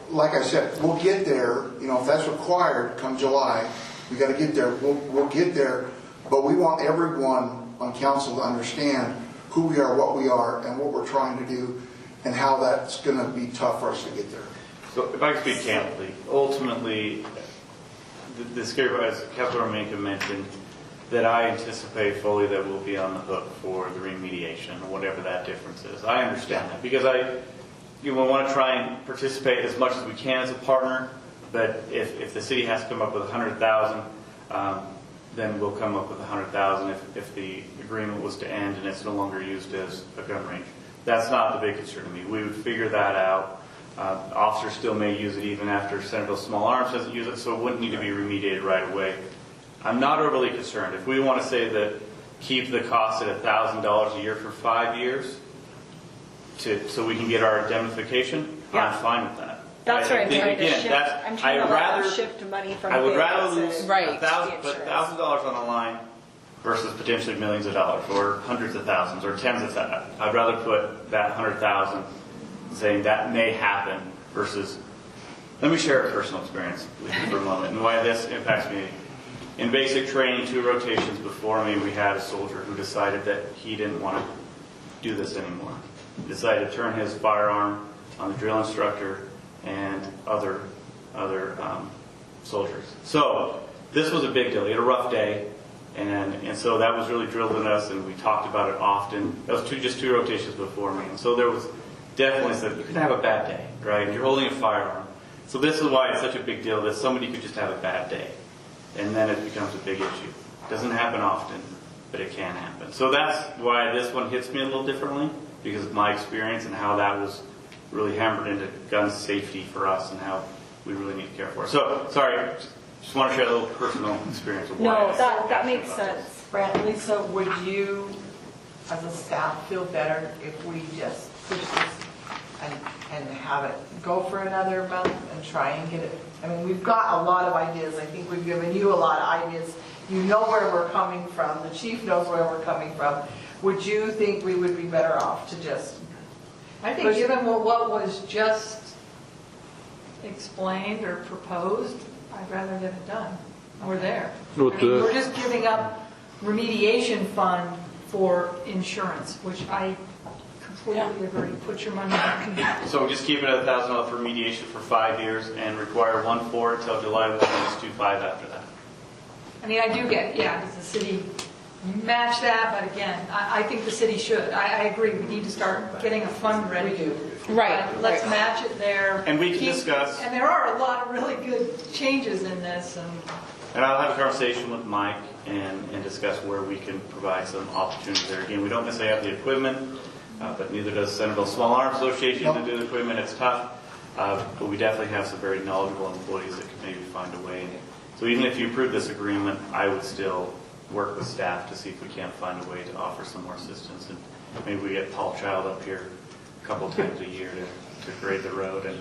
like I said, we'll get there. If that's required come July, we got to get there. We'll get there, but we want everyone on council to understand who we are, what we are, and what we're trying to do, and how that's going to be tough for us to get there. So, if I can speak candidly, ultimately, the scary part, as Councilor Minka mentioned, that I anticipate fully that we'll be on the hook for the remediation, or whatever that difference is. I understand that because we want to try and participate as much as we can as a partner. But if the city has to come up with 100,000, then we'll come up with 100,000. If the agreement was to end and it's no longer used as a gun range, that's not the big concern to me. We would figure that out. Officers still may use it even after Centerville Small Arms doesn't use it, so it wouldn't need to be remediated right away. I'm not overly concerned. If we want to say that keep the cost at $1,000 a year for 5 years, so we can get our indemnification, I'm fine with that. That's right. I'm trying to shift money from. I would rather lose right. $1,000 on the line versus potentially millions of dollars, or hundreds of thousands, or tens of thousands. I'd rather put that 100,000, saying that may happen, versus. Let me share a personal experience with you for a moment, and why this impacts me. In basic training, 2 rotations before me, we had a soldier who decided that he didn't want to do this anymore. He decided to turn his firearm on the drill instructor and other soldiers. So this was a big deal. He had a rough day, and so that was really drilled in us, and we talked about it often. That was just 2 rotations before me, and so there was definitely said you can have a bad day, right? You're holding a firearm. So this is why it's such a big deal that somebody could just have a bad day. And then it becomes a big issue. It doesn't happen often, but it can happen. So that's why this one hits me a little differently, because of my experience and how that was really hammered into gun safety for us and how we really need to care for it. So, sorry, just want to share a little personal experience of why. No, that makes sense. Brent, Lisa, would you, as a staff, feel better if we just push this and have it go for another month and try and get it? I mean, we've got a lot of ideas. I think we've given you a lot of ideas. You know where we're coming from. The chief knows where we're coming from. Would you think we would be better off to just... I think given what was just explained or proposed, I'd rather get it done. We're there. We're just giving up remediation fund for insurance, which I completely agree. Put your money back. So just keep it at $1,000 for remediation for 5 years and require 1/4 until July 1 and just do 5 after that. I mean, I do get, does the city match that? But again, I think the city should. I agree. We need to start getting a fund ready. We do. Right. Let's match it there. And we can discuss. And there are a lot of really good changes in this. And I'll have a conversation with Mike and discuss where we can provide some opportunities there. Again, we don't necessarily have the equipment. But neither does Centerville Small Arms Association to do the equipment. It's tough. But we definitely have some very knowledgeable employees that could maybe find a way. So even if you approve this agreement, I would still work with staff to see if we can't find a way to offer some more assistance. And maybe we get Paul Child up here a couple times a year to grade the road. And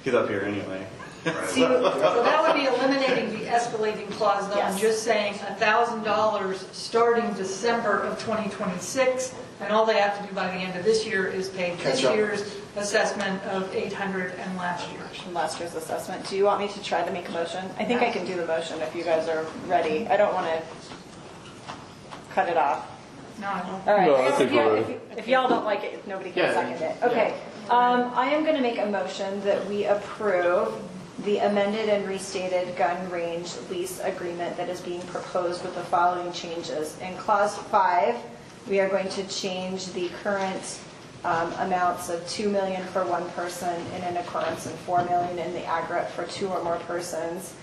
he's up here anyway. See, so that would be eliminating the escalating clause, though, and Yes. just saying $1,000 starting December of 2026, and all they have to do by the end of this year is pay this Catch up. year's assessment of $800 and last year's. From last year's assessment. Do you want me to try to make a motion? I think I can do the motion if you guys are ready. I don't want to cut it off. No, I don't. All right. No, I I guess think if, we're if y'all don't like it, if nobody can Yeah. second it. Okay. I am going to make a motion that we approve the amended and restated gun range lease agreement that is being proposed with the following changes. In clause 5, we are going to change the current amounts of $2 million for one person in an occurrence and $4 million in the aggregate for 2 or more persons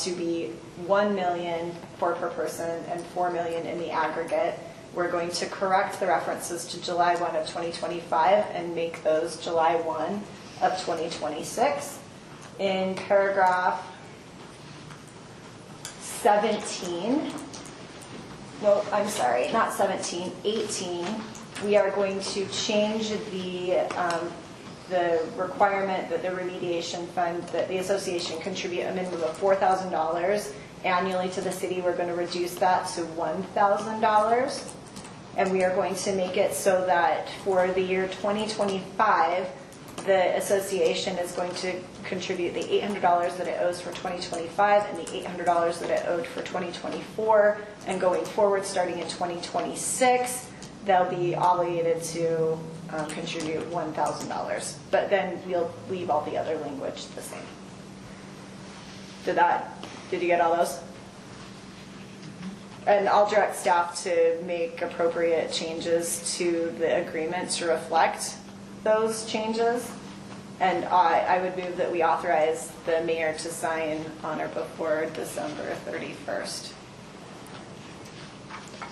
to be $1 million per person and $4 million in the aggregate. We're going to correct the references to July 1 of 2025 and make those July 1 of 2026. In paragraph 17, no, I'm sorry, not 17, 18, we are going to change the requirement that the remediation fund, that the association contribute a minimum of $4,000 annually to the city. We're going to reduce that to $1,000. And we are going to make it so that for the year 2025, the association is going to contribute the $800 that it owes for 2025 and the $800 that it owed for 2024. And going forward, starting in 2026, they'll be obligated to contribute $1,000. But then we'll leave all the other language the same. Did you get all those? And I'll direct staff to make appropriate changes to the agreement to reflect those changes. And I would move that we authorize the mayor to sign on or before December 31st.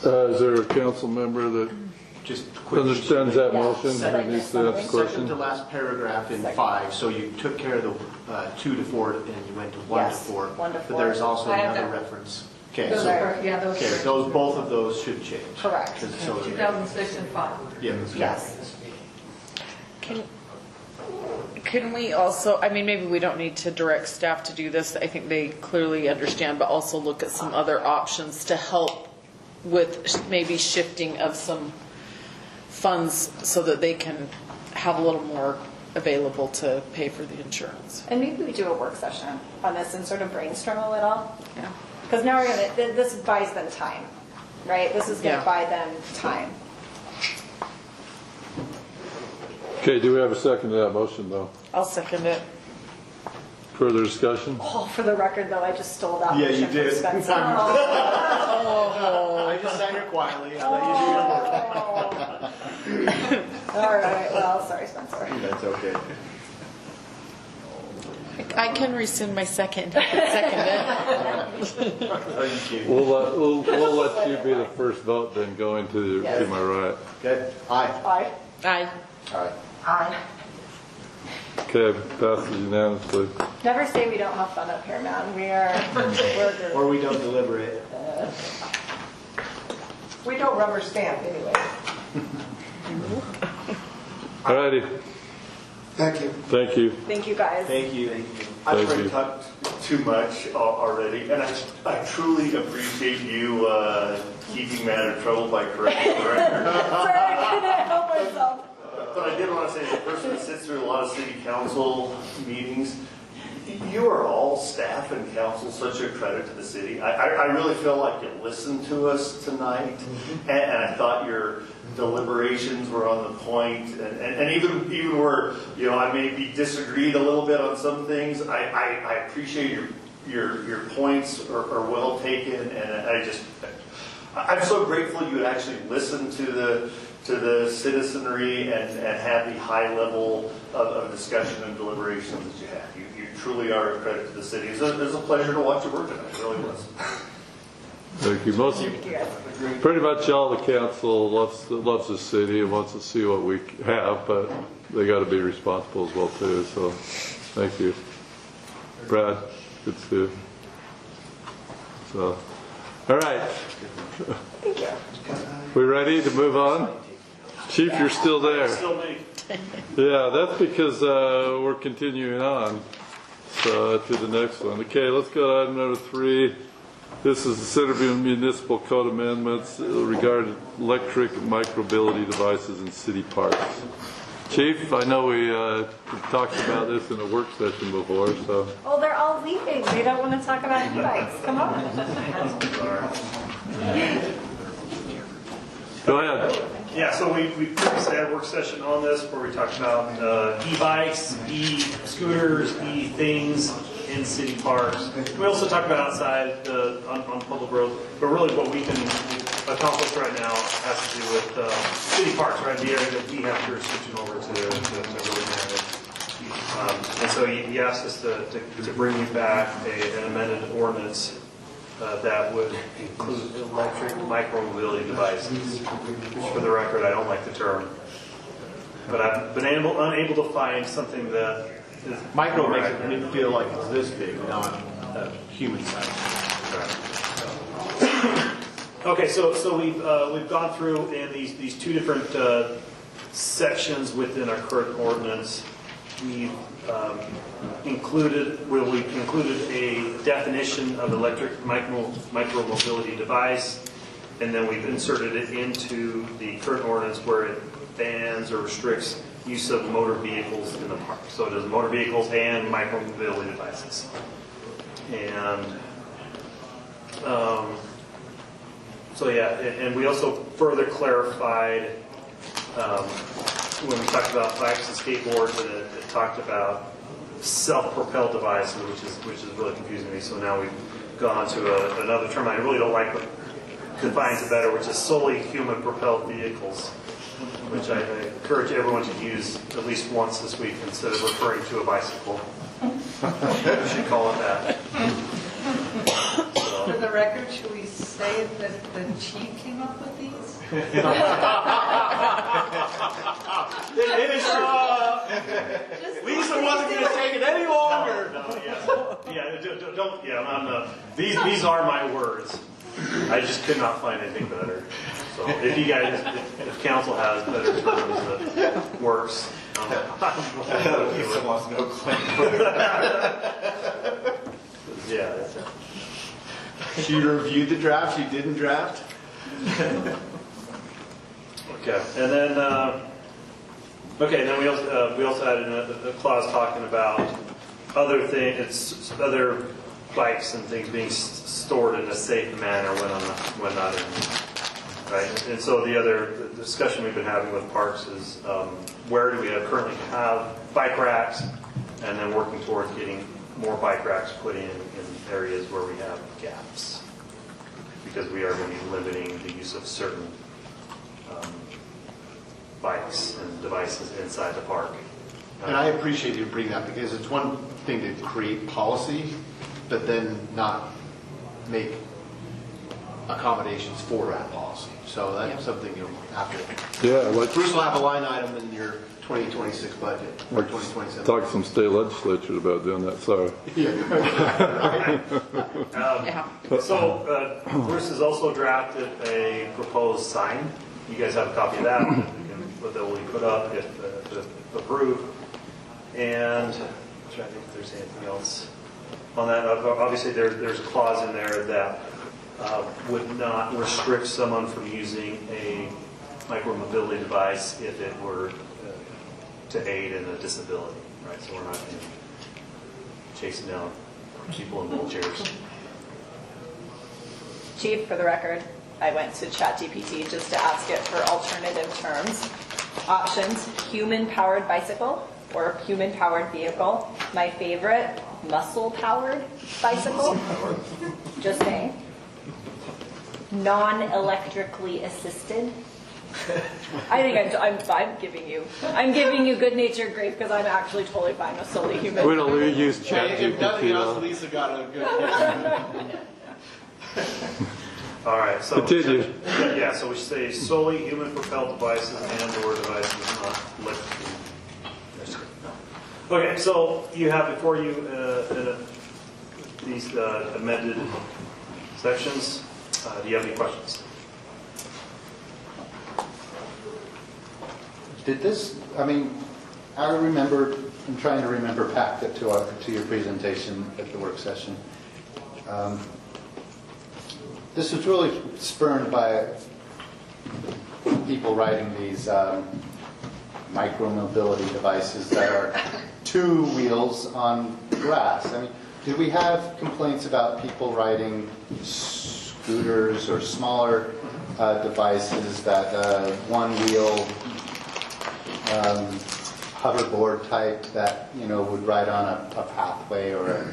Is there a council member that Just quick. understands that Yeah. motion Second. and needs to ask a Second question? to last paragraph in Second. 5, so you took care of the 2 to 4 and you went to 1 to Yes, 4. 1 to 4. But there's also I have another that. reference. Okay, Those so, are, yeah, those okay, are both of those should change. Correct. 'Cause so- 2006 and 5. Yeah. Yes. Can we also, I mean, maybe we don't need to direct staff to do this, I think they clearly understand, but also look at some other options to help with maybe shifting of some funds so that they can have a little more available to pay for the insurance. And maybe we do a work session on this and sort of brainstorm a little. Yeah. Because now this buys them time, right? This is going to Yeah. buy them time. Okay, do we have a second to that motion, though? I'll second it. Further discussion? Oh, for the record, though, I just stole that Yeah, motion you from did. Spencer. I just signed it quietly. I'll let you do your work. All right, well, sorry, Spencer. That's okay. I can rescind my second. Second it. Are you kidding? We'll let you be the first vote then going to my right. Okay. Aye. Aye. Aye. Aye. Aye. Okay, passes unanimously. Never say we don't have fun up here, man. We're good. Or we don't deliberate. We don't rubber stamp anyway. All righty, Thank you. thank you. Thank you, guys. Thank you. I've Thank already you. talked too much already, and I truly appreciate you keeping me out of trouble by correcting the record. Sorry, I couldn't help myself. But I did want to say, as a person that sits through a lot of city council meetings, you are all, staff and council, such a credit to the city. I really feel like you listened to us tonight, and I thought your deliberations were on the point, and even where, you know, I maybe disagreed a little bit on some things, I appreciate your points are well taken, and I'm so grateful you would actually listen to the citizenry and have the high level of discussion and deliberations that you had. You truly are a credit to the city. It was a pleasure to watch you work tonight. It really was. Thank you. Pretty much all the council loves the city and wants to see what we have, but they got to be responsible as well too. So, thank you, Brad. Good to see you. So, all right. Thank you. We ready to move on? Chief, you're still there. Still me. Yeah, that's because we're continuing on. to the next one. Okay, let's go to item number 3. This is the Centerville Municipal Code amendments regarding electric micromobility devices in city parks. Chief, I know we talked about this in a work session before, so. Oh, they're all leaving. They don't want to talk about e-bikes. Come on. Go ahead. Yeah, so we previously had a work session on this where we talked about e-bikes, e-scooters, e-things in city parks. We also talked about outside on public roads, but really what we can accomplish right now has to do with city parks, right? The area that we have jurisdiction over to really manage. And so he asked us to bring you back an amended ordinance that would include electric micromobility devices. For the record, I don't like the term, but I've been unable to find something that is Micro makes it feel like it's this big, not human size. Okay, so we've gone through in these two different sections within our current ordinance. We've included a definition of electric micromobility device, and then we've inserted it into the current ordinance where it bans or restricts use of motor vehicles in the park. So it does motor vehicles and micromobility devices. And so yeah, and we also further clarified when we talked about bikes and skateboards, and it talked about self-propelled devices, which is really confusing me. So now we've gone to another term I really don't like, but defines it better, which is solely human-propelled vehicles, which I encourage everyone to use at least once this week instead of referring to a bicycle. We should call it that. For the record, should we say that the chief came up with these? It is true. Lisa wasn't going to take it any longer. No, these are my words. I just could not find anything better. So if you guys, if council has better terms that works, Lisa wants no claim. Yeah, that's it. She reviewed the draft, she didn't draft? Okay, and then then we also added a clause talking about other other bikes and things being stored in a safe manner when not in use, right? And so the other discussion we've been having with parks is where do we currently have bike racks, and then working towards getting more bike racks put in areas where we have gaps, because we are going to be limiting the use of certain bikes and devices inside the park. And I appreciate you bringing that, because it's one thing to create policy, but then not make accommodations for that policy. So that's something you'll have to. Yeah, like Bruce will have a line item in your 2026 budget or 2027. Talk to some state legislatures about doing that. Sorry. So Bruce has also drafted a proposed sign. You guys have a copy of that that will be put up if approved. And I'm trying to think if there's anything else on that. Obviously, there's a clause in there that would not restrict someone from using a micromobility device if it were to aid in a disability, right? So we're not going to be chasing down people in wheelchairs. Chief, for the record, I went to ChatGPT just to ask it for alternative terms. Options: human-powered bicycle or human-powered vehicle. My favorite, muscle-powered bicycle. Just saying. Non-electrically assisted. I think I'm giving you good-natured grief, because I'm actually totally fine with solely human. We don't use ChatGPT. If nothing else, Lisa got a good. All right, so continue. Yeah, so we say solely human-propelled devices and/or devices not electrically. Okay, so you have before you these amended sections. Do you have any questions? Did this, I remember I'm trying to remember back to your presentation at the work session. This was really spurred by people riding these micromobility devices that are 2 wheels on grass. I mean, do we have complaints about people riding scooters or smaller devices that 1-wheel hoverboard type that would ride on a pathway or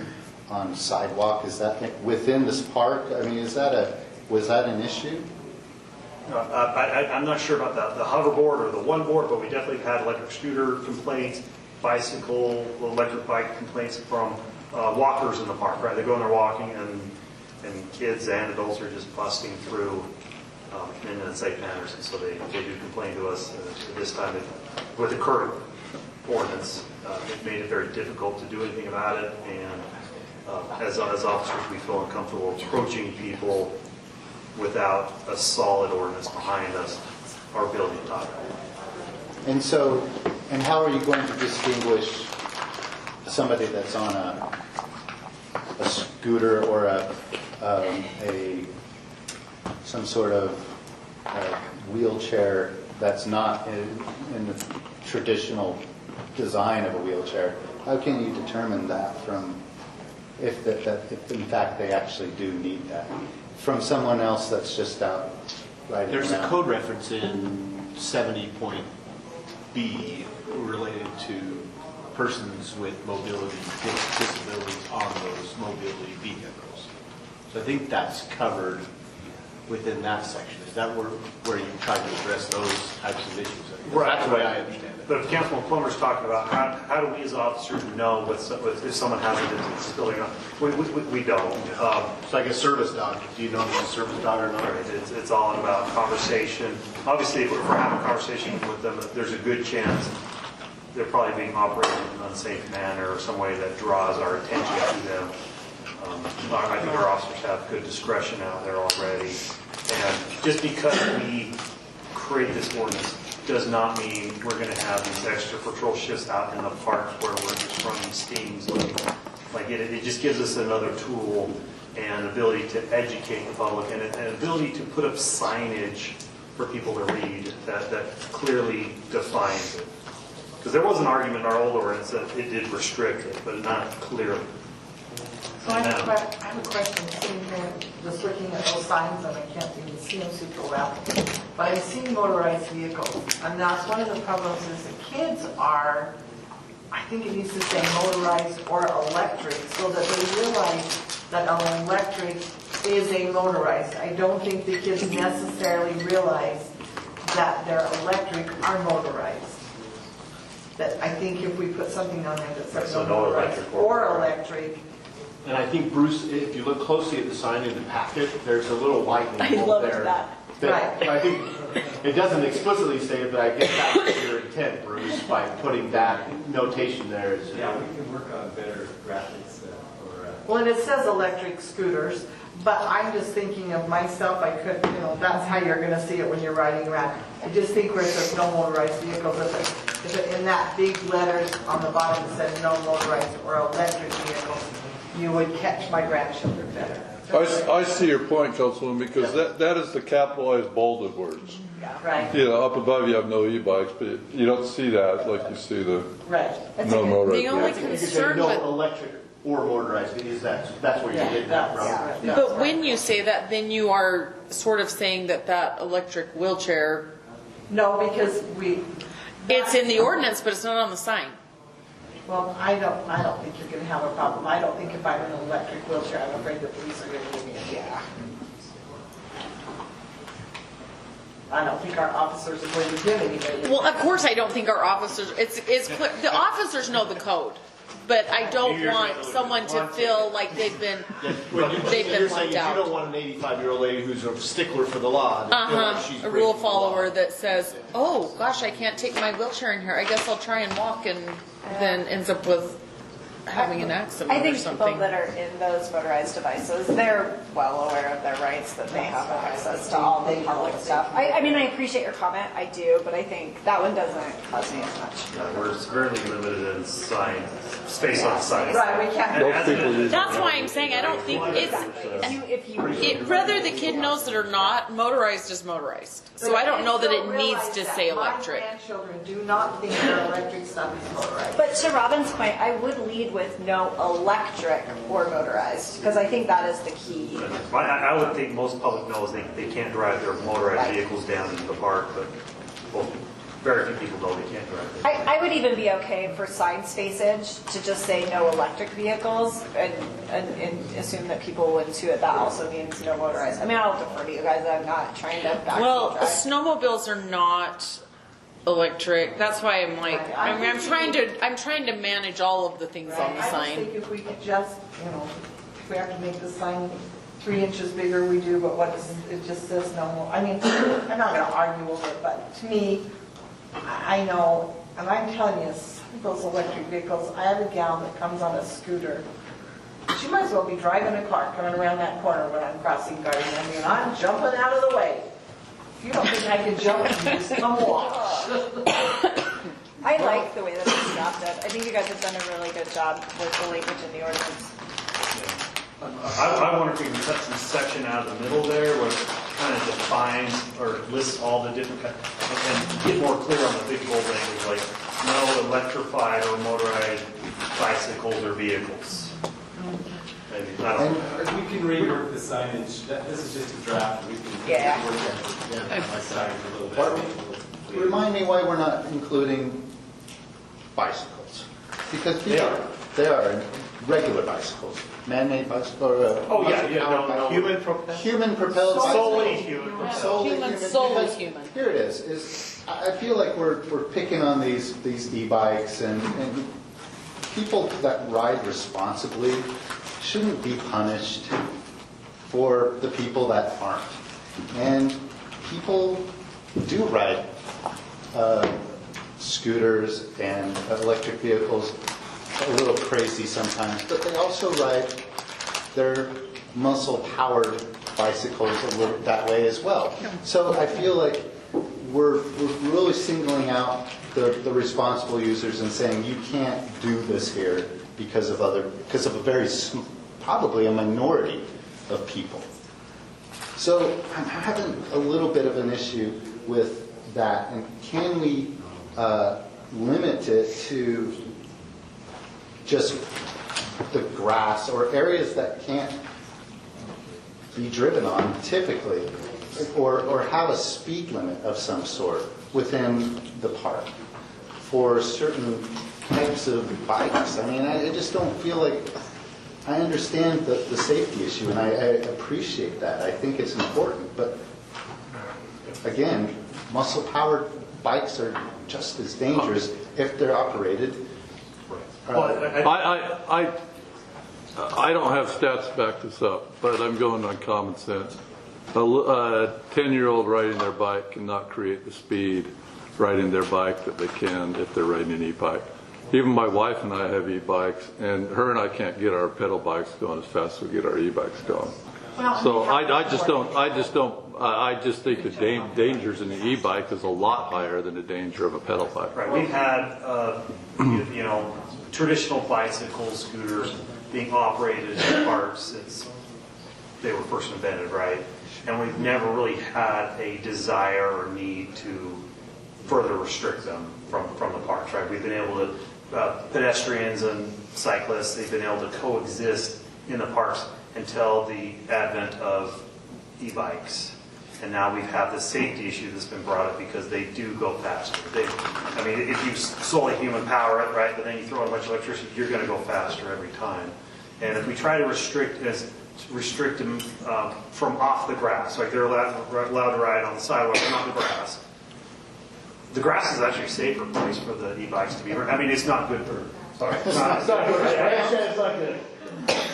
on a sidewalk? Is that within this park? I mean, was that an issue? I'm not sure about the hoverboard or the one board, but we definitely had electric scooter complaints, bicycle, electric bike complaints from walkers in the park, right? They go in there walking and kids and adults are just busting through in unsafe manners. And so they do complain to us. At this time, with the current ordinance, it made it very difficult to do anything about it. And as officers, we feel uncomfortable approaching people without a solid ordinance behind us, our ability to talk. And so, and how are you going to distinguish somebody that's on a scooter or some sort of wheelchair that's not in the traditional design of a wheelchair? How can you determine that from if in fact they actually do need that from someone else that's just out riding There's around? a code reference in 70.B related to persons with mobility disabilities on those mobility vehicles. So I think that's covered within that section. Is that where you try to address those types of issues? Right. That's the way I understand it. But Councilman Plummer's talking about how do we as officers know if someone has a disability or not? We don't. It's like a service dog. Do you know if it's a service dog or not? It's all about conversation. Obviously, if we're having a conversation with them, there's a good chance they're probably being operated in an unsafe manner or some way that draws our attention to them. I think our officers have good discretion out there already. And just because we create this ordinance does not mean we're going to have these extra patrol shifts out in the parks where we're just running stings. Like it just gives us another tool and ability to educate the public and an ability to put up signage for people to read that clearly defines it. Because there was an argument in our old ordinance that it did restrict it, but not clearly. So I have a question, sitting here, just looking at those signs, and I can't even see them super well. But I've seen motorized vehicles, and that's one of the problems is the kids are, I think it needs to say motorized or electric, so that they realize that an electric is a motorized. I don't think the kids necessarily realize that their electric are motorized. That I think if we put something on there that says So no no motorized electric or electric. And I think, Bruce, if you look closely at the sign in the packet, there's a little white label there. Right. I think it doesn't explicitly say it, but I guess that was your intent, Bruce, by putting that notation there. Yeah, we can work on better graphics Well, and it says electric scooters, but I'm just thinking of myself, I could, that's how you're gonna see it when you're riding around. I just think where it says no motorized vehicles, if it in that big letters on the bottom that said no motorized or electric vehicles, you would catch my grandchildren better. I see your point, Councilwoman, because that is the capitalized bolded words. Right. Up above you have no e-bikes, but you don't see that like you see the no motorized. The only vehicles. concern no with electric or motorized is that's where you get that from. But when you say that, then you are sort of saying that electric wheelchair. No, because it's in the ordinance, but it's not on the sign. Well, I don't think you're going to have a problem. I don't think if I'm in an electric wheelchair, I'm afraid the police are going to give me a yeah. I don't think our officers are going to give anybody. Well, of course, I don't think our officers. It's clear. The officers know the code, but I don't want someone to feel like they've been left out. You don't want an 85-year-old lady who's a stickler for the law to feel like she's a rule follower that says, "Oh gosh, I can't take my wheelchair in here. I guess I'll try and walk," and then ends up with having an accident I or think something. people that are in those motorized devices, they're well aware of their rights, that they have access to all the public stuff. I mean, I appreciate your comment, I do, but I think that one doesn't cause me as much. We're severely limited in sign, space on signs. Right, we can't. That's why I'm saying I don't think whether the kid knows it or not, motorized is motorized. So I don't know that it needs to say electric. My grandchildren do not think their electric stuff is motorized. But to Robin's point, I would lead with no electric or motorized, because I think that is the key. I would think most public knows they can't drive their motorized vehicles down into the park, but very few people know they can't drive them. I would even be okay for sign spacage to just say no electric vehicles and assume that people would too. That also means no motorized. I mean, I'll defer to you guys. I'm not trying to back Well, snowmobiles are not electric. That's why I'm like, I'm trying to manage all of the things on the I sign. just think if we could just, if we have to make the sign 3 inches bigger, we do, but it just says no more. I mean, I'm not going to argue over it, but to me, I know, and I'm telling you, those electric vehicles, I have a gal that comes on a scooter. She might as well be driving a car coming around that corner when I'm crossing Garden. I mean, I'm jumping out of the way. If you don't think I can jump, just come walk. I like the way that it's drafted. I think you guys have done a really good job with the language in the ordinance. I wonder if we can cut some section out of the middle there where it kind of defines or lists all the different, and get more clear on the big bold language, like no electrified or motorized bicycles or vehicles. Maybe, I don't know. We can rework the signage. This is just a draft. We can work on the signage a little bit. Remind me why we're not including bicycles. Because they are regular bicycles. Man-made bicycle. Human propelled bicycle. Solely human. Solely human. Here it is I feel like we're picking on these e-bikes and people that ride responsibly shouldn't be punished for the people that aren't. And people do ride scooters and electric vehicles a little crazy sometimes, but they also ride their muscle-powered bicycles a little that way as well. So I feel like we're really singling out the responsible users and saying you can't do this here because of probably a minority of people. So I'm having a little bit of an issue with that, and can we limit it to just the grass or areas that can't be driven on typically, or have a speed limit of some sort within the park for certain types of bikes? I mean, I just don't feel like I understand the safety issue, and I appreciate that. I think it's important, but again, muscle-powered bikes are just as dangerous if they're operated. I don't have stats to back this up, but I'm going on common sense. A 10-year-old riding their bike cannot create the speed riding their bike that they can if they're riding an e-bike. Even my wife and I have e-bikes, and her and I can't get our pedal bikes going as fast as we get our e-bikes going. So I just think the dangers in the e-bike is a lot higher than the danger of a pedal bike. Right. We've had, traditional bicycles, scooters being operated in parks since they were first invented, right? And we've never really had a desire or need to further restrict them from the parks, right? We've been able to, pedestrians and cyclists, they've been able to coexist in the parks until the advent of e-bikes. And now we have this safety issue that's been brought up because they do go faster. If you solely human power it, right, but then you throw in a bunch of electricity, you're going to go faster every time. And if we try to restrict them from off the grass, like they're allowed to ride on the sidewalk, not the grass. The grass is actually a safer place for the e-bikes to be. I mean, it's not good for. Sorry, it's not good. It's not good.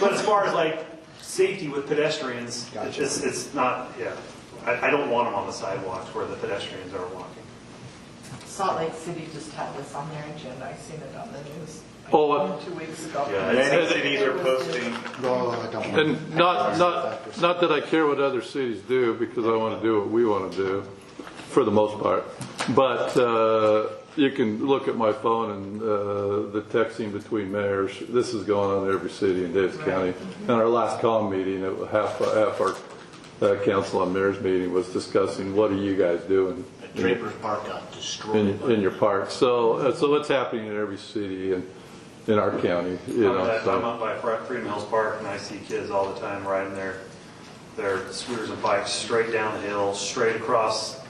But as far as like safety with pedestrians, it's not. Yeah, I don't want them on the sidewalks where the pedestrians are walking. Salt Lake City just had this on their agenda. I've seen it on the news. Oh, 2 weeks ago. Yeah, many cities are posting. and not that I care what other cities do, because I want to do what we want to do, for the most part. But you can look at my phone and the texting between mayors. This is going on in every city in Davis County. And our last COM meeting, half our council on mayors meeting was discussing, what are you guys doing? Draper's Park got destroyed. In your park. So it's happening in every city and in our county. I'm up by Freedom Hills Park, and I see kids all the time riding their scooters and bikes straight down the hill, straight across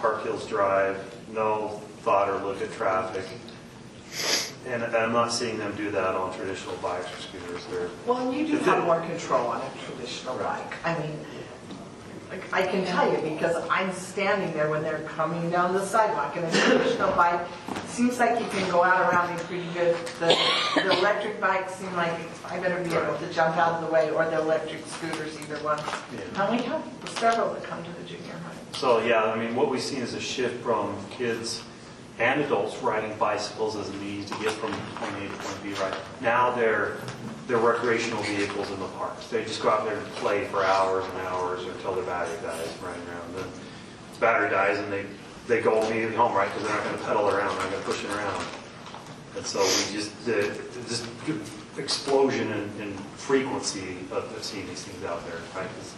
Park Hills Drive, no thought or look at traffic. And I'm not seeing them do that on traditional bikes or scooters. Well, you do have more control on a traditional bike. I mean, like, I can tell you because I'm standing there when they're coming down the sidewalk, and a traditional bike seems like you can go out around me pretty good. The electric bikes seem like I better be able to jump out of the way, or the electric scooters, either one. And we have several that come to the junior high. So yeah, I mean, what we've seen is a shift from kids and adults riding bicycles as a means to get from point A to point B. Right now, they're recreational vehicles in the parks. They just go out there and play for hours and hours until their battery dies, riding around. Then the battery dies, and they go immediately home, right? Because they're not going to pedal around, they're not going to push it around. And so we just this explosion in frequency of seeing these things out there, right? Because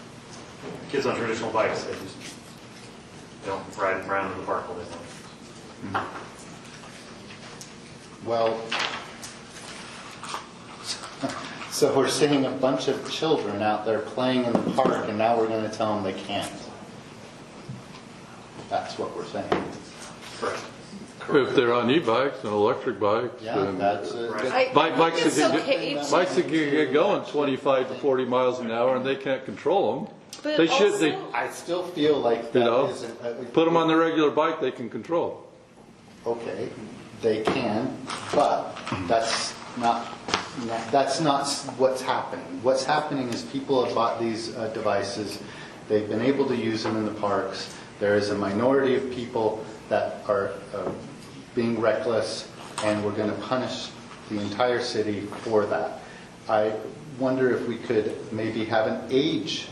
kids on traditional bikes, they just don't ride around in the park all day long. Well, so we're seeing a bunch of children out there playing in the park, and now we're going to tell them they can't. That's what we're saying. Correct. If they're on e-bikes and electric bikes, Yeah, and that's bikes that can get going 25 to 40 miles an hour, and they can't control them. But They should. also- I still feel like that isn't. Put them on the regular bike, they can control. Okay, they can, but that's not what's happening. What's happening is people have bought these devices. They've been able to use them in the parks. There is a minority of people that are being reckless, and we're going to punish the entire city for that. I wonder if we could maybe have an age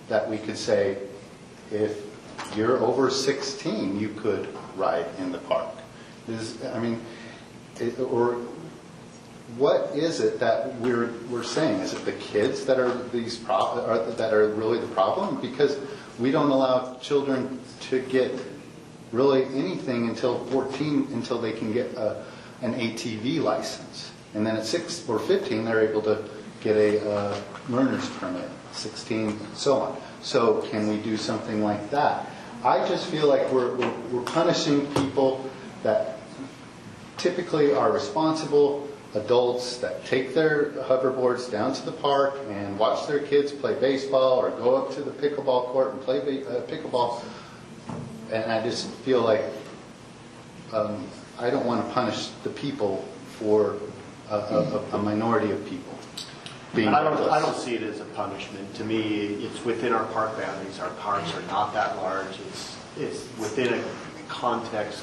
that we could say, if you're over 16, you could ride in the park. Or what is it that we're saying? Is it the kids that are that are really the problem? Because we don't allow children to get really anything until 14, until they can get an ATV license, and then at 6 or 15 they're able to get a learner's permit. 16, so on. So can we do something like that? I just feel like we're punishing people that typically are responsible adults that take their hoverboards down to the park and watch their kids play baseball, or go up to the pickleball court and play pickleball. And I just feel like I don't want to punish the people for a minority of people. I don't see it as a punishment. To me, it's within our park boundaries. Our parks are not that large. It's within a context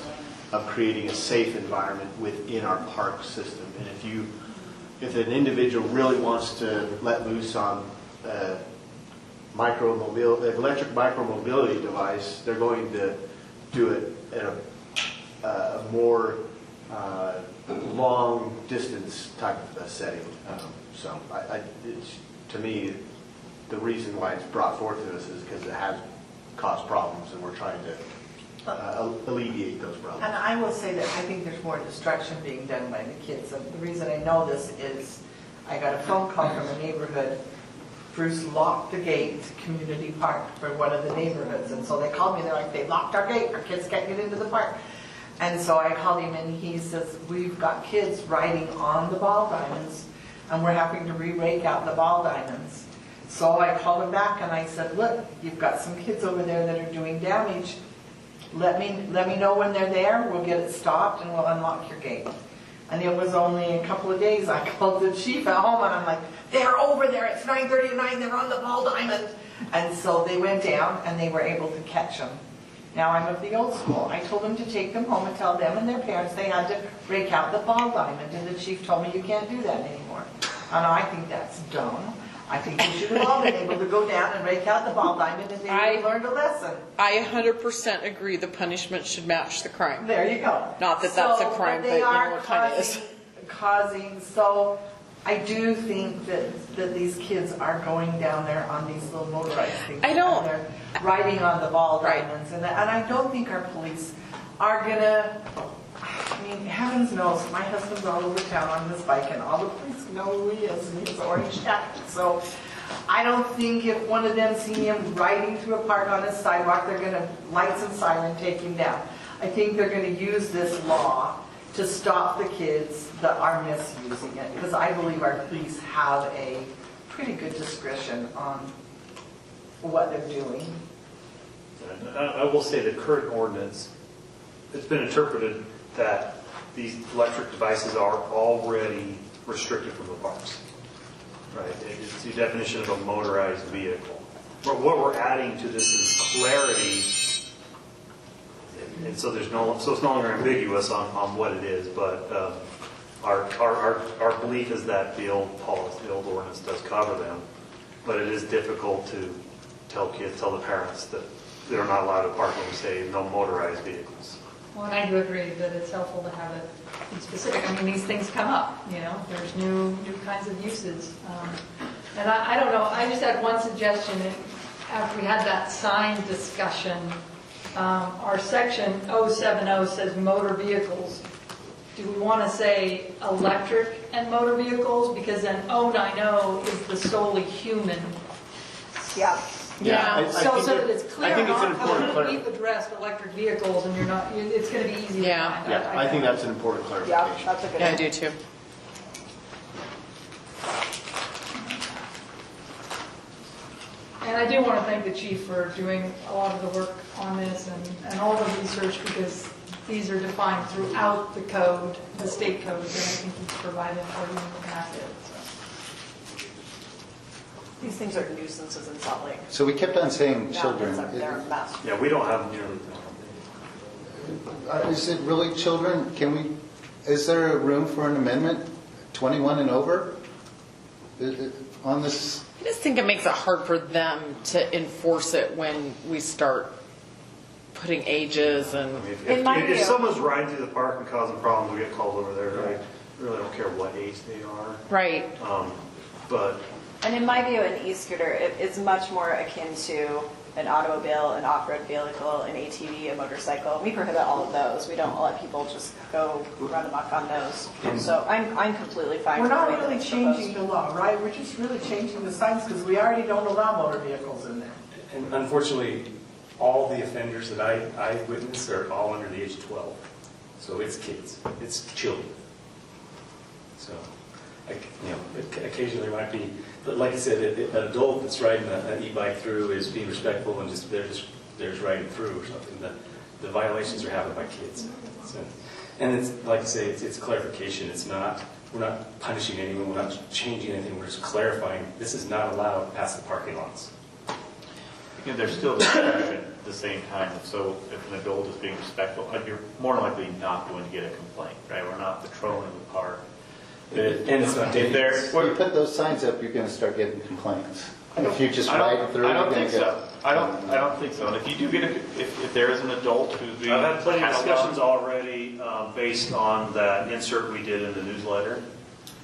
of creating a safe environment within our park system. And if an individual really wants to let loose on electric micromobility device, they're going to do it in a more long distance type of setting. So to me, the reason why it's brought forth to us is because it has caused problems, and we're trying to alleviate those problems. And I will say that I think there's more destruction being done by the kids. And the reason I know this is I got a phone call from a neighborhood. Bruce locked the gate to Community Park for one of the neighborhoods. And so they called me, they're like, they locked our gate, our kids can't get into the park. And so I called him, and he says, we've got kids riding on the ball diamonds, and we're having to re-rake out the ball diamonds. So I called him back and I said, look, you've got some kids over there that are doing damage. Let me know when they're there, we'll get it stopped, and we'll unlock your gate. And it was only a couple of days I called the chief at home, and I'm like, they're over there, it's 9:30 at night, they're on the ball diamond. And so they went down, and they were able to catch them. Now I'm of the old school. I told them to take them home and tell them and their parents they had to rake out the ball diamond, and the chief told me you can't do that anymore. And I think that's dumb. I think we should have all been able to go down and rake out the ball diamond, and they would have learned a lesson. I 100% agree the punishment should match the crime. There you go. Not that that's a crime, but they you know are what kind of is. so I do think that these kids are going down there on these little motorized things. I don't- And they're riding on the ball diamonds, and I don't think our police are gonna, I mean, heavens knows, my husband's all over town on his bike, and all the police know who he is, and he has an orange jacket. So I don't think if one of them see him riding through a park on his sidewalk, they're gonna lights and siren take him down. I think they're gonna use this law to stop the kids that are misusing it, because I believe our police have a pretty good discretion on what they're doing. I will say the current ordinance, it's been interpreted that these electric devices are already restricted from the parks. Right? It's the definition of a motorized vehicle. But what we're adding to this is clarity, and so it's no longer ambiguous on what it is. But our belief is that the old policy, the old ordinance does cover them, but it is difficult to tell the parents that they're not allowed to park when we say no motorized vehicles. Well, and I do agree that it's helpful to have it in specific. I mean, these things come up, you know, there's new kinds of uses. And I don't know, I just had one suggestion. After we had that sign discussion, our section 070 says motor vehicles. Do we want to say electric and motor vehicles? Because then 090 is the solely human. Yeah. Yeah, So that it's clear. I think it's an important We've addressed electric vehicles, and it's going to be easy to find. Yeah, I think that's an important clarification. Yeah, that's a good Yeah, I one. do too. And I do want to thank the chief for doing a lot of the work on this and all the research, because these are defined throughout the code, the state code, and I think he's provided for you in the packet. These things are nuisances in Salt Lake. So we kept on saying Yeah, children. they're a mess. Yeah, we don't have nearly Is it really children? Is there a room for an amendment, 21 and over? On this? I just think it makes it hard for them to enforce it when we start putting ages and. If someone's riding through the park and causing problems, we get called over there. I really don't care what age they are. Right. But And in my view, an e-scooter is much more akin to an automobile, an off-road vehicle, an ATV, a motorcycle. We prohibit all of those. We don't let people just go run amok on those. So I'm completely fine. We're with not the way that really it's changing proposed. the law, right? We're just really changing the signs because we already don't allow motor vehicles in there. And unfortunately, all the offenders that I witness are all under the age of 12. So it's kids, it's children. So, occasionally there might be, but like I said, an adult that's riding an e-bike through is being respectful and they're just riding through or something. The violations are happening by kids. So, and it's like I say, it's clarification. We're not punishing anyone. We're not changing anything. We're just clarifying this is not allowed past the parking lots. Again, there's still discretion at the same time. So if an adult is being respectful, you're more likely not going to get a complaint, right? We're not patrolling the park. And it's not dangerous. If you put those signs up, you're going to start getting complaints. If you just ride through, I don't you're think gonna so. I don't think so. And if you do get if there is an adult who's being I've had plenty of cataloged- discussions already based on that insert we did in the newsletter.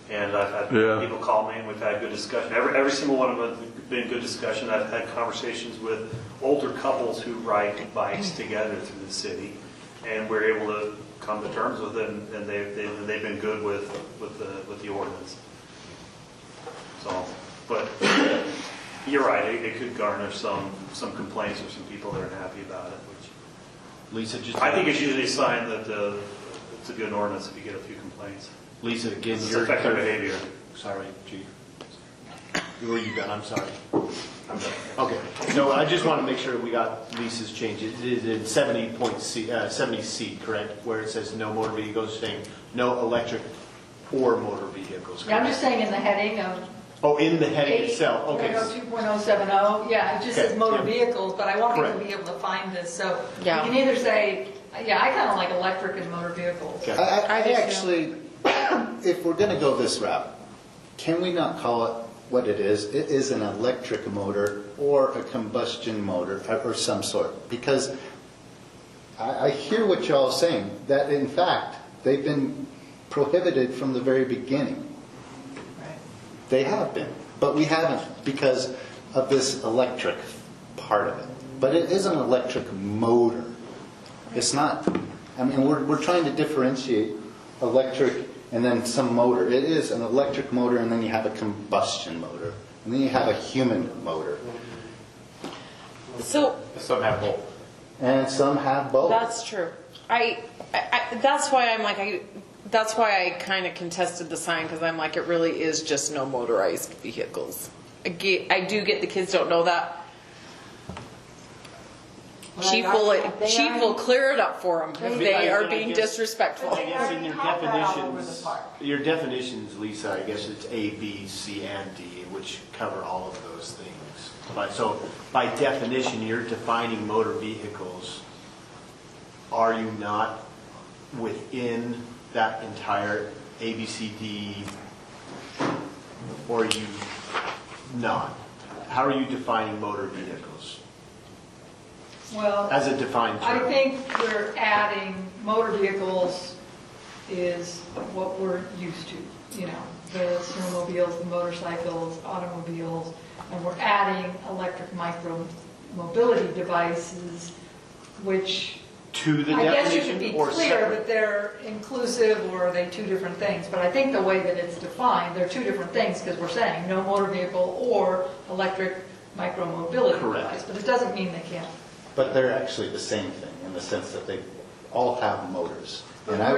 And I've had people call me and we've had good discussion. Every single one of them have been good discussion. I've had conversations with older couples who ride bikes together through the city. And we're able to come to terms with it, and they've been good with the ordinance. So, but you're right, it could garner some complaints or some people that aren't happy about it. Which Lisa, just I think it's usually a sign that it's a good ordinance if you get a few complaints. Lisa, again, It's your effective behavior. Sorry, Chief. Were you done? I'm sorry. I'm done. Okay. No, I just want to make sure we got Lisa's change. It is in 70C, correct? Where it says no motor vehicles, saying no electric or motor vehicles. Yeah, I'm just saying in the heading of Oh, in the heading itself, okay. 2.070, yeah, it just says Okay, motor yeah. vehicles, but I want people to Correct. be able to find this, so you Yeah. can either say, yeah, I kind of like electric and motor vehicles. I do too. actually, if we're going to go this route, can we not call it what it is? It is an electric motor or a combustion motor or some sort. Because I hear what y'all are saying, that in fact, they've been prohibited from the very beginning. They have been, but we haven't because of this electric part of it. But it is an electric motor. It's not, I mean, we're trying to differentiate electric and then some motor. It is an electric motor, and then you have a combustion motor, and then you have a human motor. So Some have both. And some have both. that's true. That's why I'm like, that's why I kind of contested the sign, because I'm like, it really is just no motorized vehicles. I do get the kids don't know that. Chief will clear it up for them if they are being disrespectful. I guess in your definitions, Lisa, I guess it's A, B, C, and D, which cover all of those things. But so by definition, you're defining motor vehicles. Are you not within that entire A, B, C, D, or are you not? How are you defining motor vehicles? Well, As a defined term. I think we're adding motor vehicles is what we're used to, you know, the snowmobiles, the motorcycles, automobiles, and we're adding electric micro-mobility devices, which To the I guess you definition should be or clear separate? that they're inclusive or are they two different things. But I think the way that it's defined, they're two different things because we're saying no motor vehicle or electric micro-mobility Correct. device. But it doesn't mean they can't. But they're actually the same thing in the sense that they all have motors. And I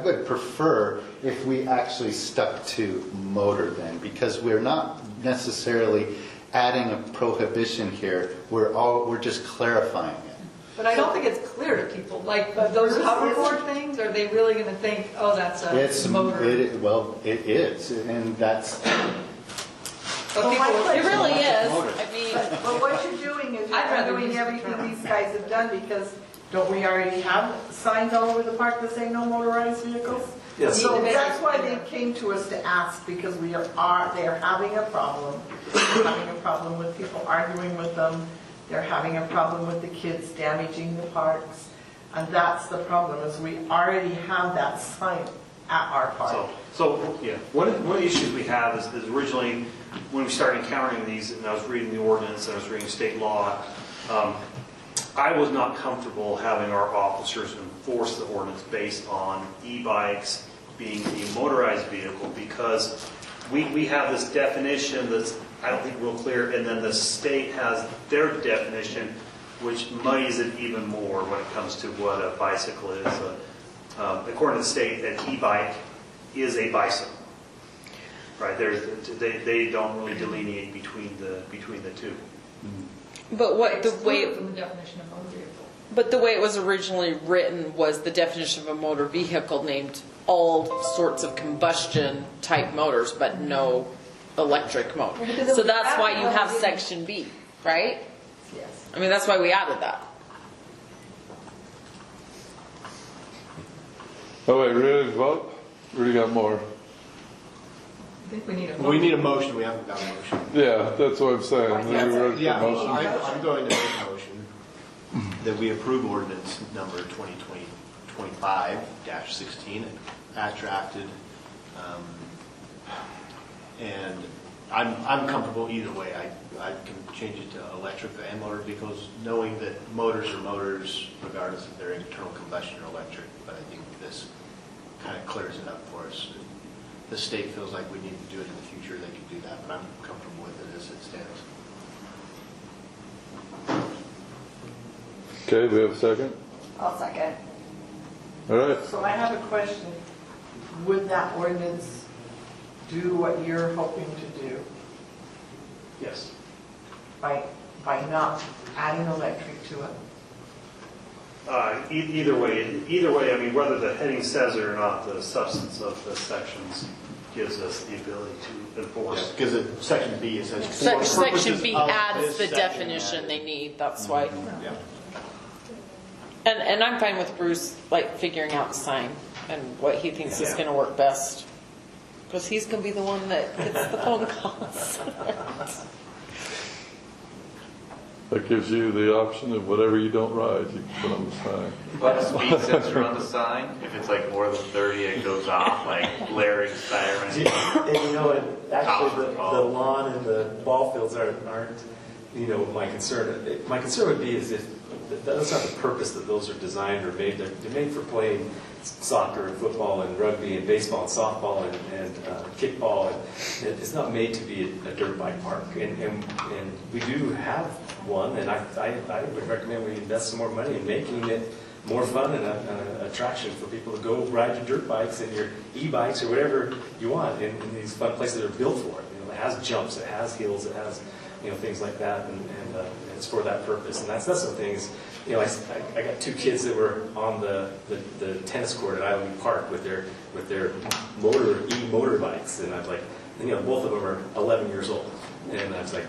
would prefer if we actually stuck to motor then, because we're not necessarily adding a prohibition here. We're just clarifying it. But I don't think it's clear to people. Like those hoverboard things, are they really going to think, oh, that's a motor? Well, it is, and that's. But people, It really is. Motor. I mean, But what you're doing is I'd rather you're doing use the everything term. these guys have done because don't we already have signs all over the park that say no motorized vehicles? Yes. So that's why they came to us to ask, because they are having a problem. They're having a problem with people arguing with them. They're having a problem with the kids damaging the parks. And that's the problem, is we already have that sign at our park. So yeah, one of the issues we have is originally, when we started encountering these, and I was reading the ordinance, and I was reading state law, I was not comfortable having our officers enforce the ordinance based on e-bikes being a motorized vehicle, because we have this definition that's, I don't think, real clear, and then the state has their definition, which muddies it even more when it comes to what a bicycle is. According to the state, an e-bike is a bicycle. Right, they don't really delineate between the two. but what the way excluded from the definition of motor vehicle. But the way it was originally written was the definition of a motor vehicle named all sorts of combustion type motors, but no electric motor. because it So was that's why you have added- section B, right? Yes. I mean, that's why we added that. Oh, wait, ready to vote? Really got more? I think we need a We need a motion, we haven't got a motion. Yeah, that's what I'm saying. Are you ready for Yeah, a motion? I'm going to make a motion that we approve ordinance number 2025-16 as drafted. And I'm comfortable either way. I can change it to electric and motor vehicles, knowing that motors are motors regardless if they're internal combustion or electric. But I think this kind of clears it up for us. The state feels like we need to do it in the future, they can do that, but I'm comfortable with it as it stands. Okay, we have a second? I'll second. All right. So I have a question. Would that ordinance do what you're hoping to do Yes. by not adding electric to it? Either way, I mean, whether the heading says it or not, the substance of the sections gives us the ability to enforce. Because section B, it says. Section B of adds this the section. definition they need, that's why. Yeah. And I'm fine with Bruce, like, figuring out the sign and what he thinks is gonna work best. Because he's gonna be the one that gets the phone calls. That gives you the option of whatever you don't ride, you can put on the sign. But a speed sensor on the sign, if it's like more than 30, it goes off, like blaring sirens. And you know, actually the lawn and the ball fields aren't you know, my concern. My concern would be is if that's not the purpose that those are designed or made. They're made for playing soccer and football and rugby and baseball and softball and kickball. And it's not made to be a dirt bike park. And we do have one, and I would recommend we invest some more money in making it more fun and an attraction for people to go ride your dirt bikes and your e-bikes or whatever you want in these fun places that are built for it. You know, it has jumps, it has hills, it has, you know, things like that, and it's for that purpose. And that's the thing is, you know, I got two kids that were on the tennis court at Island Park with their motorbikes, and I was like, you know, both of them are 11 years old, and I was like,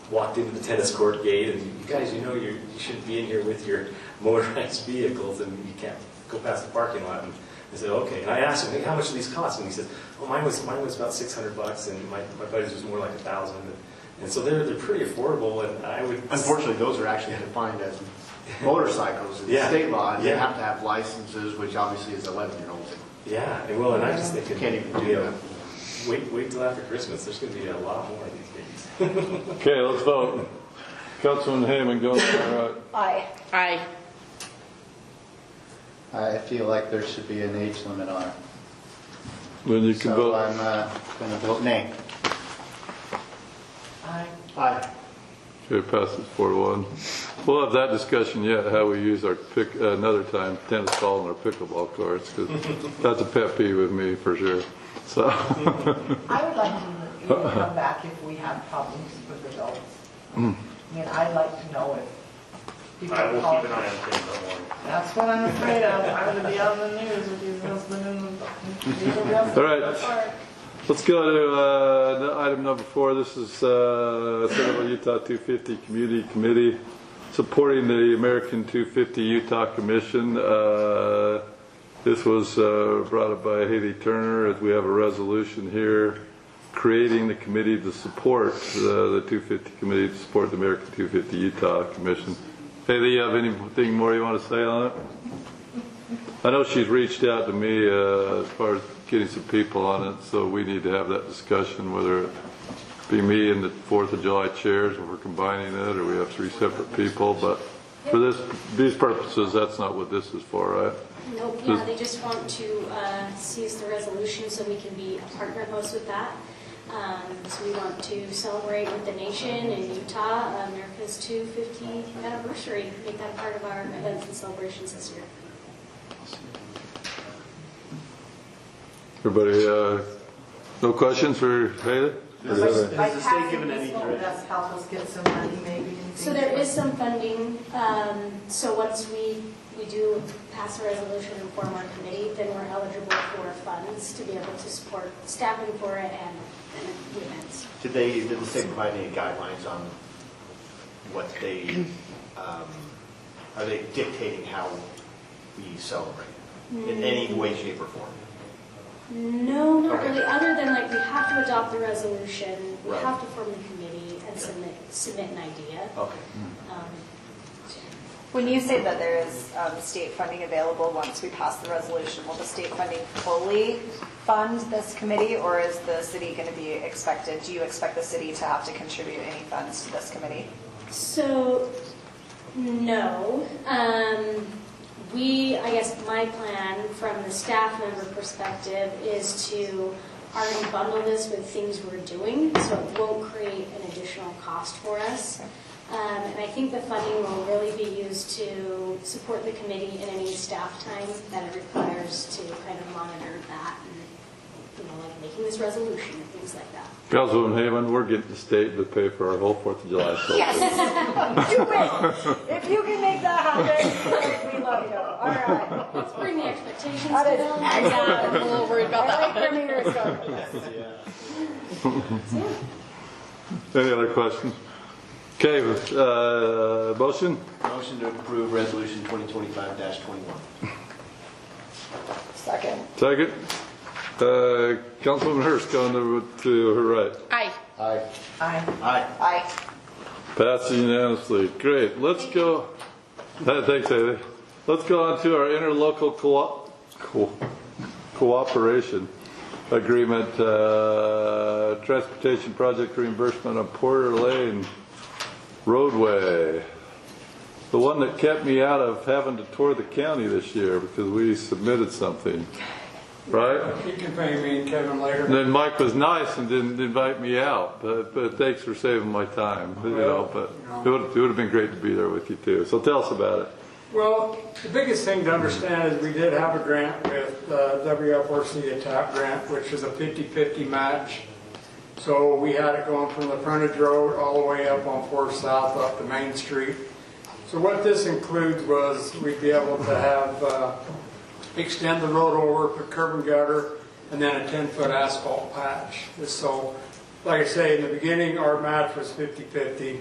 walked into the tennis court gate, and you guys, you know, you shouldn't be in here with your motorized vehicles, and you can't go past the parking lot. And I said, okay. And I asked him, hey, how much do these cost? And he said, oh, mine was about $600, and my buddy's was more like $1,000. And so they're pretty affordable, and I would... Unfortunately, those are actually defined as motorcycles in the state law, and they have to have licenses, which obviously is 11-year-olds. Yeah, and I just think it can't even do that. Wait till after Christmas. There's going to be a lot more of these babies. Okay, let's vote. Councilman Hayman, go. All right. Aye. Aye. I feel like there should be an age limit on it. Then you can vote. So I'm going to vote nay. Aye. Aye. Okay, passes 4-1. We'll have that discussion yet, how we use our another time, tennis ball and our pickleball courts, because that's a pet peeve with me for sure. So. I would like to come back if we have problems with adults. I mean, I'd like to know if people I will call. keep an eye on things, don't worry. That's what I'm afraid of. I'm going to be on the news with these husband and All right. Let's go to item number 4. This is Centerville Utah 250 Community Committee supporting the American 250 Utah Commission. This was brought up by Haley Turner, as we have a resolution here creating the committee to support the 250 committee to support the American 250 Utah Commission. Haley, you have anything more you want to say on it? I know she's reached out to me as far as getting some people on it, so we need to have that discussion, whether it be me and the 4th of July chairs, or we're combining it, or we have 3 separate people. But for these purposes, that's not what this is for, right? Nope, yeah, they just want to seize the resolution so we can be a partner host with that. So we want to celebrate with the nation in Utah, America's 250th anniversary, make that a part of our events and celebrations this year. Everybody, no questions for Haley? Has the state given any direction? Help us get some money maybe? So there is some funding. So once we do pass a resolution and form our committee, then we're eligible for funds to be able to support staffing for it and the events. Did the state provide any guidelines on what they, are they dictating how we celebrate in any way, shape, or form? No, not really, other than like we have to adopt the resolution, we Right. have to form the committee and submit an idea. Okay. When you say that there is state funding available once we pass the resolution, will the state funding fully fund this committee, or is the city going to be expected, do you expect the city to have to contribute any funds to this committee? So, no. I guess my plan from the staff member perspective is to already bundle this with things we're doing, so it won't create an additional cost for us. And I think the funding will really be used to support the committee in any staff time that it requires to kind of monitor that and like making this resolution and things like that. Councilwoman Hayman, we're getting the state to pay for our whole 4th of July celebration. Yes! You will! If you can make that happen, we love you. All right. Let's bring the expectations That is down. excellent. I'm a little worried about I like that. where meters going. Any other questions? Okay, motion? Motion to approve resolution 2025-21. Second. Second. Councilwoman Hurst, going to her right. Aye. Aye. Aye. Aye. Aye. Passes unanimously. Great. Let's go. Thanks, Haley. Let's go on to our interlocal cooperation agreement, transportation project reimbursement on Porter Lane roadway. The one that kept me out of having to tour the county this year because we submitted something. Right? You can pay me and Kevin later. And then Mike was nice and didn't invite me out, but thanks for saving my time. But it would have been great to be there with you too. So tell us about it. Well, the biggest thing to understand is we did have a grant with WFRC, a TAP grant, which is a 50-50 match. So we had it going from the frontage road all the way up on 4th South up to Main Street. So what this includes was we'd be able to have extend the road over, put curb and gutter, and then a 10-foot asphalt patch. So, like I say, in the beginning, our match was 50-50.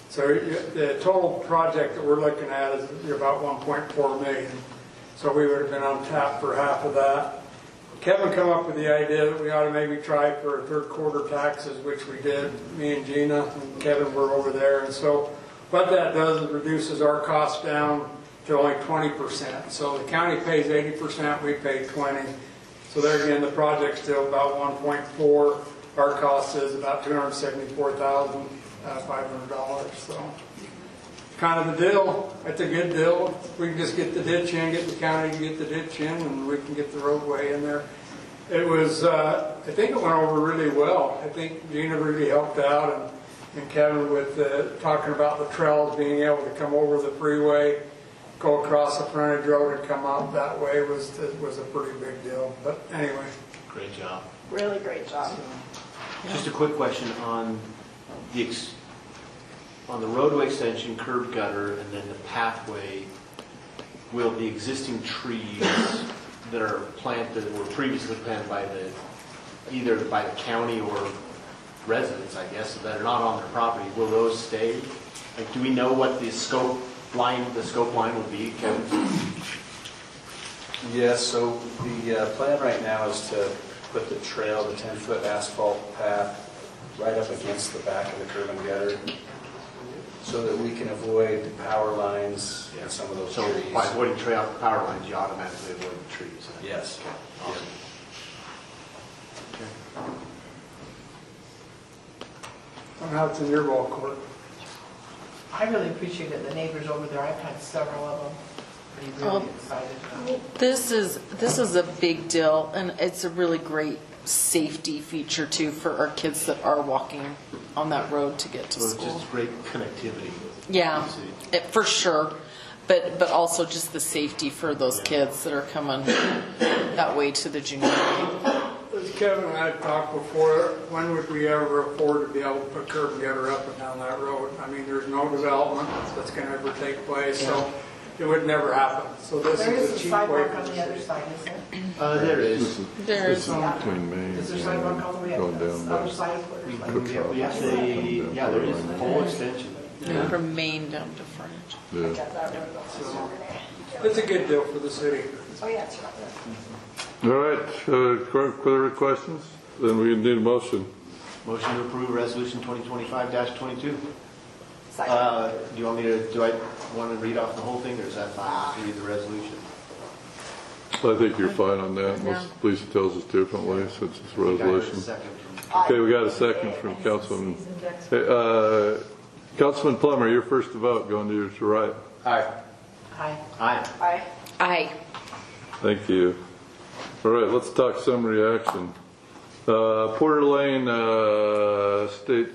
So the total project that we're looking at is about 1.4 million. So we would have been on tap for half of that. Kevin come up with the idea that we ought to maybe try for 3rd quarter taxes, which we did. Me and Gina and Kevin were over there. And so what that does is reduces our costs down to only 20%. So the county pays 80%, we pay 20%. So there again, the project's still about 1.4. Our cost is about $274,500. So kind of the deal. It's a good deal. We can just get the ditch in, get the county to get the ditch in, and we can get the roadway in there. It was, I think it went over really well. I think Gina really helped out, and Kevin with talking about the trails, being able to come over the freeway, go across the frontage road and come out that way was a pretty big deal. But anyway. Great job. Really great job. Just a quick question on the roadway extension, curb gutter, and then the pathway. Will the existing trees that are planted, that were previously planted by either by the county or residents, I guess, that are not on their property, will those stay? Like, do we know what the scope line would be, Kevin? Yes, so the plan right now is to put the trail, the 10-foot asphalt path, right up against the back of the curb and gutter so that we can avoid the power lines and some of those trees. So by avoiding power lines, you automatically avoid the trees? Yes. Okay. Awesome. I don't know how it's in your ball court. I really appreciate it. The neighbors over there, I've had several of them. Pretty really excited about it. This is a big deal, and it's a really great safety feature too for our kids that are walking on that road to get to So school. it's just great connectivity. Yeah, for sure. But also just the safety for those kids that are coming that way to the junior high. As Kevin and I talked before, when would we ever afford to be able to put curb and gutter up and down that road? I mean, there's no development that's going to ever take place, so it would never happen. So this There is is a a cheap way sidewalk for on the the other city. side, is there? There is. There is. Between Main Is there and sidewalk all the way going up down the by other side of Porter's Lane? Yeah, there is a whole extension. From Main down to frontage. Yeah. It's a good deal for the city. Oh, yeah, it's right there. All right, further questions? Then we need a motion. Motion to approve resolution 2025-22. Second. Do I want to read off the whole thing, or is that fine to read the resolution? I think you're fine on that, unless Lisa tells us differently, since it's a resolution. Second from Okay, we got a second from Councilman. Hey, Councilman Plummer, you're first to vote, going to your right. Aye. Aye. Aye. Aye. Aye. Thank you. All right, let's talk summary action. Porter Lane State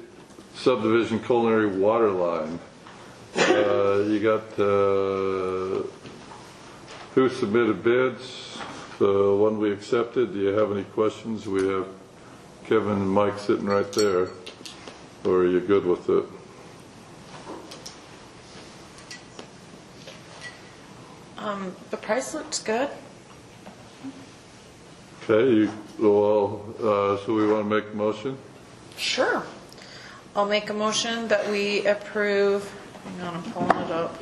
Subdivision Culinary Water Line. You got who submitted bids? the one we accepted. Do you have any questions? We have Kevin and Mike sitting right there. Or are you good with it? The price looks good. Okay, so we want to make a motion? Sure. I'll make a motion that we approve, hang on, I'm pulling it up,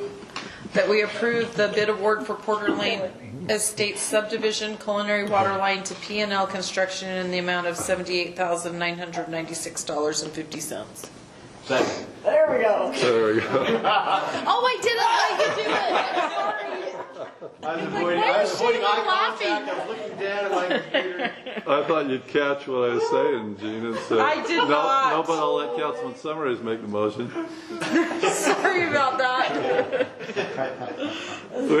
that we approve the bid award for Porter Lane Estate Subdivision Culinary Water Line to P&L Construction in the amount of $78,996.50. Second. There we go. There we go. Oh, I didn't let you do it. Sorry. I was avoiding eye contact. I was looking down at my computer. I thought you'd catch what I was saying, Gene. And so, I did not. No, but I'll let Councilman Summers make the motion. Sorry about that. We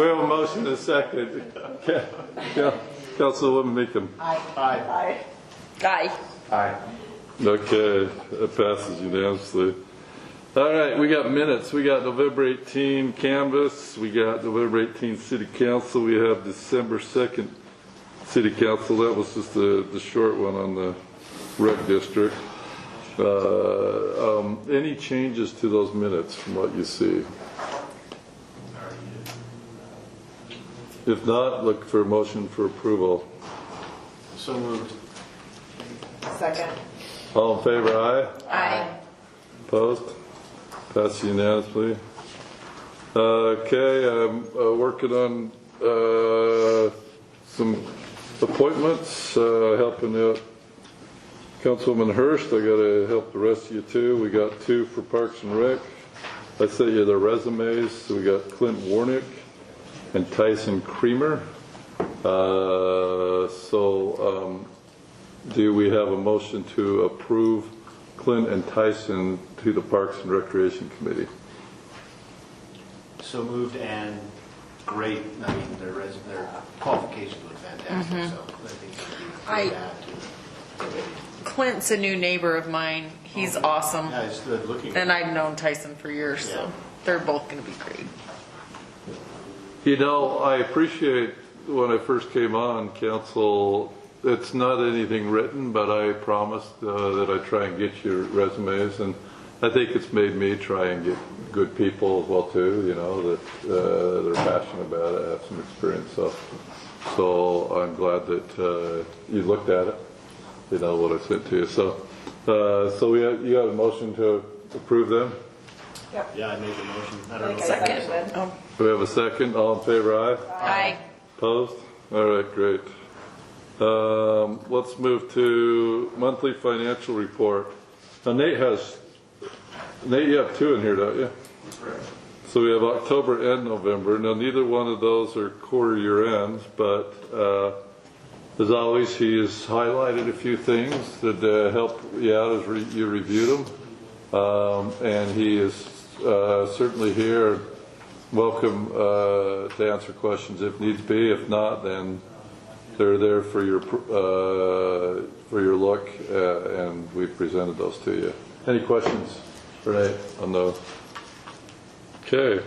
have a motion and a second. Councilwoman Meekum. Aye. Aye. Aye. Aye. Okay, that passes unanimously. All right, we got minutes. We got November 18 canvas. We got November 18 City Council. We have December 2nd City Council. That was just the short one on the rec district. Any changes to those minutes from what you see? If not, look for a motion for approval. So moved. Second. All in favor, aye? Aye. Opposed? Passed unanimously. Okay, I'm working on some appointments, helping out Councilwoman Hurst. I got to help the rest of you too. We got 2 for Parks and Rec. I sent you their resumes. So we got Clint Warnick and Tyson Creamer. Do we have a motion to approve Clint and Tyson to the Parks and Recreation Committee? So moved, and great. I mean, their qualifications look fantastic. So I think it'll be a great add to the committee. Clint's a new neighbor of mine. He's awesome. Yeah, he's good looking. And I've known Tyson for years, so they're both going to be great. You know, I appreciate when I first came on council, it's not anything written, but I promised that I'd try and get your resumes, and I think it's made me try and get good people as well too, you know, that they're passionate about it, have some experience. So I'm glad that you looked at it, you know, what I sent to you. So you got a motion to approve them? Yep. Yeah, I made the motion. I don't know. Second. Do we have a second? All in favor, aye? Aye. Opposed? All right, great. Let's move to monthly financial report. Now Nate, you have 2 in here, don't you? Correct. So we have October and November. Now neither one of those are quarter year ends, but as always, he has highlighted a few things that help you out as you review them. And he is certainly here, welcome to answer questions if needs be. If not, then they're there for your look, and we've presented those to you. Any questions, Renee, on those? Okay.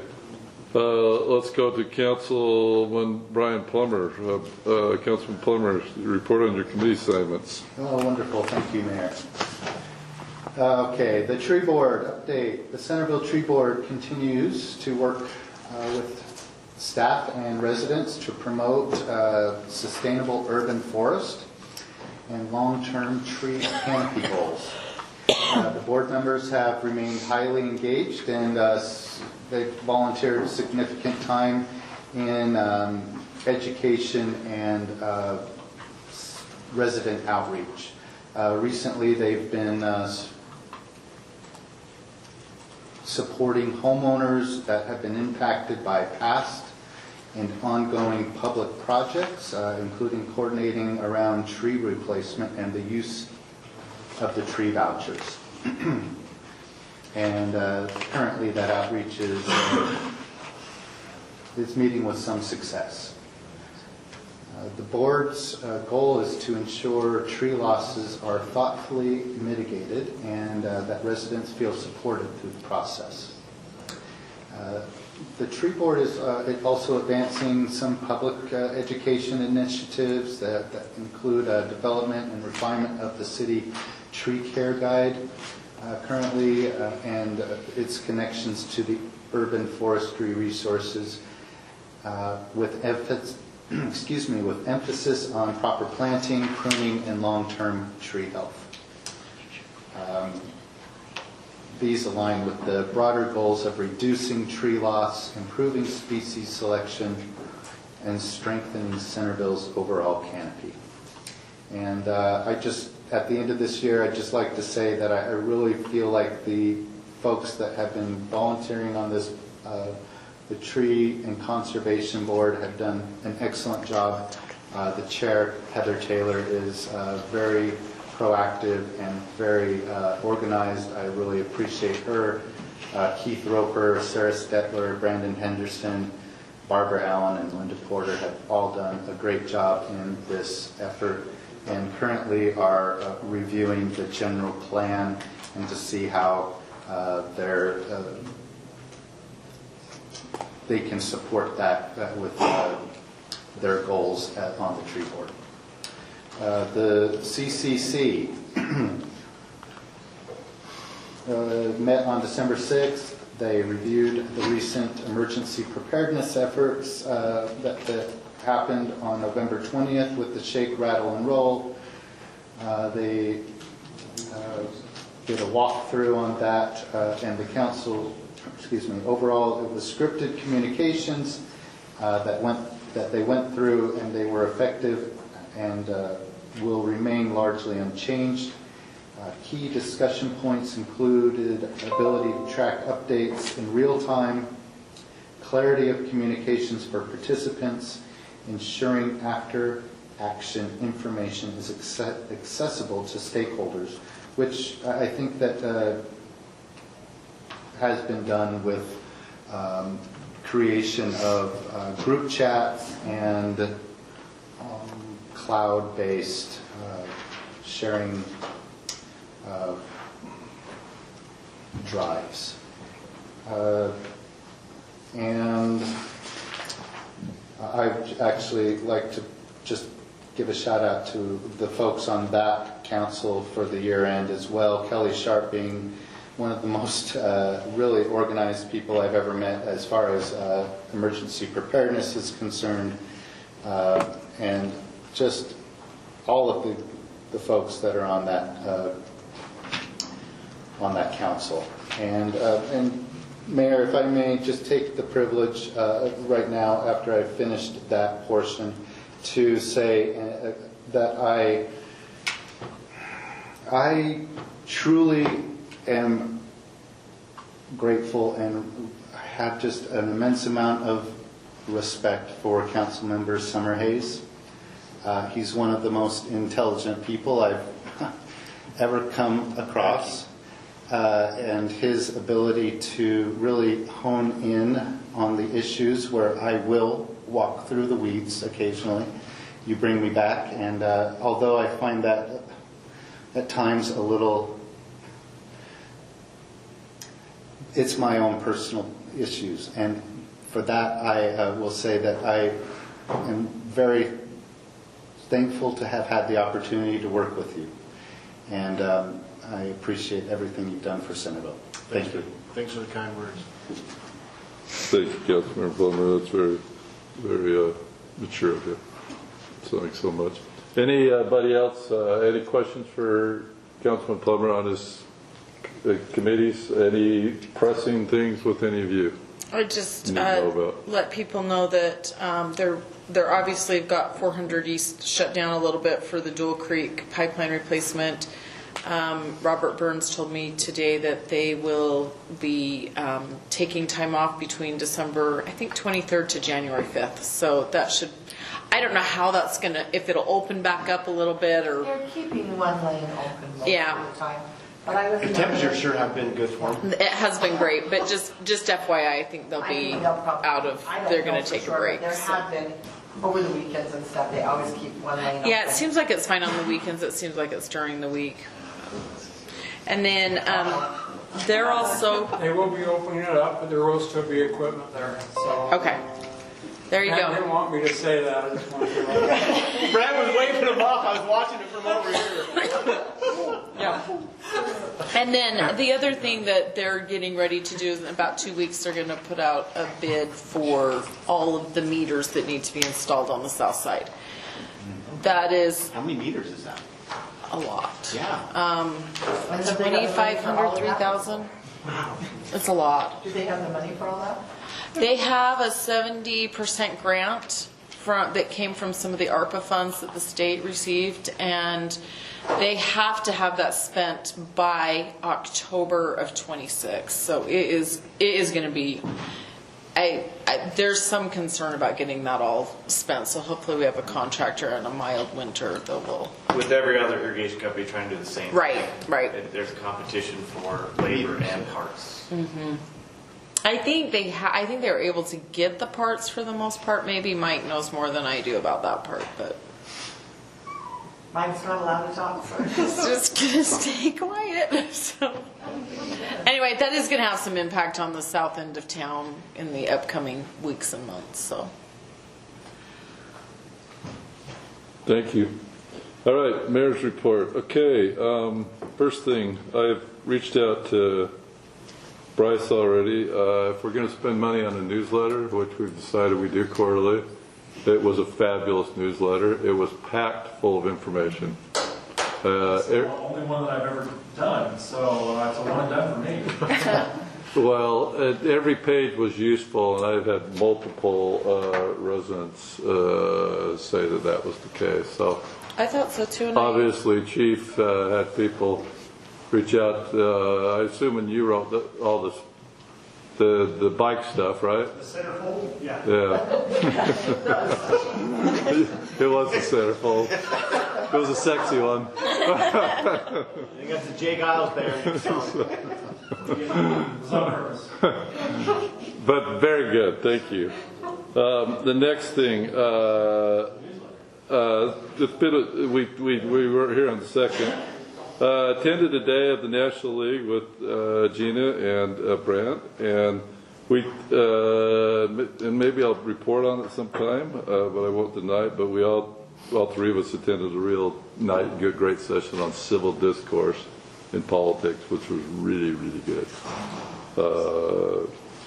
Let's go to Councilman Brian Plummer. Councilman Plummer, report on your committee assignments. Oh, wonderful. Thank you, Mayor. Okay, the tree board update. The Centerville Tree Board continues to work with staff and residents to promote sustainable urban forest and long-term tree canopy goals. The board members have remained highly engaged, and they've volunteered significant time in education and resident outreach. Recently, they've been supporting homeowners that have been impacted by past and ongoing public projects, including coordinating around tree replacement and the use of the tree vouchers. And currently that outreach is meeting with some success. The board's goal is to ensure tree losses are thoughtfully mitigated and that residents feel supported through the process. The tree board is also advancing some public education initiatives that include development and refinement of the city tree care guide currently and its connections to the urban forestry resources with emphasis on proper planting, pruning, and long-term tree health. These align with the broader goals of reducing tree loss, improving species selection, and strengthening Centerville's overall canopy. And at the end of this year, I'd just like to say that I really feel like the folks that have been volunteering on this, the Tree and Conservation Board, have done an excellent job. The chair, Heather Taylor, is very proactive and very organized. I really appreciate her. Keith Roper, Sarah Stetler, Brandon Henderson, Barbara Allen, and Linda Porter have all done a great job in this effort and currently are reviewing the general plan and to see how they can support that with their goals on the tree board. The CCC met on December 6th. They reviewed the recent emergency preparedness efforts that happened on November 20th with the Shake, Rattle, and Roll. They did a walkthrough on that, and the council, overall it was scripted communications that they went through, and they were effective and will remain largely unchanged. Key discussion points included ability to track updates in real time, clarity of communications for participants, ensuring after action information is accessible to stakeholders, which I think that has been done with creation of group chats and cloud-based sharing drives. And I'd actually like to just give a shout out to the folks on that council for the year end as well. Kelly Sharp being one of the most really organized people I've ever met as far as emergency preparedness is concerned, and just all of the folks that are on that council. And Mayor, if I may just take the privilege right now, after I've finished that portion, to say that I truly am grateful and have just an immense amount of respect for Councilmember Summerhays. He's one of the most intelligent people I've ever come across. And his ability to really hone in on the issues where I will walk through the weeds occasionally. You bring me back, and although I find that at times a little, it's my own personal issues, and for that I will say that I am very thankful to have had the opportunity to work with you, and I appreciate everything you've done for Centerville. Thank you. Thanks for the kind words. Thank you, Councilmember Plummer. That's very, very mature of you. So thanks so much. Anybody else? Any questions for Councilman Plummer on his committees? Any pressing things with any of you? I just let people know that they're obviously got 400 East shut down a little bit for the Dual Creek pipeline replacement. Robert Burns told me today that they will be taking time off between December, I think 23rd to January 5th. So that should, I don't know how that's going to, if it'll open back up a little bit or. They're keeping one lane open most yeah. of the time. But I was the temperatures sure have been good for them. It has been great, but just FYI, I think they'll be out of, they're going to take a break. There have been over the weekends and stuff, they always keep one lane open. Yeah, it seems like it's fine on the weekends. It seems like it's during the week. And then they're also, They will be opening it up, but there will still be equipment there, so. okay. There you Brad go. didn't want me to say that, I just wanted to. Brad was waving him off. I was watching it from over here. Yeah. And then the other thing that they're getting ready to do is in about 2 weeks, they're going to put out a bid for all of the meters that need to be installed on the south side. That is How many meters is that? a lot. Yeah. 2,500, 3,000. Wow. It's a lot. Do they have the money for all that? They have a 70% grant that came from some of the ARPA funds that the state received, and they have to have that spent by October of 26. So it is going to be. There's some concern about getting that all spent. So hopefully we have a contractor and a mild winter that will. With every other irrigation company trying to do the same thing. Right. There's a competition for labor and parts. Mm-hmm. I think they were able to get the parts for the most part. Maybe Mike knows more than I do about that part, but Mike's not allowed to talk, so. just gonna stay quiet. So anyway, that is gonna have some impact on the south end of town in the upcoming weeks and months. So Thank you. All right, Mayor's report. Okay, first thing, I've reached out to Bryce already. If we're going to spend money on a newsletter, which we've decided we do quarterly, it was a fabulous newsletter. It was packed full of information. It's the only one that I've ever done, so it's a one and done for me. Well, every page was useful, and I've had multiple residents say that was the case. So I thought so too. And obviously, Chief had people reach out. I assume when you wrote all this, the bike stuff, right? The centerfold? Yeah. Yeah. It was the centerfold. It was a sexy one. You got the Jake Isles there. But very good, thank you. The next thing, it's been we were here on the second. Attended a day of the National League with Gina and Brant, and we and maybe I'll report on it sometime, but I won't deny it. But we all three of us attended a real great session on civil discourse in politics, which was really, really good. I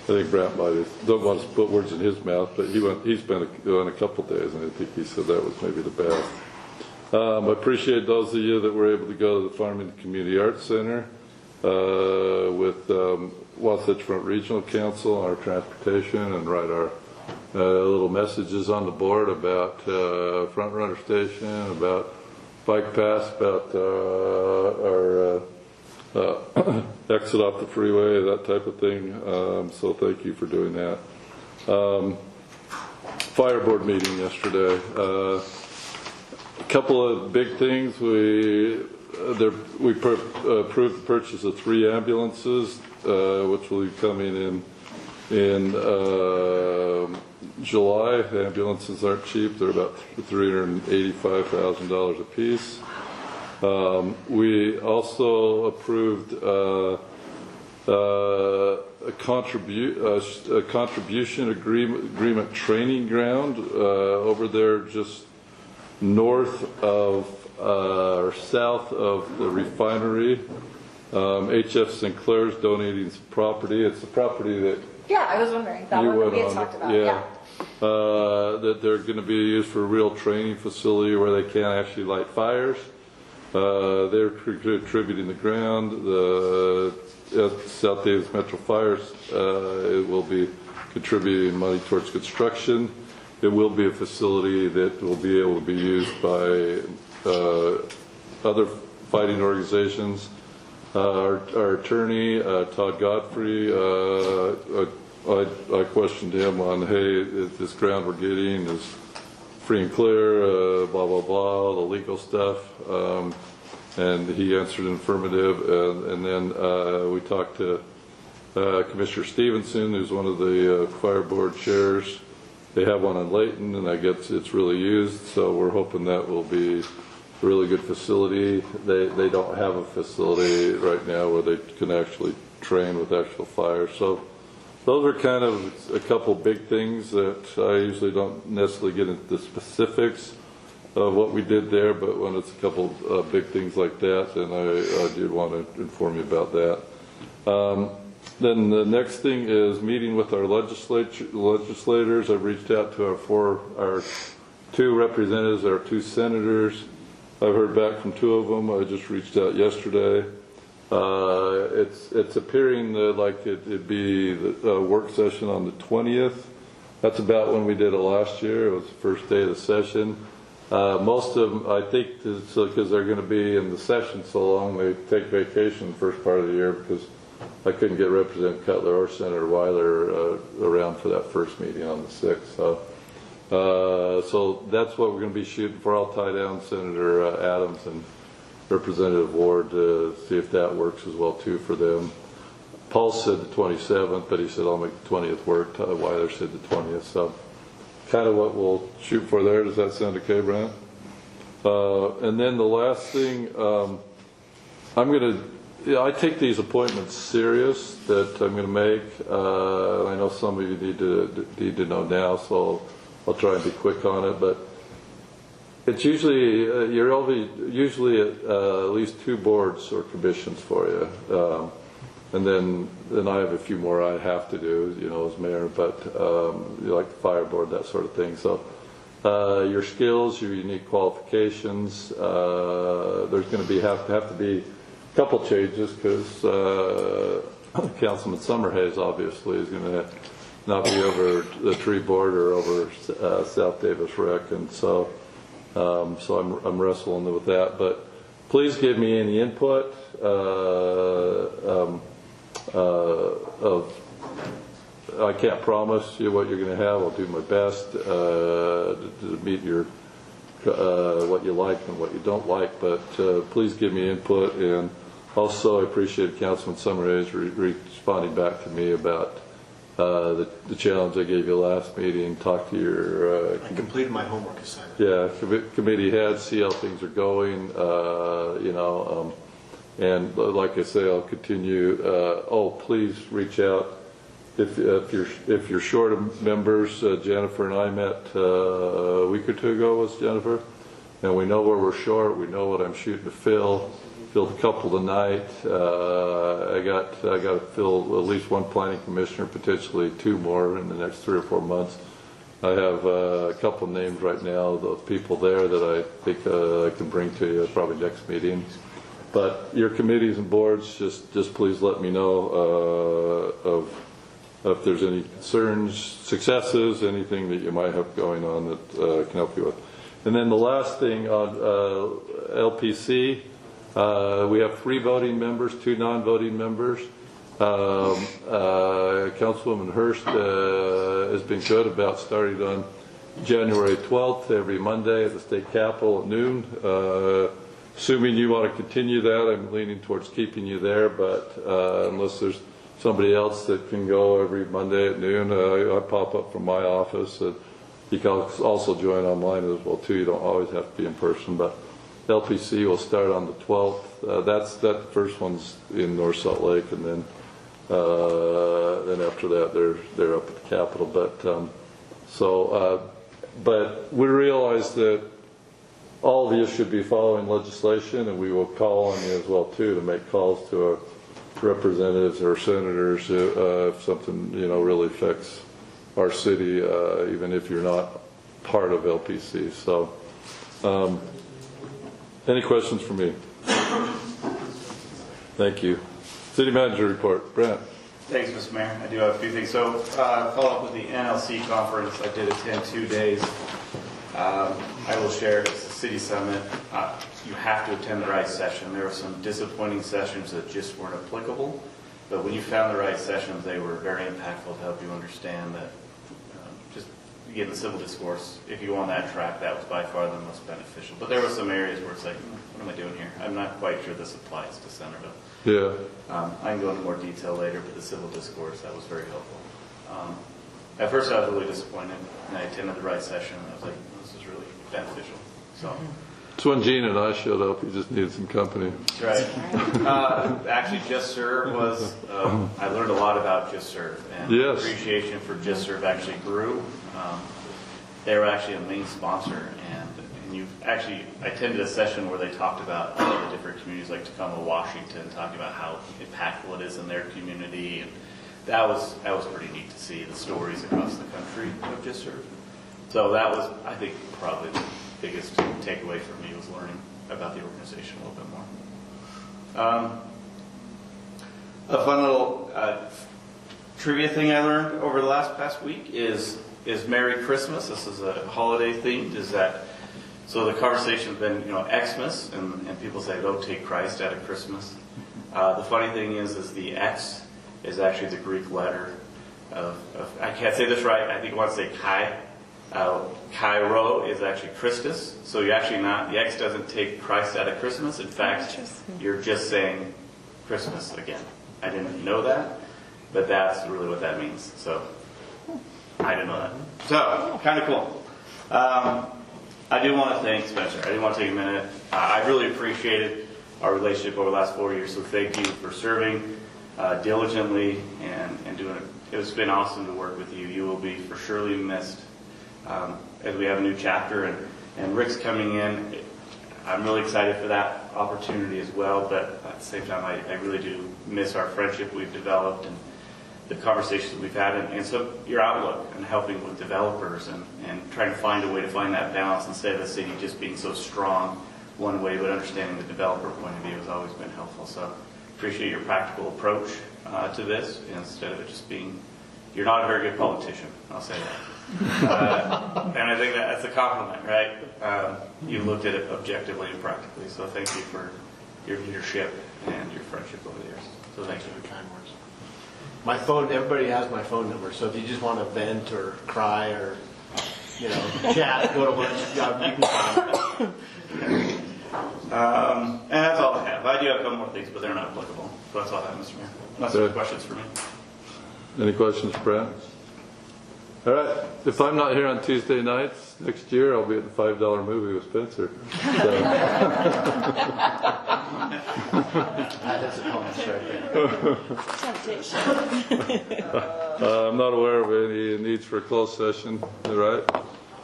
think Brant might have, don't want to put words in his mouth, but he's been on a couple of days, and I think he said that was maybe the best. I appreciate those of you that were able to go to the Farmington Community Arts Center with Wasatch Front Regional Council on our transportation, and write our little messages on the board about Front Runner Station, about Bike Pass, about our exit off the freeway, that type of thing. So thank you for doing that. Fire board meeting yesterday. A couple of big things. We approved the purchase of 3 ambulances, which will be coming in July. The ambulances aren't cheap. They're about $385,000 a piece. We also approved a contribution agreement training ground over there just north of or south of the refinery. HF Sinclair's donating some property. It's the property that Yeah, I was wondering. That you one that went we had on. talked about. Yeah. That they're going to be used for a real training facility where they can't actually light fires. They're contributing the ground. The South Davis Metro Fires it will be contributing money towards construction. It will be a facility that will be able to be used by other fighting organizations. Our attorney, Todd Godfrey, I questioned him on, hey, this ground we're getting is free and clear, blah, blah, blah, the legal stuff. And he answered in affirmative. And then we talked to Commissioner Stevenson, who's one of the fire board chairs. They have one in Layton, and I guess it's really used. So we're hoping that will be a really good facility. They don't have a facility right now where they can actually trained with actual fire. So those are kind of a couple big things that I usually don't necessarily get into the specifics of what we did there, but when it's a couple big things like that, then I did want to inform you about that. Then the next thing is meeting with our legislators. I've reached out to our 2 representatives, our 2 senators. I've heard back from 2 of them. I just reached out yesterday. It's appearing like it'd be the work session on the 20th. That's about when we did it last year. It was the first day of the session. Most of them, I think, because they're going to be in the session so long, they take vacation the first part of the year, because I couldn't get Representative Cutler or Senator Weiler around for that first meeting on the 6th. So that's what we're going to be shooting for. I'll tie down Senator Adams and Representative Ward to see if that works as well too for them. Paul said the 27th, but he said I'll make the 20th work. Weiler said the 20th. So kind of what we'll shoot for there. Does that sound okay, Brent? And then the last thing, I take these appointments serious that I'm going to make. I know some of you need to know now, so I'll try and be quick on it. But it's usually you're usually at least 2 boards or commissions for you, and then I have a few more I have to do, as mayor. But like the fire board, that sort of thing. So your skills, your unique qualifications. There's going to have to be a couple changes because Councilman Summerhays obviously is going to not be over the tree board or over South Davis Rec, and so I'm wrestling with that. But please give me any input I can't promise you what you're going to have. I'll do my best to meet your what you like and what you don't like, but please give me input. And also I appreciate Councilman Summerhays responding back to me about the challenge I gave you last meeting. Talk to your I completed my homework assignment. Yeah, committee heads, see how things are going, and like I say, I'll continue. Please reach out if you're short of members. Jennifer and I met a week or 2 ago, was Jennifer, and we know where we're short. We know what I'm shooting to fill. Filled a couple tonight. I got to fill at least 1 planning commissioner, potentially 2 more in the next 3 or 4 months. I have a couple names right now, the people there that I think I can bring to you probably next meeting. But your committees and boards, just please let me know if there's any concerns, successes, anything that you might have going on that I can help you with. And then the last thing on LPC. We have 3 voting members, 2 non-voting members. Councilwoman Hurst has been good about starting on January 12th every Monday at the state capitol at noon. Assuming you want to continue that, I'm leaning towards keeping you there, but unless there's somebody else that can go every Monday at noon, I pop up from my office. You can also join online as well too. You don't always have to be in person, but LPC will start on the 12th. That first one's in North Salt Lake, and then after that they're up at the Capitol. But we realize that all of you should be following legislation, and we will call on you as well too to make calls to our representatives or senators if something really affects our city, even if you're not part of LPC. So. Any questions for me? Thank you. City Manager report. Brent. Thanks, Mr. Mayor. I do have a few things. So, follow up with the NLC conference. I did attend 2 days. I will share it's a city summit. You have to attend the right session. There were some disappointing sessions that just weren't applicable, but when you found the right sessions, they were very impactful to help you understand that just get the civil discourse. If you go on that track, that was by far the most beneficial. But there were some areas where it's like, what am I doing here? I'm not quite sure this applies to Centerville. Yeah. I can go into more detail later, but the civil discourse, that was very helpful. At first I was really disappointed, and I attended the right session, and I was like, this is really beneficial. So It's when Gene and I showed up, he just needed some company. That's right. Actually, Just Serve was, I learned a lot about Just Serve. And Yes. appreciation for Just Serve actually grew. They were actually a main sponsor. And I attended a session where they talked about all the different communities like Tacoma, Washington, talking about how impactful it is in their community. And that was pretty neat to see the stories across the country of Just Serve. So that was, I think, probably the biggest takeaway for me was learning about the organization a little bit more. A fun little trivia thing I learned over the past week is Merry Christmas. This is a holiday themed. So the conversation's been, Xmas, and people say, don't take Christ out of Christmas. The funny thing is the X is actually the Greek letter of I can't say this right, I think I want to say Chi. Chi-Rho is actually Christus. So the X doesn't take Christ out of Christmas. In fact, you're just saying Christmas again. I didn't know that, but that's really what that means. So I didn't know that. So, kind of cool. I do want to thank Spencer. I do want to take a minute. I really appreciated our relationship over the last 4 years, so thank you for serving diligently and doing it. It's been awesome to work with you. You will be for surely missed as we have a new chapter. And Rick's coming in. I'm really excited for that opportunity as well, but at the same time, I really do miss our friendship we've developed and the conversations we've had, and so your outlook and helping with developers and trying to find a way to find that balance instead of the city just being so strong one way, but understanding the developer point of view has always been helpful. So appreciate your practical approach to this instead of it just being, you're not a very good politician, I'll say that. And I think that's a compliment, right? You looked at it objectively and practically, so thank you for your leadership and your friendship over the years. So thank you for your kind words. My phone, everybody has my phone number, so if you just want to vent or cry or, chat, go to lunch, you can call me. And that's all I have. I do have a couple more things, but they're not applicable. So that's all I have, Mr. Mayor. Unless there are questions for me. Any questions, Brent? All right. If I'm not here on Tuesday nights next year, I'll be at the $5 movie with Spencer. That's a bonus right there. I'm not aware of any needs for a closed session. All right.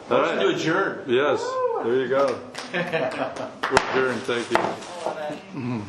All right. To adjourn. Yes. There you go. We're adjourned. Thank you.